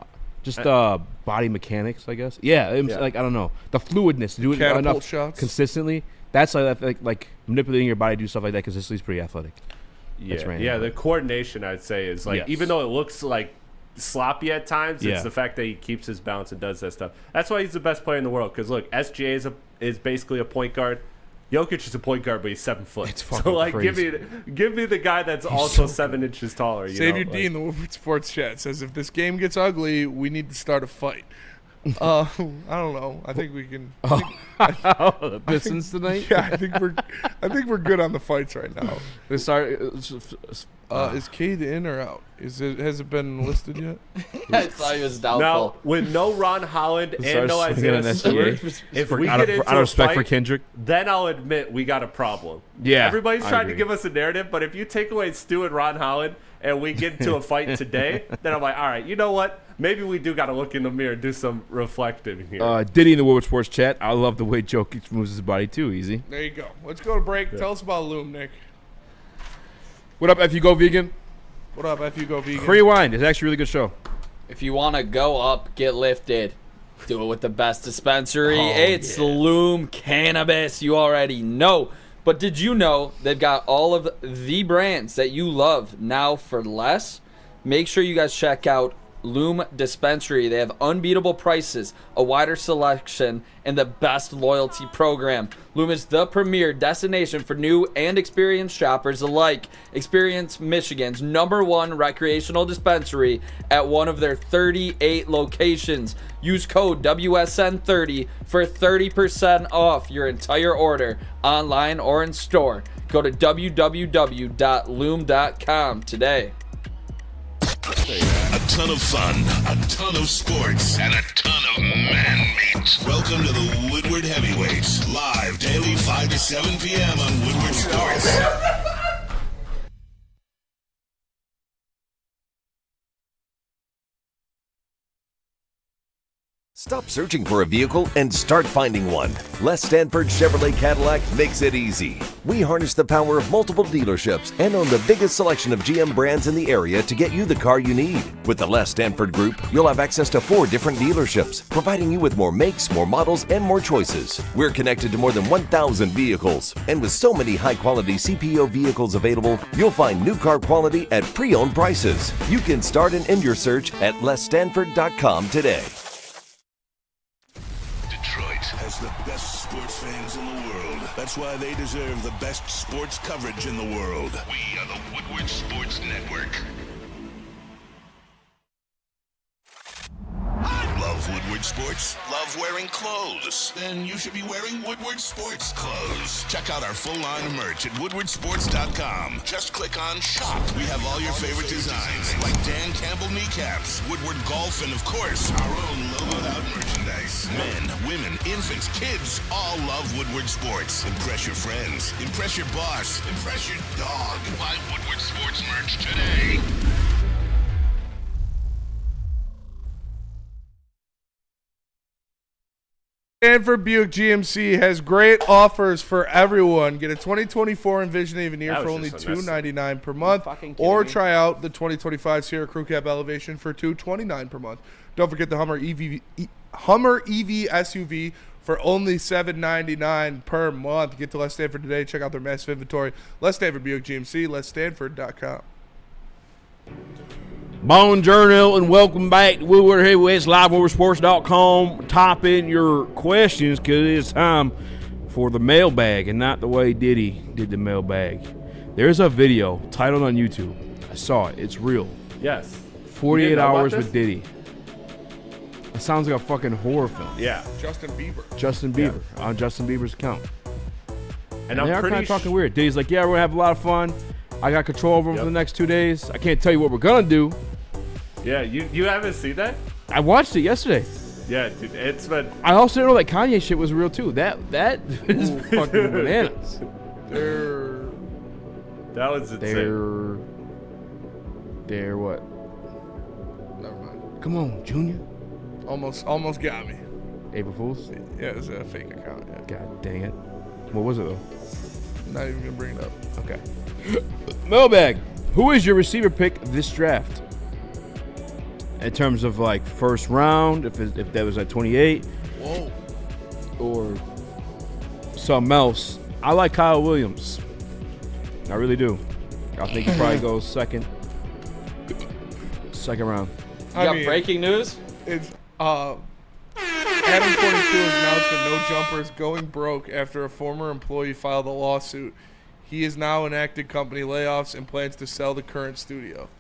just body mechanics, I guess. Yeah, like, I don't know. The fluidness to do it enough shots consistently. That's like manipulating your body to do stuff like that consistently is pretty athletic. Yeah, the coordination, I'd say, is like, even though it looks like sloppy at times, it's the fact that he keeps his balance and does that stuff. That's why he's the best player in the world. Because, look, SGA is basically a point guard. Jokic is a point guard, but he's 7 foot. It's fucking so, like, crazy. give me the guy that's also 7 inches taller. Xavier D in the Woodward Sports Chat says, if this game gets ugly, we need to start a fight. I don't know. I think we can. The Pistons tonight. Yeah, I think we're good on the fights right now. Is Cade in or out? Has it been listed yet? I thought he was doubtful. Now, with no Ron Holland and no Isaiah Stewart, if we get into out of respect a for fight, Kendrick, then I'll admit we got a problem. Yeah, everybody's trying to give us a narrative, but if you take away Stu and Ron Holland and we get into a fight today, then I'm like, all right, you know what? Maybe we do got to look in the mirror and do some reflecting here. Diddy in the Woodward Sports Chat. I love the way Jokic moves his body too. Easy. There you go. Let's go to break. Tell us about Loom, Nick. What up, If You Go Vegan? What up, If You Go Vegan? Rewind. It's actually a really good show. If you want to go up, get lifted. Do it with the best dispensary. It's Loom Cannabis. You already know. But did you know they've got all of the brands that you love now for less? Make sure you guys check out Loom Dispensary. They have unbeatable prices, a wider selection, and the best loyalty program. Loom is the premier destination for new and experienced shoppers alike. Experience Michigan's #1 recreational dispensary at one of their 38 locations. Use code WSN30 for 30% off your entire order, online or in store. Go to www.loom.com today. A ton of fun, a ton of sports, and a ton of man-meat. Welcome to the Woodward Heavyweights, live daily 5 to 7 p.m. on Woodward Sports. Stop searching for a vehicle and start finding one. Les Stanford Chevrolet Cadillac makes it easy. We harness the power of multiple dealerships and own the biggest selection of GM brands in the area to get you the car you need. With the Les Stanford Group, you'll have access to 4 different dealerships, providing you with more makes, more models, and more choices. We're connected to more than 1,000 vehicles. And with so many high-quality CPO vehicles available, you'll find new car quality at pre-owned prices. You can start and end your search at lesstanford.com today. Has the best sports fans in the world. That's why they deserve the best sports coverage in the world. We are the Woodward Sports Network. Love Woodward Sports? Love wearing clothes? Then you should be wearing Woodward Sports clothes. Check out our full line of merch at woodwardsports.com. Just click on shop. We have all your favorite designs, like Dan Campbell kneecaps, Woodward golf, and of course, our own logoed out merchandise. Men, women, infants, kids all love Woodward Sports. Impress your friends. Impress your boss. Impress your dog. Buy Woodward Sports merch today. Stanford Buick GMC has great offers for everyone. Get a 2024 Envision Avenir for only $299 per month, or try out the 2025 Sierra Crew Cab Elevation for $229 per month. Don't forget the Hummer EV SUV for only $799 per month. Get to Les Stanford today. Check out their massive inventory. Les Stanford Buick GMC, lesstanford.com. Buongiorno and welcome back to Woodward Heavyweights, live woodwardsports.com. Type in your questions because it's time for the mailbag, and not the way Diddy did the mailbag. There's a video titled on YouTube. I saw it. It's real. Yes. 48 Hours with Diddy. It sounds like a fucking horror film. Yeah. Justin Bieber On Justin Bieber's account. And they are kind of talking weird. Diddy's like, yeah, we're going to have a lot of fun. I got control over them for the next 2 days. I can't tell you what we're going to do. Yeah, you haven't seen that? I watched it yesterday. Yeah, dude, it's been... I also didn't know that Kanye shit was real, too. That is fucking bananas. That was insane. They're what? Never mind. Come on, Junior. Almost got me. April Fool's? Yeah, it was a fake account. Yeah. God dang it. What was it, though? Not even going to bring it up. Okay. Mailbag. Who is your receiver pick this draft? In terms of like first round, if that was at 28, whoa, or something else. I like Kyle Williams. I really do. I think he probably goes second round. Breaking news? It's Adam 22 has announced that No Jumper is going broke after a former employee filed a lawsuit. He has now enacted company layoffs and plans to sell the current studio.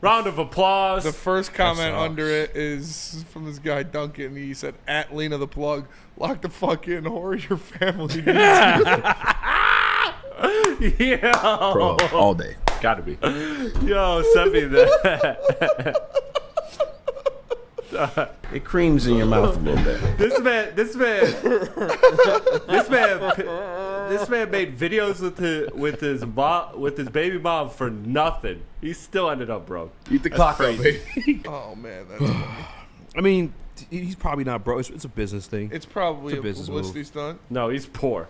Round of applause. The first comment under it is from this guy Duncan. He said, "At Lena the Plug, lock the fuck in, or your family needs you." Yeah, bro, all day. Gotta be. Yo, send me that. It creams in your mouth a little bit. This man made videos with his baby mom for nothing. He still ended up broke. Eat the clock up, baby. Oh man, that's funny. I mean, he's probably not broke. It's a business thing. It's probably a business publicity stunt. No, he's poor.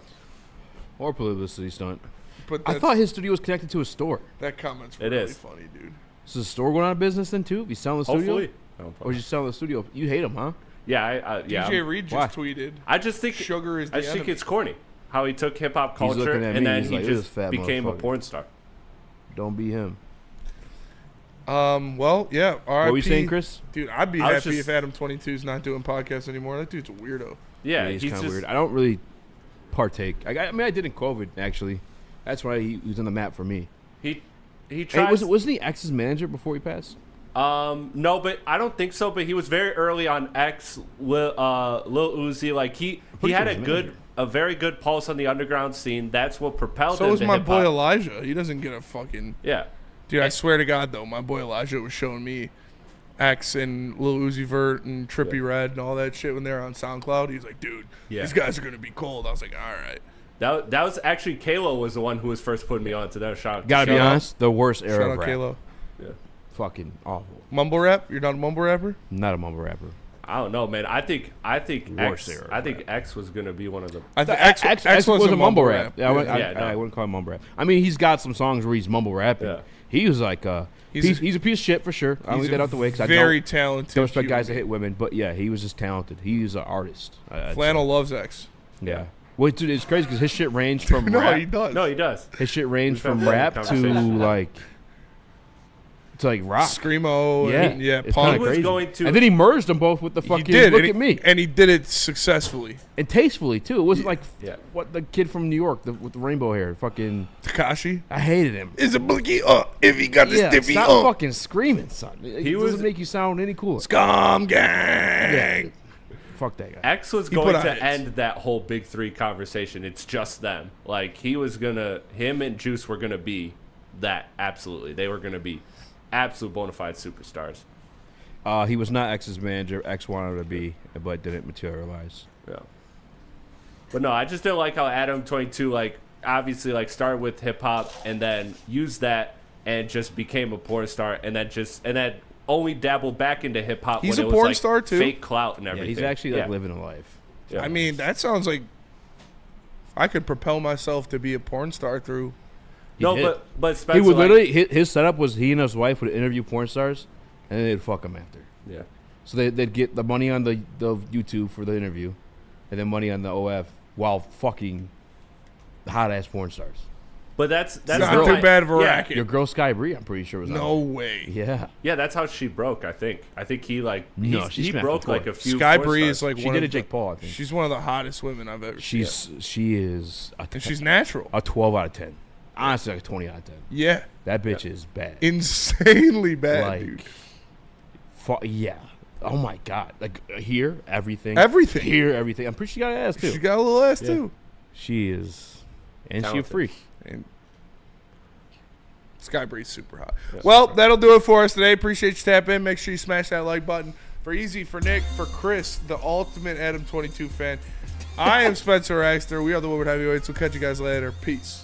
Or publicity stunt. But I thought his studio was connected to a store. That comment's really funny, dude. Is the store going out of business then too? If he's selling the studio? Hopefully. Or is he selling the studio? You hate him, huh? Yeah, DJ Reed just tweeted. I just think sugar is the I just think enemy. it's corny how he took hip hop He's culture looking at and me, then he's he like, "This just fat became a motherfucker." porn star. Don't be him. Well, yeah. RIP. What were you saying, Chris? Dude, I'd be I was happy just- if Adam 22 is not doing podcasts anymore. That dude's a weirdo. Yeah, he's he's kind of just weird. I don't really partake. I mean, I did in COVID actually. That's why he was on the map for me. he Hey, tries. wasn't he X's manager before he passed? No, but I don't think so. But he was very early on X, Lil Uzi. Like he Pretty had sure a very good pulse on the underground scene. That's what propelled So him was to my hip-hop. boy Elijah. He doesn't get a fucking. Yeah. Dude, I swear to God, though, my boy Elijah was showing me X and Lil Uzi Vert and Trippie Redd and all that shit when they were on SoundCloud. He was like, dude, these guys are going to be cold. I was like, all right. That was actually Kalo was the one who was first putting me on to that. Gotta be honest, the worst era Shout of out rap. Kalo. Yeah. Fucking awful. Mumble rap? You're not a mumble rapper? Not a mumble rapper. I don't know, man. I think Worst X. era of I think X was gonna be one of the. I think X was a mumble rap. Yeah, Yeah, I wouldn't call him mumble rap. I mean, he's got some songs where he's mumble rapping. Yeah. He was like, he's a piece of shit for sure. I'll He's leave that out the way because I very don't talented respect guys that human hit women. But yeah, he was just talented. He's an artist. Flannel loves X. Yeah. Well, dude, it's crazy because his shit ranged from No, rap. he does. No, he does. His shit ranged We've from had that rap to conversation. like rock. Screamo. Yeah, And, yeah, it's punk. kinda crazy. going to- and then he merged them both with the fucking He did. look and at me And he did it successfully. and tastefully too. It wasn't like Yeah. what the kid from New York with the rainbow hair. Fucking, Takashi? I hated him. Is a boogie if he got the Yeah, stiffy stop fucking screaming, son. It He doesn't was- make you sound any cooler. Scum gang. Yeah. Fuck that guy. X was He going put out to hits. end that whole big three conversation. It's just them. Like him and Juice were gonna be that. Absolutely, they were gonna be absolute bona fide superstars. He was not X's manager. X wanted to be, but didn't materialize. Yeah. But no, I just didn't like how Adam 22 like obviously like started with hip hop and then used that and just became a porn star and then only dabbled back into hip hop. He's when a it was, porn like, star, too. Fake clout and Yeah, everything. he's actually like Yeah. living a life. Yeah. I mean, that sounds like I could propel myself to be a porn star through. No, did. but Spencer, He would like- literally his setup was he and his wife would interview porn stars, and then they'd fuck them after. Yeah. So they'd get the money on the YouTube for the interview, and then money on the OF while fucking hot ass porn stars. But that's not how too I- bad of a yeah. racket. Your girl Sky Bree, I'm pretty sure was No on. way. Yeah. Yeah, that's how she broke. I think he like No, she he smacked broke before. like a few. Sky porn Bree stars. is like She one did of a Jake Paul, I think. She's one of the hottest women I've ever seen. She is a And she's natural. a 12 out of 10. Honestly, like a 20 out of 10. Yeah. That bitch is bad. Insanely bad, like, dude. Yeah. Oh my god. Like here, everything. Everything. Here, everything. I'm pretty sure she got an ass too. She got a little ass Yeah. too. She is, and she a Talented. freak. And Sky Bree's super hot. Well, that'll do it for us today. Appreciate you tapping in. Make sure you smash that like button. For Eazy, for Nick, for Chris, the ultimate Adam 22 fan. I am Spencer Raxter. We are the Woodward Heavyweights. We'll catch you guys later. Peace.